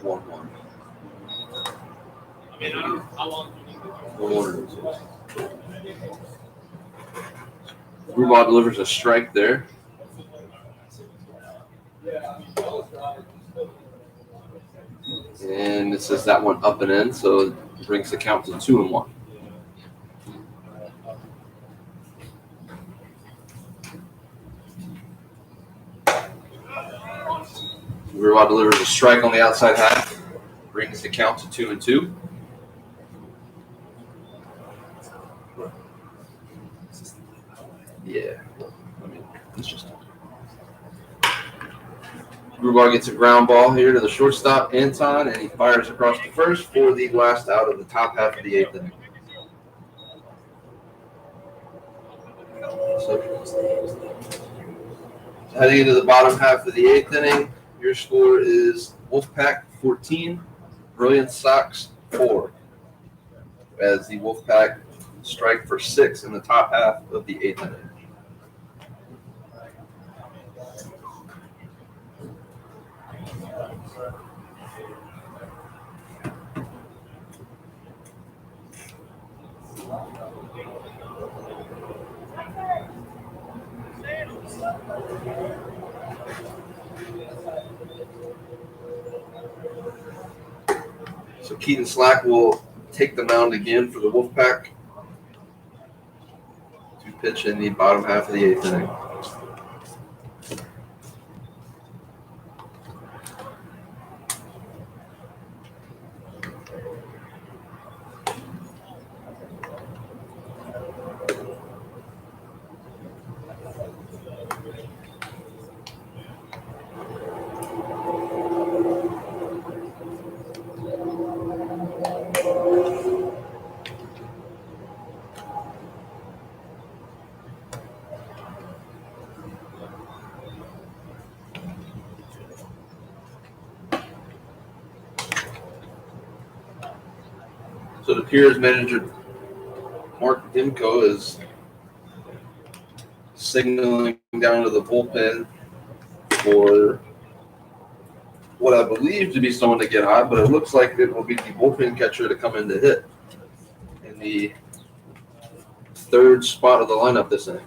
Speaker 2: One.
Speaker 4: I mean, I don't know how long do you need to do?
Speaker 2: Rubal delivers a strike there. And it says that one up and in, so it brings the count to 2-1. Rubal delivers a strike on the outside half, brings the count to 2-2. Yeah, I mean, it's just. Rubal gets a ground ball here to the shortstop, Anton, and he fires across the first for the last out of the top half of the 8th inning. So, heading into the bottom half of the 8th inning, your score is Wolfpac 14, Brilliance Sox 4. As the Wolfpac strike for 6 in the top half of the 8th inning. So Keaton Slack will take the mound again for the Wolfpac to pitch in the bottom half of the 8th inning. So it appears manager Mark Dimko is signaling down to the bullpen for what I believe to be someone to get hot, but it looks like it will be the bullpen catcher to come in to hit in the 3rd spot of the lineup this inning.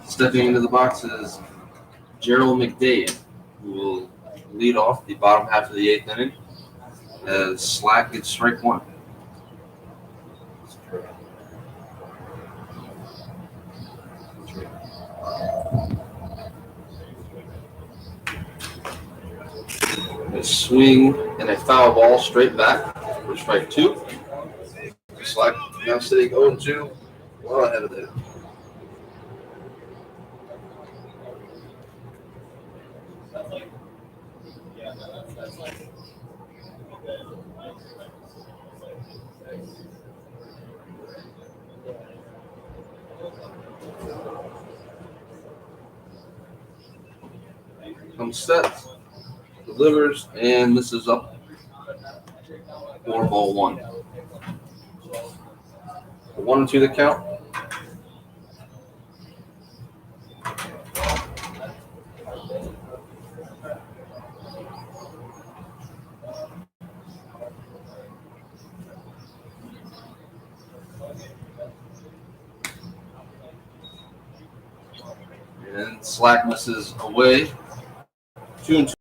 Speaker 2: Stepping into the box is Gerald McDade, who will lead off the bottom half of the 8th inning as Slack gets strike 1. A swing and a foul ball straight back for strike 2. Slack now sitting 0-2, well ahead of it. One set, delivers, and this is up for ball one. 1-2 the count. And Slack misses away. 2-2.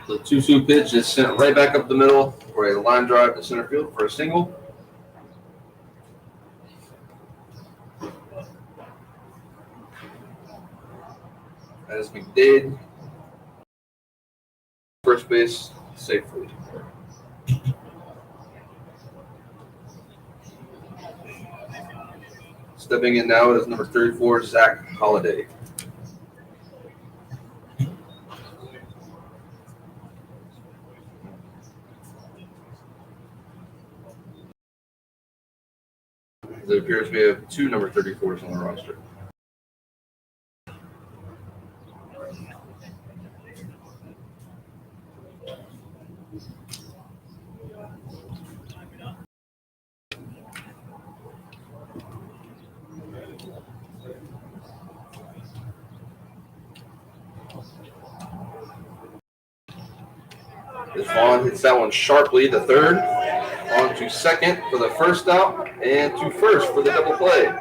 Speaker 2: The 2-2 pitch is sent right back up the middle for a line drive to center field for a single. As McDade, first base safely. Stepping in now is number 34, Zach Holliday. It appears we have two number 34s on the roster. As Vaughn hits that one sharply to third, on to second for the first out, and to first for the double play.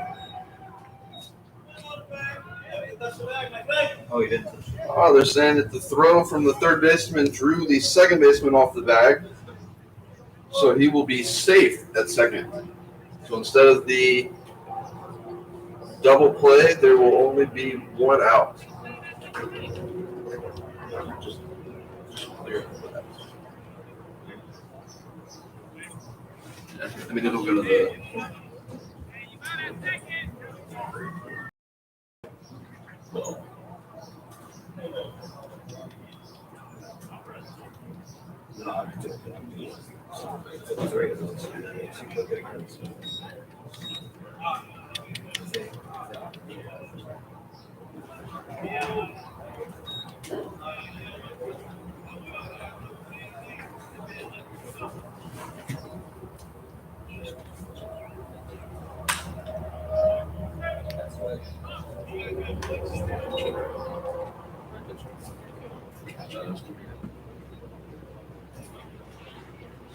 Speaker 3: Oh, you didn't.
Speaker 2: Oh, they're saying that the throw from the third baseman drew the second baseman off the bag, so he will be safe at second. So instead of the double play, there will only be one out. Just clear. I mean, it'll go to the.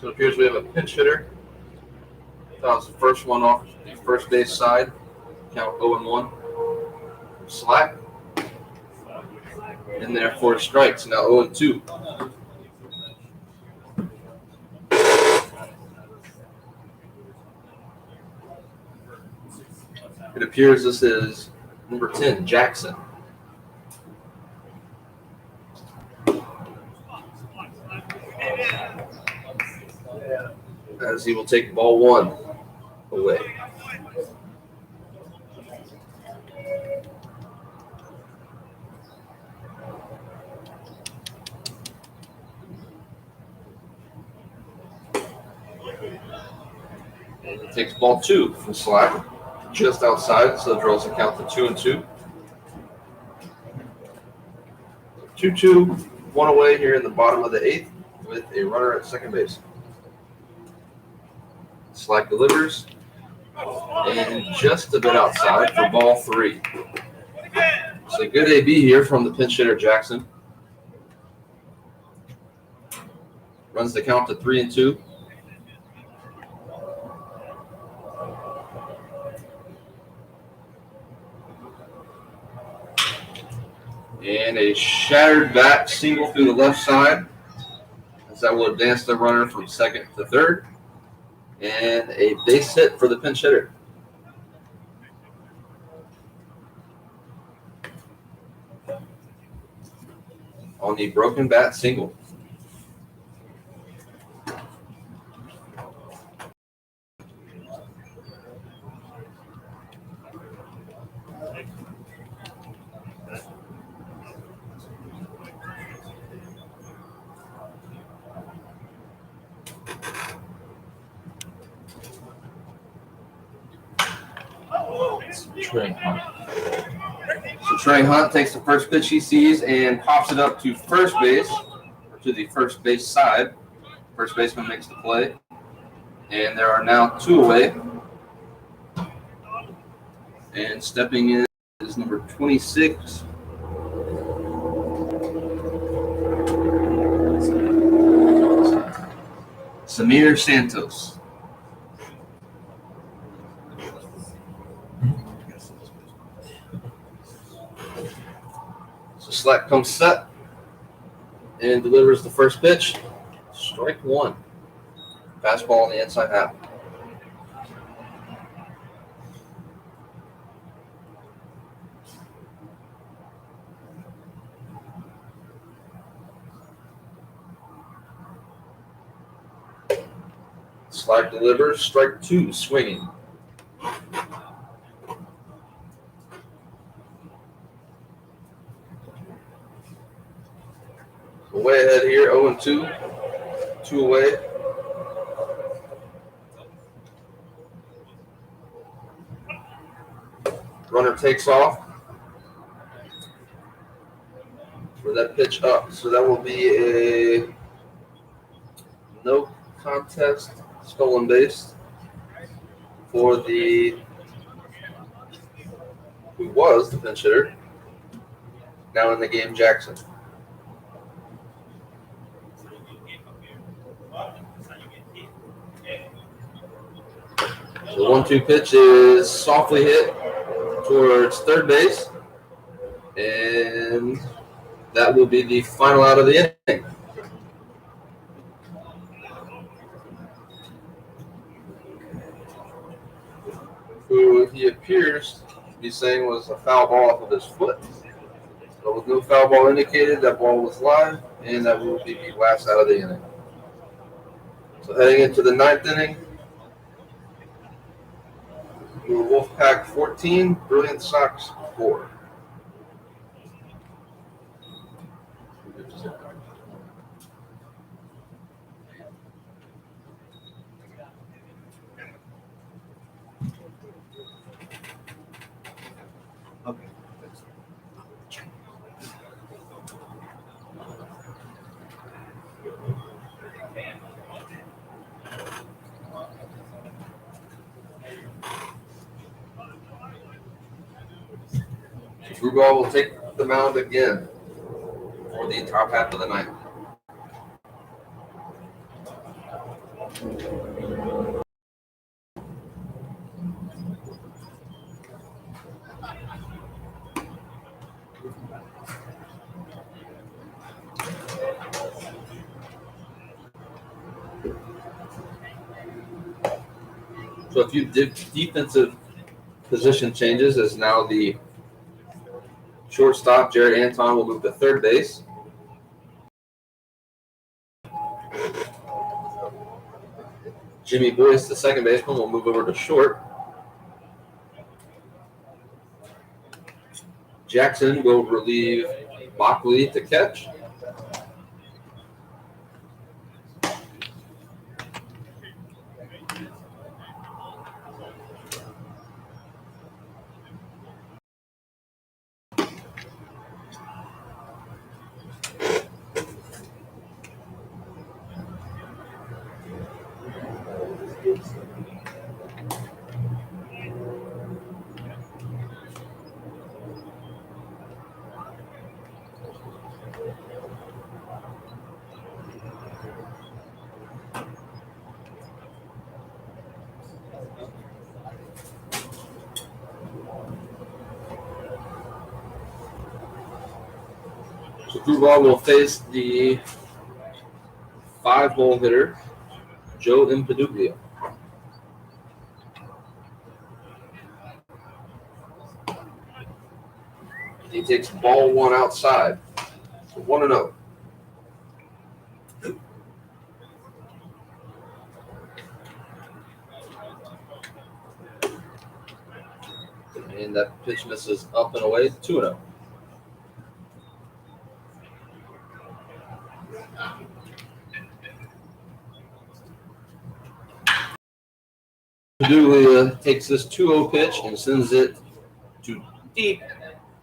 Speaker 2: So it appears we have a pinch hitter. That was the first one off the first base side. Count 0-1. Slack. In there for strikes. Now 0-2. It appears this is number 10, Jackson. As he will take ball one away. And he takes ball two from Slack, just outside, so draws the count to 2-2. 2-2, one away here in the bottom of the eighth with a runner at second base. Slack delivers, and just a bit outside for ball three. So good AB here from the pinch hitter Jackson. Runs the count to 3-2. And a shattered bat single through the left side, as that will advance the runner from second to third. And a base hit for the pinch hitter. On the broken bat single.
Speaker 1: Trey Hunt.
Speaker 2: So Trey Hunt takes the first pitch he sees and pops it up to first base, or to the first base side. First baseman makes the play. And there are now 2 away. And stepping in is number 26. Samir Santos. So Slack comes set and delivers the first pitch. Strike 1. Fastball on the inside half. Slack delivers. Strike 2. Swinging. Way ahead here, 0-2. 2 away. Runner takes off for that pitch up. So that will be a no contest stolen base for who was the pinch hitter. Now in the game, Jackson. The 1-2 pitch is softly hit towards third base, and that will be the final out of the inning. Who he appears to be saying was a foul ball off of his foot. So with no foul ball indicated, that ball was live, and that will be the last out of the inning. So heading into the 9th inning, Wolfpac 14, Brilliance Sox 4.
Speaker 3: Okay.
Speaker 2: Grubauer will take the mound again for the top half of the ninth. So a few defensive position changes as now the shortstop, Jared Anton, will move to third base. Jimmy Boyce, the second baseman, will move over to short. Jackson will relieve Bockley to catch. So Grubauer will face the 5-hole hitter, Joe Impaduglio. He takes ball 1 outside. So 1-0. And that pitch misses up and away, 2-0. Impaduglio takes this 2-0 pitch and sends it to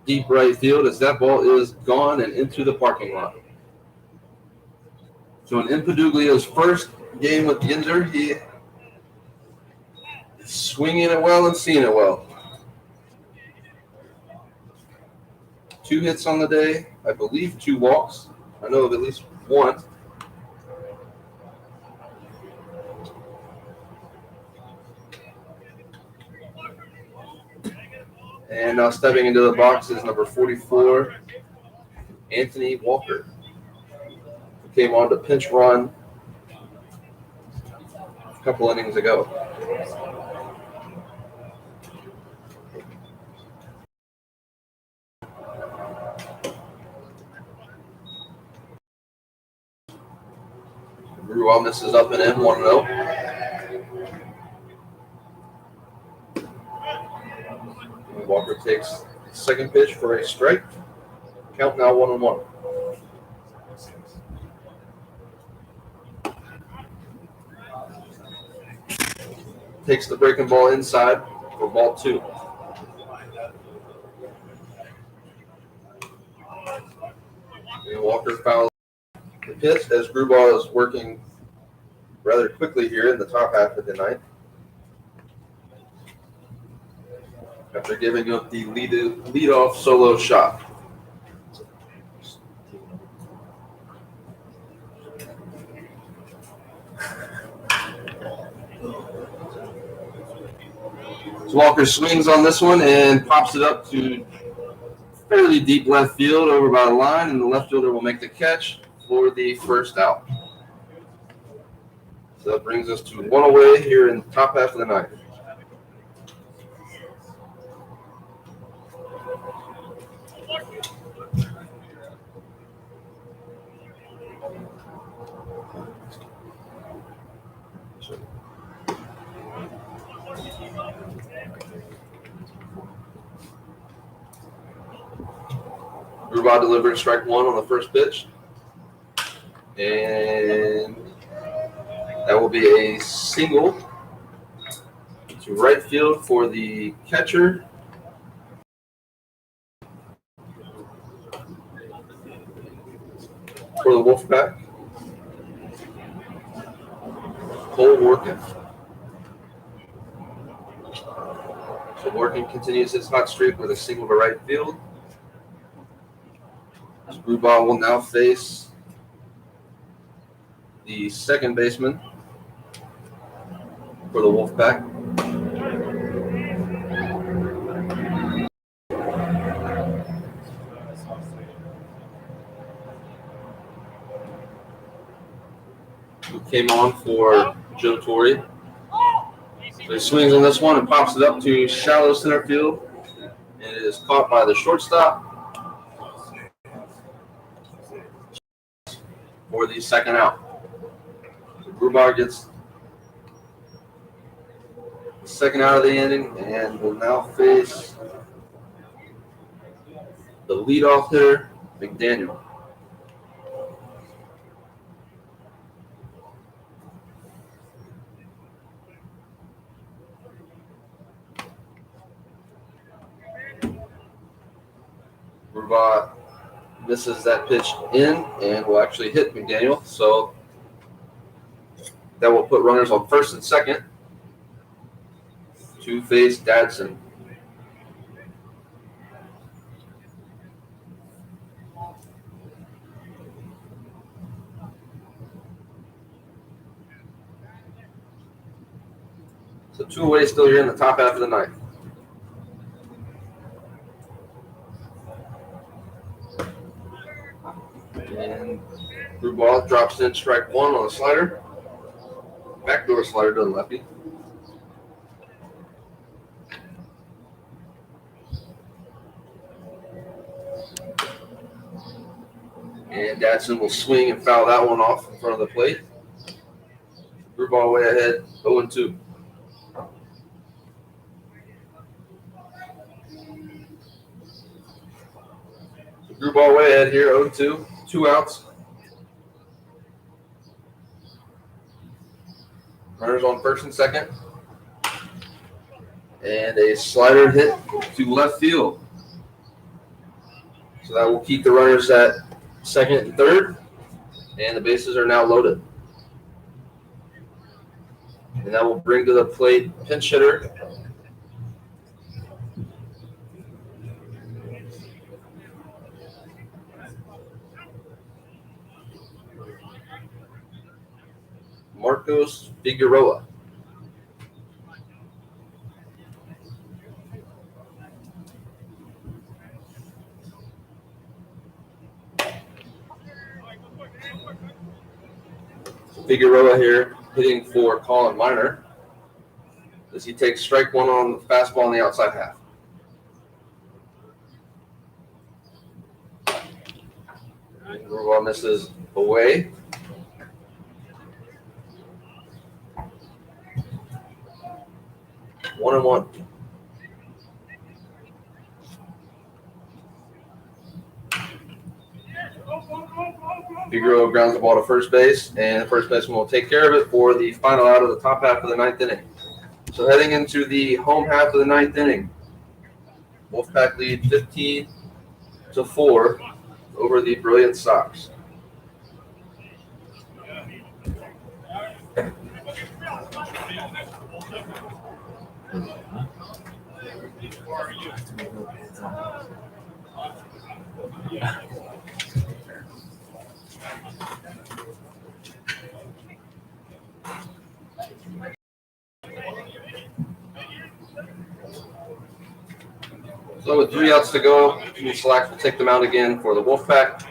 Speaker 2: deep right field as that ball is gone and into the parking lot. So in Impaduglia's first game with Ginzer, he is swinging it well and seeing it well. 2 hits on the day, I believe 2 walks. I know of at least 1. And now stepping into the box is number 44, Anthony Walker, who came on to pinch run a couple innings ago. Rual misses up and in, 1-0. Walker takes the second pitch for a strike. Count now 1-1. Takes the breaking ball inside for ball 2. And Walker fouls the pitch as Grubauer is working rather quickly here in the top half of the ninth. After giving up the lead-off solo shot. So Walker swings on this one and pops it up to fairly deep left field over by the line, and the left fielder will make the catch for the first out. So that brings us to 1 away here in the top half of the ninth. Grubauer delivered strike 1 on the first pitch. And that will be a single to right field for the catcher. For the Wolfpac, Cole Workin. So Workin continues his hot streak with a single to right field. Grubauer will now face the second baseman for the Wolfpac. Who came on for Joe Torre. So he swings on this one and pops it up to shallow center field. And it is caught by the shortstop for the second out. So Grubauer gets the second out of the inning and will now face the leadoff hitter, McDaniel. Grubauer misses that pitch in and will actually hit McDaniel. So that will put runners on first and second to face Dadson. So 2 away still here in the top half of the ninth. And Grubauer drops in strike 1 on a slider. Backdoor slider to the lefty. And Dadson will swing and foul that one off in front of the plate. Grubauer way ahead, 0-2. Grubauer way ahead here, 0-2. 2 outs. Runners on first and second. And a slider hit to left field. So that will keep the runners at second and third. And the bases are now loaded. And that will bring to the plate pinch hitter Marcos Figueroa. Figueroa here hitting for Colin Miner as he takes strike one on the fastball on the outside half. Figueroa misses away. One and one. Figueroa grounds the ball to first base, and the first baseman will take care of it for the final out of the top half of the ninth inning. So heading into the home half of the ninth inning, Wolfpac lead 15-4 over the Brilliance Sox. So with 3 outs to go, Jimmy Slack will take them out again for the Wolfpac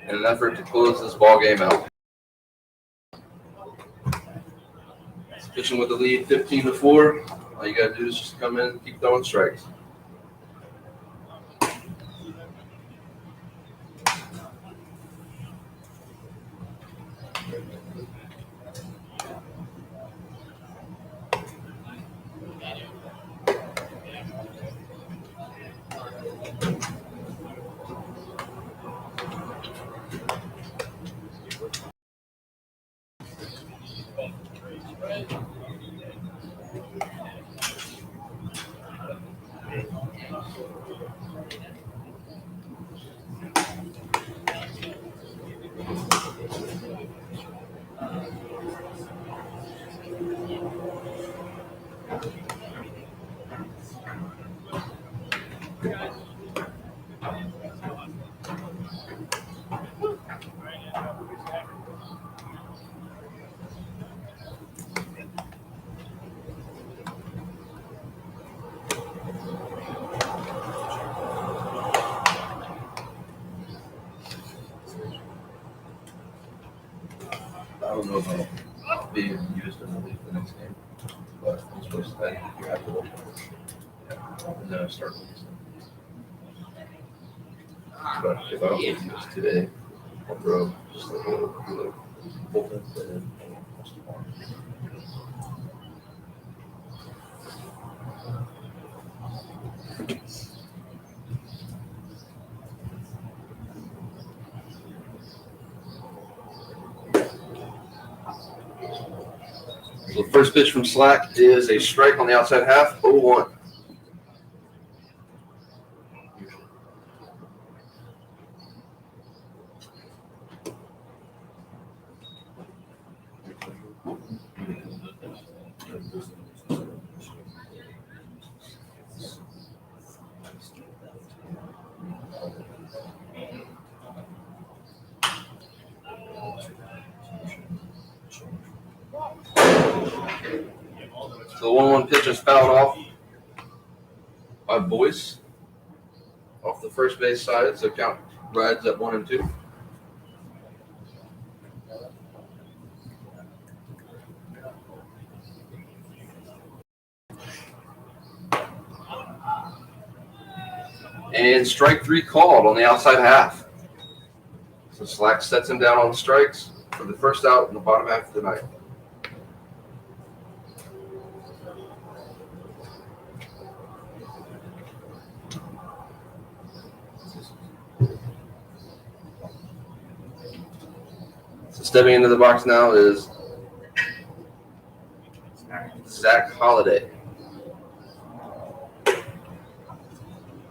Speaker 2: in an effort to close this ball game out. Pitching with the lead 15-4. All you got to do is just come in and keep throwing strikes. I don't know if I'll be used in the league for the next game, but I'm supposed to play you have to look. And then I start losing. But if I don't get used today, I'll throw just a little bullpen and then So the first pitch from Slack is a strike on the outside half, 0-1. So the 1-1 pitch is fouled off by Boyce off the first base side, so count rides at 1 and 2. And strike 3 called on the outside half. So Slack sets him down on the strikes for the first out in the bottom half of the ninth. So stepping into the box now is Zach Holiday.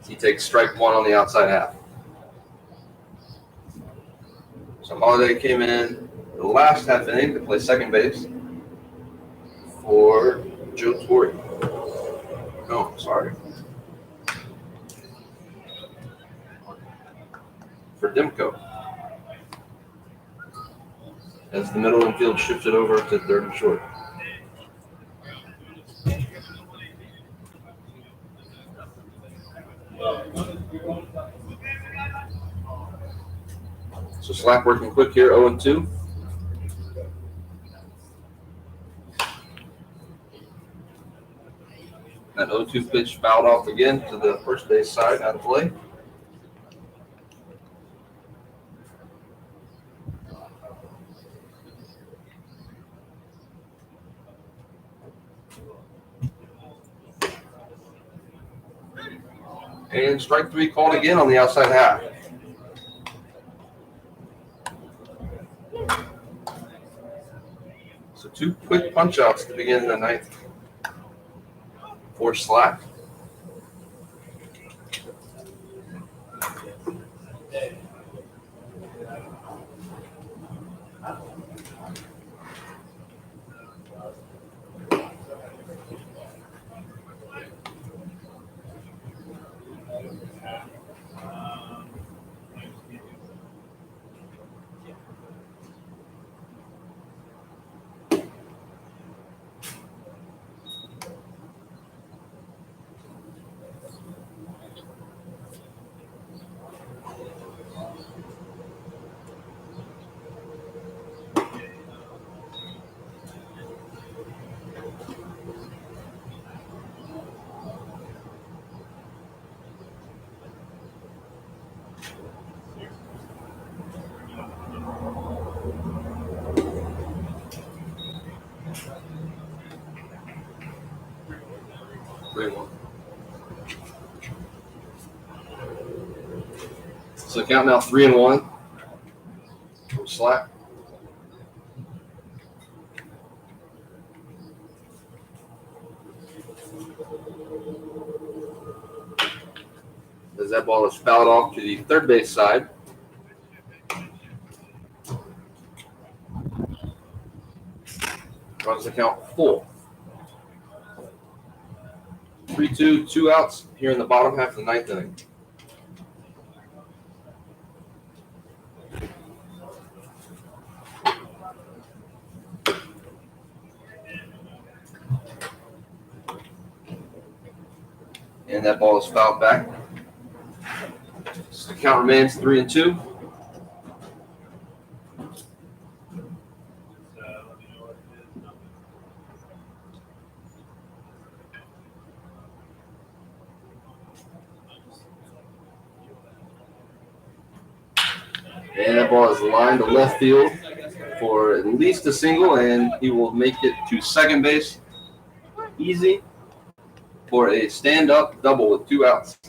Speaker 2: He takes strike one on the outside half. So Holiday came in the last half inning to play second base for Joe Torre. No, sorry. For Demko. As the middle infield shifted over to third and short. So Slack working quick here, 0-2. That 0-2 pitch fouled off again to the first base side, out of play. And strike three called again on the outside half. So two quick punch outs to begin the ninth for Slack. So count now 3-1 from Slack. As that ball is fouled off to the third base side. Runs the count full. 3-2, 2 outs here in the bottom half of the ninth inning. And that ball is fouled back. So the count remains 3-2. And that ball is lined to left field for at least a single, and he will make it to second base easy for a stand-up double with 2 outs.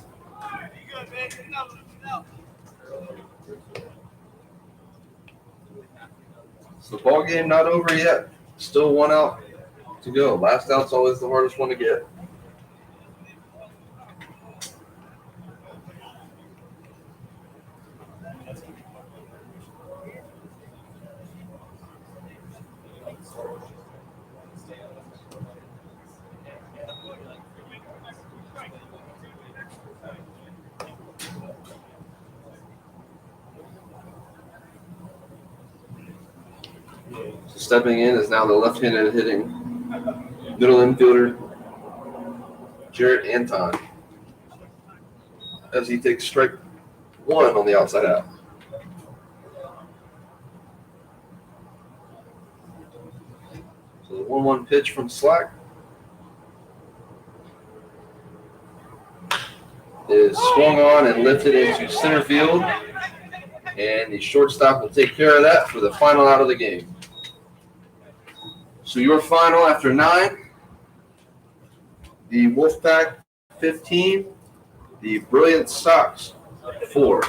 Speaker 2: So the ball game not over yet. Still 1 out to go. Last out's always the hardest one to get. So stepping in is now the left-handed hitting middle infielder, Jarrett Anton, as he takes strike one on the outside out. So the 1-1 pitch from Slack is swung on and lifted into center field, and the shortstop will take care of that for the final out of the game. So your final after 9, the Wolfpac 15, the Brilliance Sox 4.